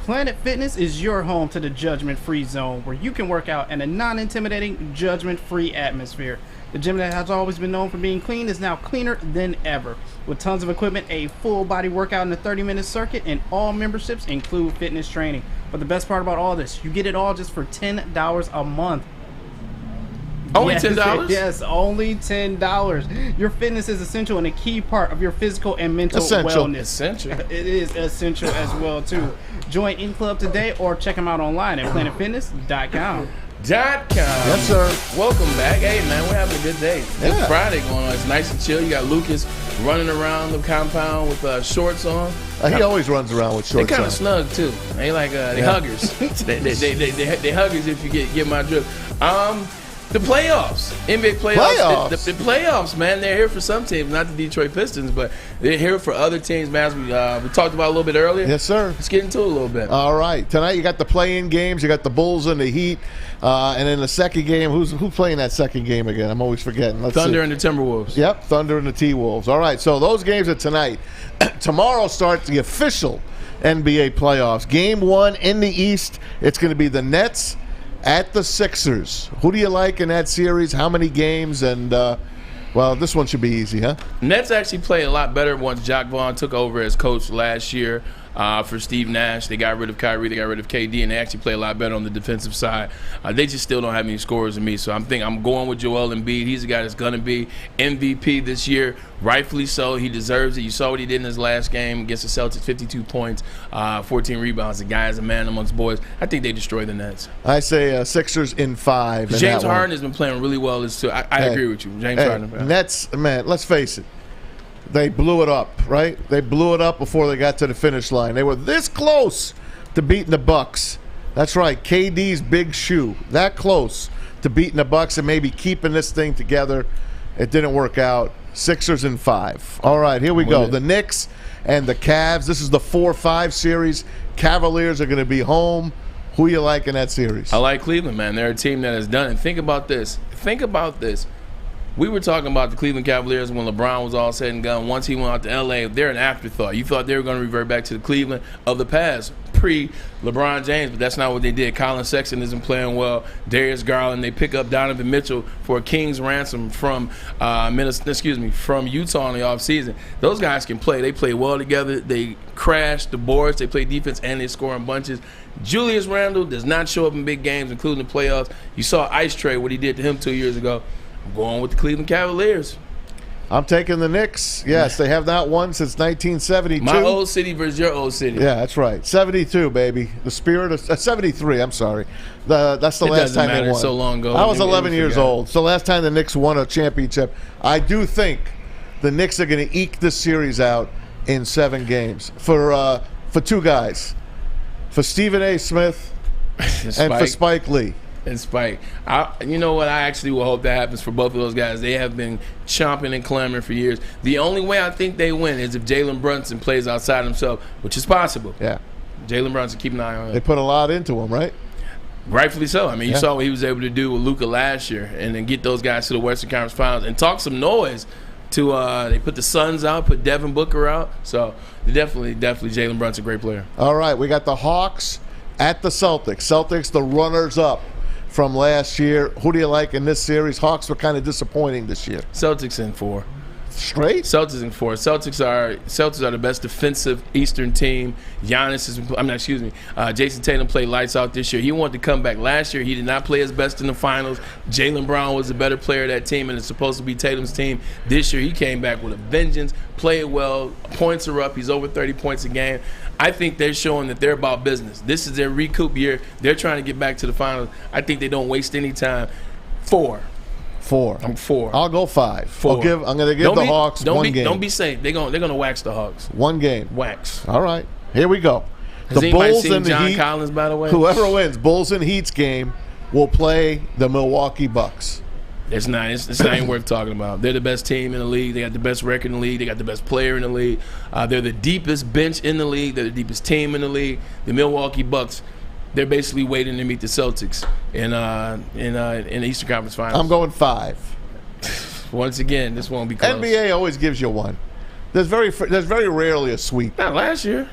Planet Fitness is your home to the judgment-free zone, where you can work out in a non-intimidating, judgment-free atmosphere. The gym that has always been known for being clean is now cleaner than ever. With tons of equipment, a full-body workout in a 30-minute circuit, and all memberships include fitness training. But the best part about all this, you get it all just for $10 a month. Only $10? Yes, only $10. Your fitness is essential and a key part of your physical and mental wellness. Essential. It is essential as well, too. Join In Club today or check them out online at planetfitness.com. Yes, sir. Welcome back. Hey, man, we're having a good day. It's Friday going on. It's nice and chill. You got Lucas running around the compound with shorts on. He always runs around with shorts on. They kind of snug, too. They like, they huggers. they huggers if you get my drift. The playoffs, NBA playoffs. The playoffs, man, they're here for some teams, not the Detroit Pistons, but they're here for other teams, man. As we talked about a little bit earlier. Yes, sir. Let's get into it a little bit. All right. Tonight you got the play-in games. You got the Bulls and the Heat. And in the second game, who's playing that second game again? I'm always forgetting. Thunder and the Timberwolves. Yep, Thunder and the T-Wolves. All right, so those games are tonight. Tomorrow starts the official NBA playoffs. Game 1 in the East, it's going to be the Nets at the Sixers. Who do you like in that series? How many games? And, well, this one should be easy, huh? Nets actually played a lot better once Jacques Vaughn took over as coach last year for Steve Nash. They got rid of Kyrie, they got rid of KD, and they actually play a lot better on the defensive side. They just still don't have any scorers than me, so I'm going with Joel Embiid. He's the guy that's going to be MVP this year. Rightfully so. He deserves it. You saw what he did in his last game against the Celtics, 52 points, 14 rebounds. The guy is a man amongst boys. I think they destroy the Nets. I say Sixers in 5. James Harden has been playing really well. I agree with you. James Harden. Nets, man, let's face it. They blew it up, right? They blew it up before they got to the finish line. They were this close to beating the Bucks. That's right, KD's big shoe. That close to beating the Bucks and maybe keeping this thing together. It didn't work out. Sixers in 5. All right, here we go. The Knicks and the Cavs. This is the 4-5 series. Cavaliers are going to be home. Who you like in that series? I like Cleveland, man. They're a team that has done it. Think about this. We were talking about the Cleveland Cavaliers when LeBron was all said and done. Once he went out to L.A., they're an afterthought. You thought they were going to revert back to the Cleveland of the past, pre-LeBron James, but that's not what they did. Colin Sexton isn't playing well. Darius Garland, they pick up Donovan Mitchell for a king's ransom from Utah in the offseason. Those guys can play. They play well together. They crash the boards. They play defense, and they score in bunches. Julius Randle does not show up in big games, including the playoffs. You saw Ice Trae, what he did to him 2 years ago. I'm going with the Cleveland Cavaliers. I'm taking the Knicks. Yes, they have not won since 1972. My old city versus your old city. Yeah, that's right. 72, baby. The spirit of 73. I'm sorry. That's the last time they won. So long ago. I was 11 years old. So last time the Knicks won a championship. I do think the Knicks are going to eke this series out in 7 games for 2 guys, for Stephen A. Smith and for Spike Lee. And Spike. You know what? I actually will hope that happens for both of those guys. They have been chomping and clamoring for years. The only way I think they win is if Jalen Brunson plays outside himself, which is possible. Yeah. Jalen Brunson, keep an eye on him. They put a lot into him, right? Rightfully so. I mean, you Yeah. saw what he was able to do with Luka last year, and then get those guys to the Western Conference Finals and talk some noise. They put the Suns out, put Devin Booker out. So definitely, Jalen Brunson's a great player. All right, we got the Hawks at the Celtics. Celtics, the runners-up from last year. Who do you like in this series? Hawks were kind of disappointing this year. Celtics in 4. Straight? Celtics in 4. Celtics are the best defensive Eastern team. Jason Tatum played lights out this year. He wanted to come back last year. He did not play his best in the finals. Jaylen Brown was the better player of that team, and it's supposed to be Tatum's team. This year he came back with a vengeance, played well, points are up. He's over 30 points a game. I think they're showing that they're about business. This is their recoup year. They're trying to get back to the finals. I think they don't waste any time. 4. I'm 4. I'll go 5. 4. I'm going to give the Hawks one game. Don't be safe. They're gonna wax the Hawks. One game. Wax. All right. Here we go. Has anybody seen John Collins, by the way? Whoever wins Bulls and Heat's game will play the Milwaukee Bucks. It's not even worth talking about. They're the best team in the league. They got the best record in the league. They got the best player in the league. They're the deepest bench in the league. They're the deepest team in the league. The Milwaukee Bucks, they're basically waiting to meet the Celtics in the Eastern Conference Finals. I'm going 5. Once again, this won't be close. NBA always gives you 1. There's very rarely a sweep. Not last year.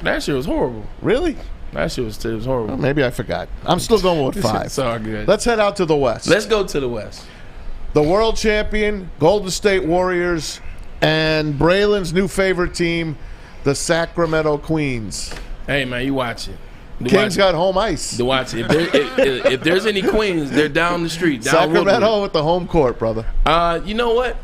Last year was horrible. Really? Last year was horrible. Well, maybe I forgot. I'm still going with 5. It's all good. Let's head out to the West. Let's go to the West. The world champion, Golden State Warriors, and Braylon's new favorite team, the Sacramento Queens. Hey, man, you watch it. Kings got home ice. To watch it. If there's any Queens, they're down the street. Down Sacramento Woodward. with the home court, brother. You know what?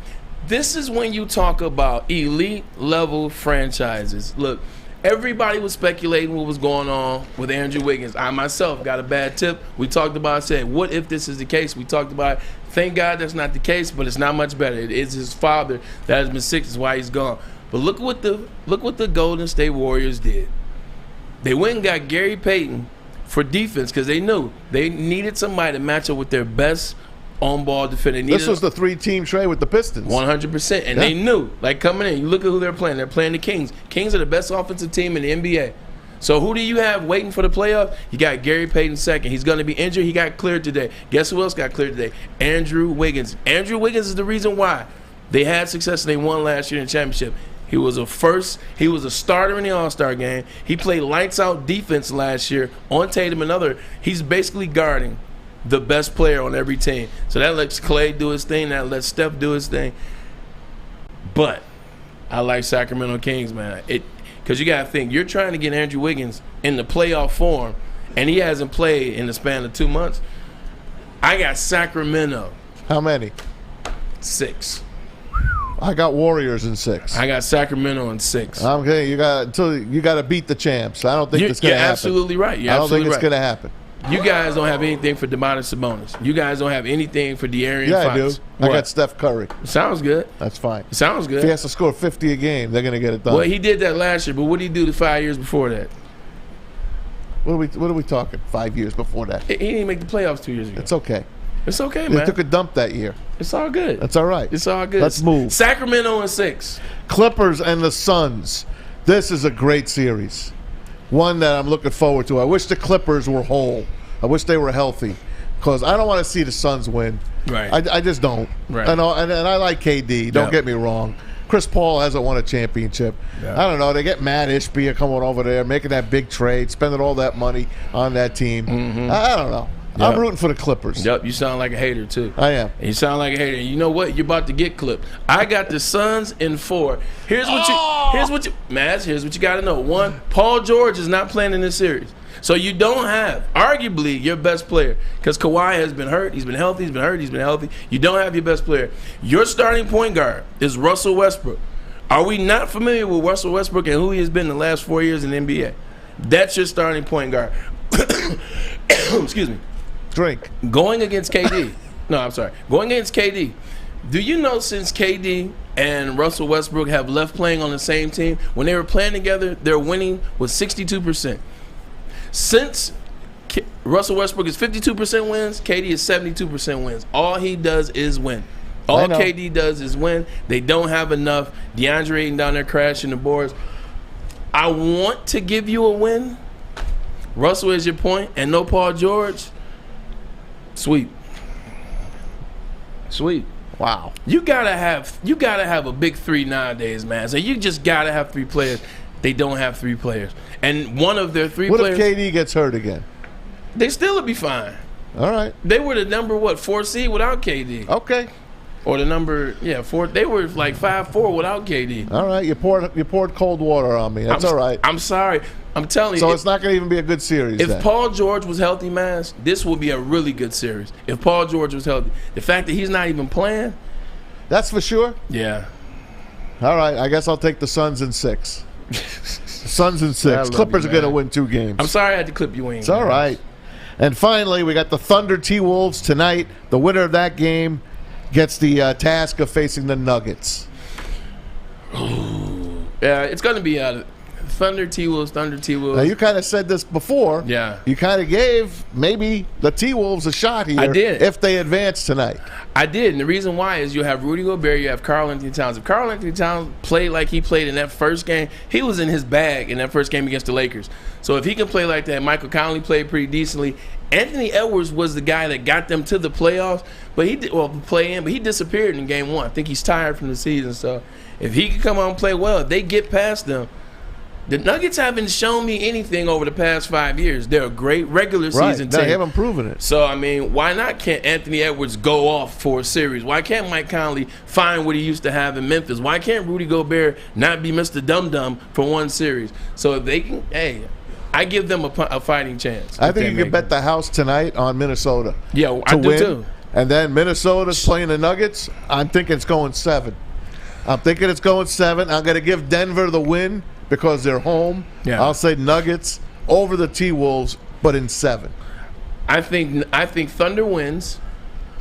This is when you talk about elite level franchises. Look, everybody was speculating what was going on with Andrew Wiggins. I myself got a bad tip. We talked about it, said, what if this is the case? We talked about it. Thank God that's not the case, but it's not much better. It is his father that has been sick. That's why he's gone. But look what the Golden State Warriors did. They went and got Gary Payton for defense because they knew they needed somebody to match up with their best on-ball defender. This was the 3-team trade with the Pistons. 100%. And they knew, like coming in, you look at who they're playing. They're playing the Kings. Kings are the best offensive team in the NBA. So who do you have waiting for the playoff? You got Gary Payton second. He's going to be injured. He got cleared today. Guess who else got cleared today? Andrew Wiggins. Andrew Wiggins is the reason why they had success and they won last year in the championship. He was a starter in the All-Star game. He played lights-out defense last year on Tatum and other. He's basically guarding the best player on every team. So that lets Clay do his thing. That lets Steph do his thing. But I like Sacramento Kings, man. Because you got to think, you're trying to get Andrew Wiggins in the playoff form, and he hasn't played in the span of 2 months. I got Sacramento. How many? 6. I got Warriors in 6. I got Sacramento in 6. Okay, you got to beat the champs. I don't think it's going to happen. You're absolutely right. I don't think it's going to happen. You guys don't have anything for Domantas Sabonis. You guys don't have anything for De'Aaron Fox. I do. I got Steph Curry. Sounds good. That's fine. Sounds good. If he has to score 50 a game, they're going to get it done. Well, he did that last year, but what did he do the 5 years before that? What are we talking? 5 years before that? He didn't make the playoffs 2 years ago. It's okay. It's okay, man. They took a dump that year. It's all good. That's all right. It's all good. Let's move. Sacramento in 6. Clippers and the Suns. This is a great series. One that I'm looking forward to. I wish the Clippers were whole. I wish they were healthy. Because I don't want to see the Suns win. Right. I just don't. Right. And I like KD. Don't get me wrong. Chris Paul hasn't won a championship. Yeah. I don't know. They get Matt Ishbia coming over there, making that big trade, spending all that money on that team. Mm-hmm. I don't know. Yep. I'm rooting for the Clippers. Yep, you sound like a hater, too. I am. And you sound like a hater. And you know what? You're about to get clipped. I got the Suns in 4. Here's what you got to know. 1, Paul George is not playing in this series. So you don't have, arguably, your best player. Because Kawhi has been hurt. He's been healthy. He's been hurt. He's been healthy. You don't have your best player. Your starting point guard is Russell Westbrook. Are we not familiar with Russell Westbrook and who he has been in the last 4 years in the NBA? That's your starting point guard. Excuse me. Drink. Going against KD. Going against KD. Do you know since KD and Russell Westbrook have left playing on the same team, when they were playing together, their winning was 62%. Since Russell Westbrook is 52% wins, KD is 72% wins. All he does is win. All KD does is win. They don't have enough. DeAndre Ayton down there crashing the boards. I want to give you a win, Russell is your point, and no Paul George, sweep. Wow. You gotta have a big three nowadays, man. So you just gotta have three players. They don't have three players. And one of their three players. What if KD gets hurt again? They still would be fine. All right. They were the number 4 seed without KD. Okay. Or the number 4. They were like 5-4 without KD. All right. You poured cold water on me. That's all right. I'm sorry. I'm telling you. So it's not going to even be a good series. If then. Paul George was healthy, man, this would be a really good series. If Paul George was healthy, the fact that he's not even playing, that's for sure. Yeah. All right. I guess I'll take the Suns in 6. Suns in 6. Clippers are going to win 2 games. I'm sorry I had to clip you in. It's all right. And finally, we got the Thunder T-Wolves tonight. The winner of that game gets the task of facing the Nuggets. Yeah, it's going to be Thunder T-Wolves. Now, you kind of said this before. Yeah. You kind of gave maybe the T-Wolves a shot here. I did. If they advance tonight. I did. And the reason why is you have Rudy Gobert, you have Karl Anthony Towns. If Karl Anthony Towns played like he played in that first game, he was in his bag in that first game against the Lakers. So if he can play like that, Michael Conley played pretty decently. Anthony Edwards was the guy that got them to the playoffs, but he disappeared in game 1. I think he's tired from the season. So if he can come out and play well, if they get past them, the Nuggets haven't shown me anything over the past 5 years. They're a great regular season team. They haven't proven it. So, I mean, why not can't Anthony Edwards go off for a series? Why can't Mike Conley find what he used to have in Memphis? Why can't Rudy Gobert not be Mr. Dum-Dum for one series? So if they can, I give them a fighting chance. I think you can bet the house tonight on Minnesota. Yeah, I do too. And then Minnesota's playing the Nuggets. I'm thinking it's going 7. I'm going to give Denver the win because they're home. Yeah. I'll say Nuggets over the T-Wolves, but in 7. I think Thunder wins.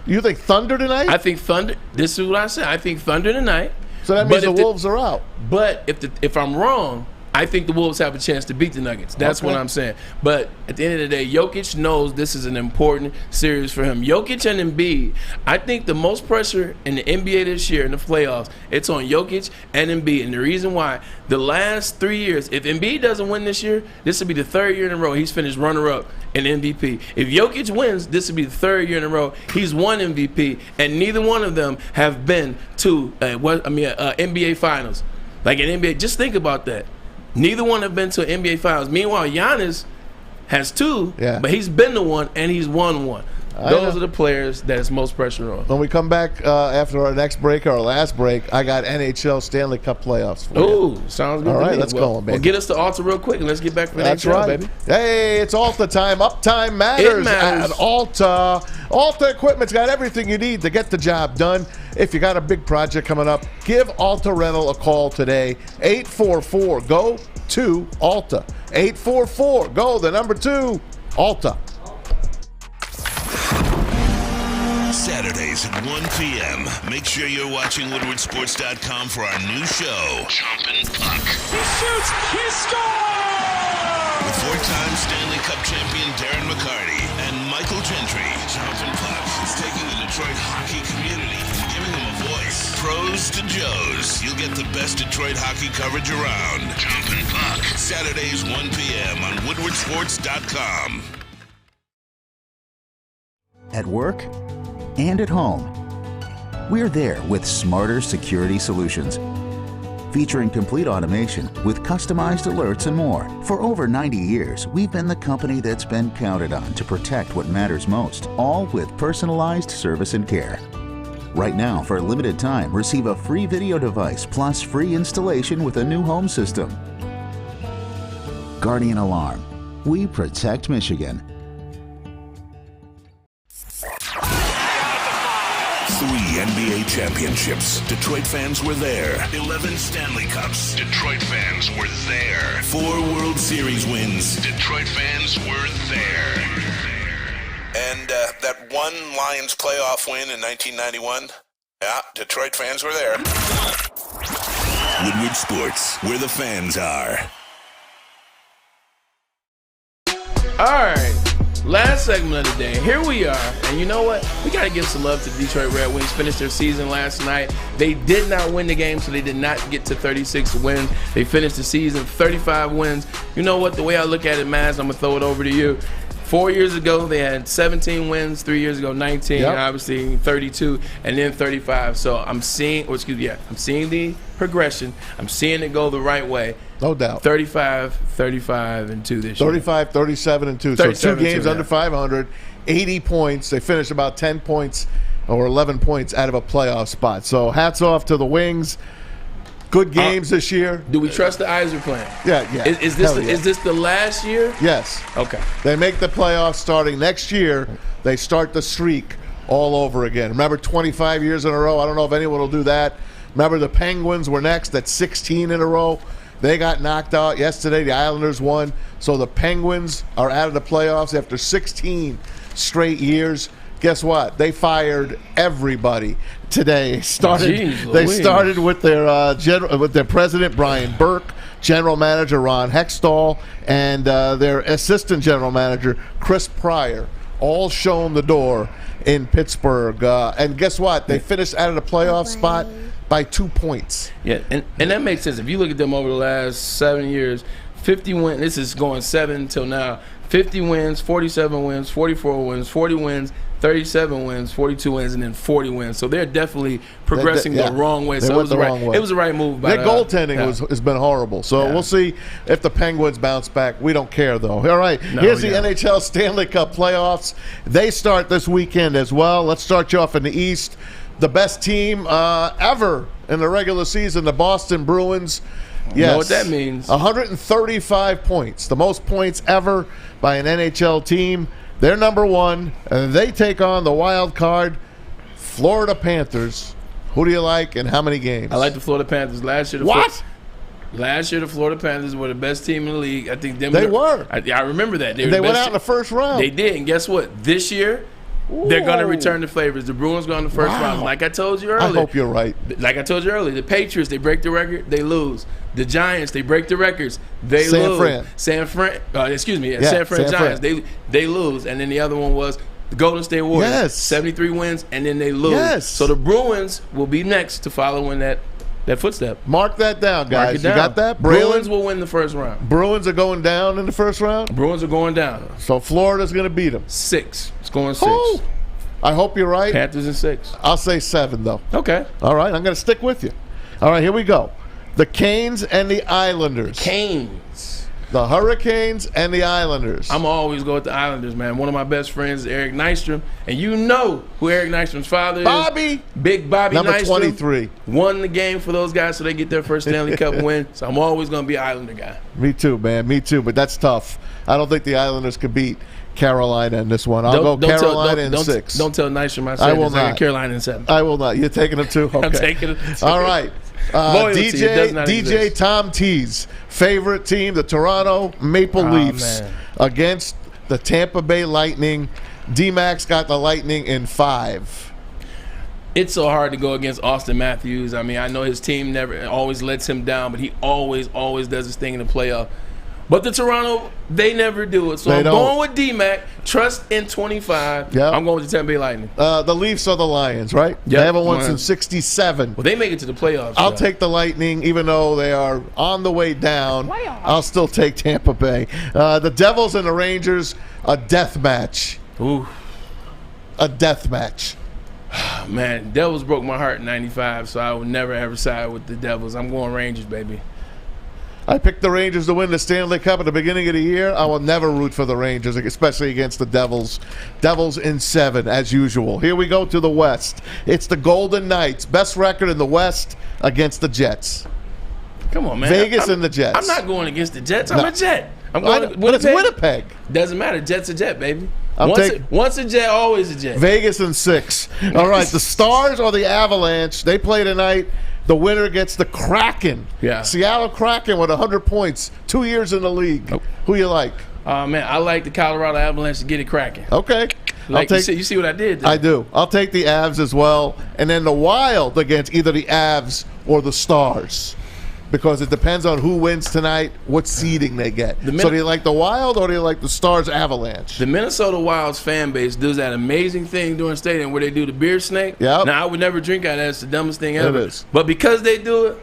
You think Thunder tonight? I think Thunder. This is what I said. I think Thunder tonight. So that means the Wolves are out. But if I'm wrong, I think the Wolves have a chance to beat the Nuggets. That's what I'm saying. But at the end of the day, Jokic knows this is an important series for him. Jokic and Embiid, I think the most pressure in the NBA this year in the playoffs, it's on Jokic and Embiid. And the reason why, the last 3 years, if Embiid doesn't win this year, this will be the 3rd year in a row he's finished runner-up in MVP. If Jokic wins, this will be the 3rd year in a row he's won MVP. And neither one of them have been to NBA Finals. Like an NBA, just think about that. Neither one have been to an NBA Finals. Meanwhile, Giannis has 2, but he's been to one and he's won 1. Those are the players that is most pressure on. When we come back after our next break, our last break, I got NHL Stanley Cup playoffs for you. Ooh, sounds good. All right, let's go, baby. Well, get us to Alta real quick and let's get back to the That's NHL, right, baby. Hey, it's Alta time. Uptime matters, at Alta. Alta Equipment's got everything you need to get the job done. If you got a big project coming up, give Alta Rental a call today. 844-GO-TO-ALTA. 844-GO, the number 2, Alta. Saturdays at 1 p.m. Make sure you're watching WoodwardSports.com for our new show, Chompin' Puck. He shoots! He scores! With 4-time Stanley Cup champion Darren McCarty and Michael Gentry, Chompin' Puck is taking the Detroit hockey community and giving them a voice. Pros to Joes. You'll get the best Detroit hockey coverage around. Chompin' Puck. Saturdays 1 p.m. on WoodwardSports.com. At work and at home, we're there with smarter security solutions. Featuring complete automation with customized alerts and more. For over 90 years, we've been the company that's been counted on to protect what matters most, all with personalized service and care. Right now, for a limited time, receive a free video device plus free installation with a new home system. Guardian Alarm. We protect Michigan. 3 NBA championships. Detroit fans were there. 11 Stanley Cups. Detroit fans were there. 4 World Series wins. Detroit fans were there. And that one Lions playoff win in 1991. Yeah, Detroit fans were there. Woodward Sports, where the fans are. All right. Last segment of the day. Here we are. And you know what? We got to give some love to the Detroit Red Wings. Finished their season last night. They did not win the game, so they did not get to 36 wins. They finished the season 35 wins. You know what? The way I look at it, Maz, I'm going to throw it over to you. 4 years ago, they had 17 wins. 3 years ago, 19. Yep. Obviously, 32, and then 35. So I'm seeing the progression. I'm seeing it go the right way. No doubt. 35, and 2 this year. 35, 37, and 2. So 2 games under 500, 80 points. They finished about 10 points or 11 points out of a playoff spot. So hats off to the Wings. Good games this year. Do we trust the Iser plan? Yeah. Is this the last year? Yes. Okay. They make the playoffs starting next year. They start the streak all over again. Remember 25 years in a row? I don't know if anyone will do that. Remember the Penguins were next at 16 in a row. They got knocked out yesterday. The Islanders won. So the Penguins are out of the playoffs after 16 straight years. Guess what? They fired everybody today. They started with their president, Brian Burke, general manager, Ron Hextall, and their assistant general manager, Chris Pryor, all shown the door in Pittsburgh. And guess what? They finished out of the playoff spot by 2 points. Yeah, and that makes sense. If you look at them over the last 7 years, 50 wins. This is going 7 until now. 50 wins, 47 wins, 44 wins, 40 wins, 37 wins, 42 wins, and then 40 wins. So they're definitely progressing the wrong way. So it was the right move. Their goaltending has been horrible. So we'll see if the Penguins bounce back. We don't care, though. All right, here's the NHL Stanley Cup playoffs. They start this weekend as well. Let's start you off in the East. The best team ever in the regular season, the Boston Bruins. Yes. You know what that means. 135 points, the most points ever by an NHL team. They're number one, and they take on the wild card Florida Panthers. Who do you like, and how many games? I like the Florida Panthers. Last year, the Florida Panthers were the best team in the league. I think they were. I remember that. They went out in the first round. They did, and guess what? This year, they're going to return the favors. The Bruins go in the first round. Like I told you earlier. I hope you're right. Like I told you earlier, the Patriots, they break the record, they lose. The Giants, they break the records, they lose. San Fran Giants, they lose. And then the other one was the Golden State Warriors, 73 wins, and then they lose. Yes. So the Bruins will be next to follow in that footstep. Mark that down, guys. You got that? Bruins will win the first round. Bruins are going down in the first round? Bruins are going down. So Florida's going to beat them. 6. It's going 6. Oh, I hope you're right. Panthers in 6. I'll say 7, though. Okay. All right, I'm going to stick with you. All right, here we go. The Canes and the Islanders. Canes. The Hurricanes and the Islanders. I'm always go with the Islanders, man. One of my best friends is Eric Nystrom. And you know who Eric Nystrom's father is. Big Bobby Number Nystrom. 23. Won the game for those guys so they get their first Stanley Cup win. So I'm always going to be an Islander guy. Me too, man. Me too. But that's tough. I don't think the Islanders could beat Carolina in this one. I'll go Carolina in 6. Don't tell Nystrom I said I will not. Carolina in 7. I will not. You're taking them too? Okay. I'm taking it. All right. Tom T's favorite team, the Toronto Maple Leafs, against the Tampa Bay Lightning. D-Max got the Lightning in 5. It's so hard to go against Austin Matthews. I mean, I know his team never always lets him down, but he always does his thing in the playoff. But the Toronto, they never do it. So I'm going with D-Mac. Trust in 25. Yep. I'm going with the Tampa Bay Lightning. The Leafs are the Lions, right? Yep. They haven't won since 67. Well, they make it to the playoffs. I'll take the Lightning, even though they are on the way down. I'll still take Tampa Bay. The Devils and the Rangers, a death match. Ooh. A death match. Man, Devils broke my heart in 95, so I would never ever side with the Devils. I'm going Rangers, baby. I picked the Rangers to win the Stanley Cup at the beginning of the year. I will never root for the Rangers, especially against the Devils. Devils in 7, as usual. Here we go to the West. It's the Golden Knights. Best record in the West against the Jets. Come on, man. Vegas and the Jets. I'm not going against the Jets. I'm a Jet. I'm going to Winnipeg. It's Winnipeg. Doesn't matter. Jet's a Jet, baby. Once a Jet, always a Jet. Vegas in 6. All right, the Stars or the Avalanche. They play tonight. The winner gets the Kraken. Yeah. Seattle Kraken with 100 points, 2 years in the league. Oh. Who you like? Man, I like the Colorado Avalanche to get it cracking. Okay. You see what I did there? I do. I'll take the Avs as well. And then the Wild against either the Avs or the Stars. because it depends on who wins tonight, what seeding they get. So do you like the Wild or do you like the Stars Avalanche? The Minnesota Wild's fan base does that amazing thing during stadium where they do the beer snake. Now, I would never drink out of that. It's the dumbest thing ever. It is. But because they do it,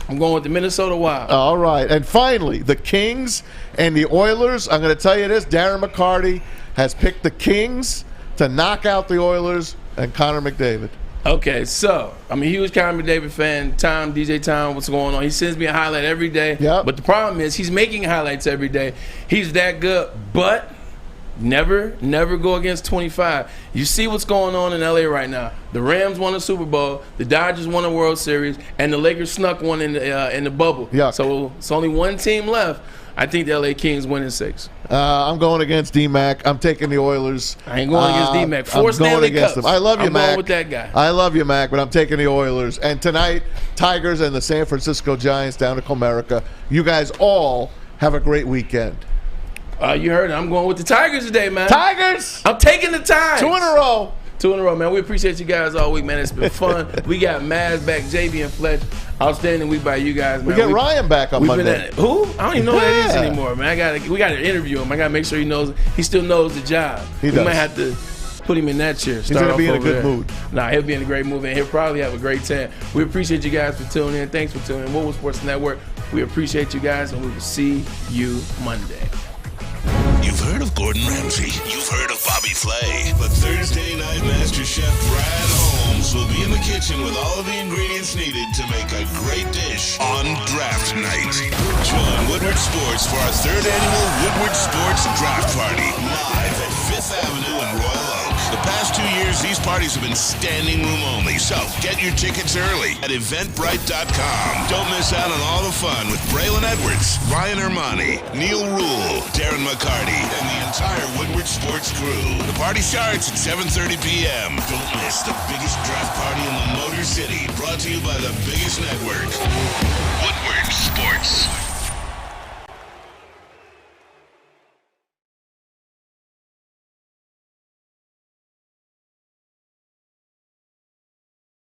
I'm going with the Minnesota Wild. All right. And finally, the Kings and the Oilers. I'm going to tell you this. Darren McCarty has picked the Kings to knock out the Oilers and Connor McDavid. Okay, so I'm a huge Connor McDavid fan. DJ Tom, what's going on? He sends me a highlight every day. But the problem is he's making highlights every day. He's that good, but never go against 25. You see what's going on in LA right now. The Rams won a Super Bowl, the Dodgers won a World Series, and the Lakers snuck one in the bubble. So it's only one team left. I think the LA Kings win in 6. I'm going against D-Mac. I'm taking the Oilers. I ain't going against D-Mac. 4 I'm going Stanley against Cups. them. I love you, I'm Mac. going with that guy. I love you, Mac, but I'm taking the Oilers. And tonight, Tigers and the San Francisco Giants down to Comerica. You guys all have a great weekend. You heard it. I'm going with the Tigers today, man. Tigers! I'm taking the Tigers. 2 in a row. 2 in a row, man. We appreciate you guys all week, man. It's been fun. We got Maz back, JV and Fletch. Outstanding week by you guys, man. We get Ryan back on Monday. Who? I don't even know who that is anymore, man. We got to interview him. I got to make sure he still knows the job. We might have to put him in that chair. He's going to be in a good mood. Nah, he'll be in a great mood, and he'll probably have a great time. We appreciate you guys for tuning in. Thanks for tuning in. Woodward Sports Network. We appreciate you guys, and we will see you Monday. You've heard of Gordon Ramsay. You've heard of Bobby Flay. But Thursday night Master Chef Brad Holmes will be in the kitchen with all of the ingredients needed to make a great dish on draft night. Join Woodward Sports for our 3rd annual Woodward Sports Draft Party, live at 5th Avenue in Royal Oak. The past 2 years, these parties have been standing room only, so get your tickets early at eventbrite.com. Don't miss out on all the fun with Braylon Edwards, Ryan Ermanni, Neil Rule, Darren McCarty, and the entire Woodward Sports crew. The party starts at 7:30 p.m. Don't miss the biggest draft party in the Motor City, brought to you by the biggest network, Woodward Sports.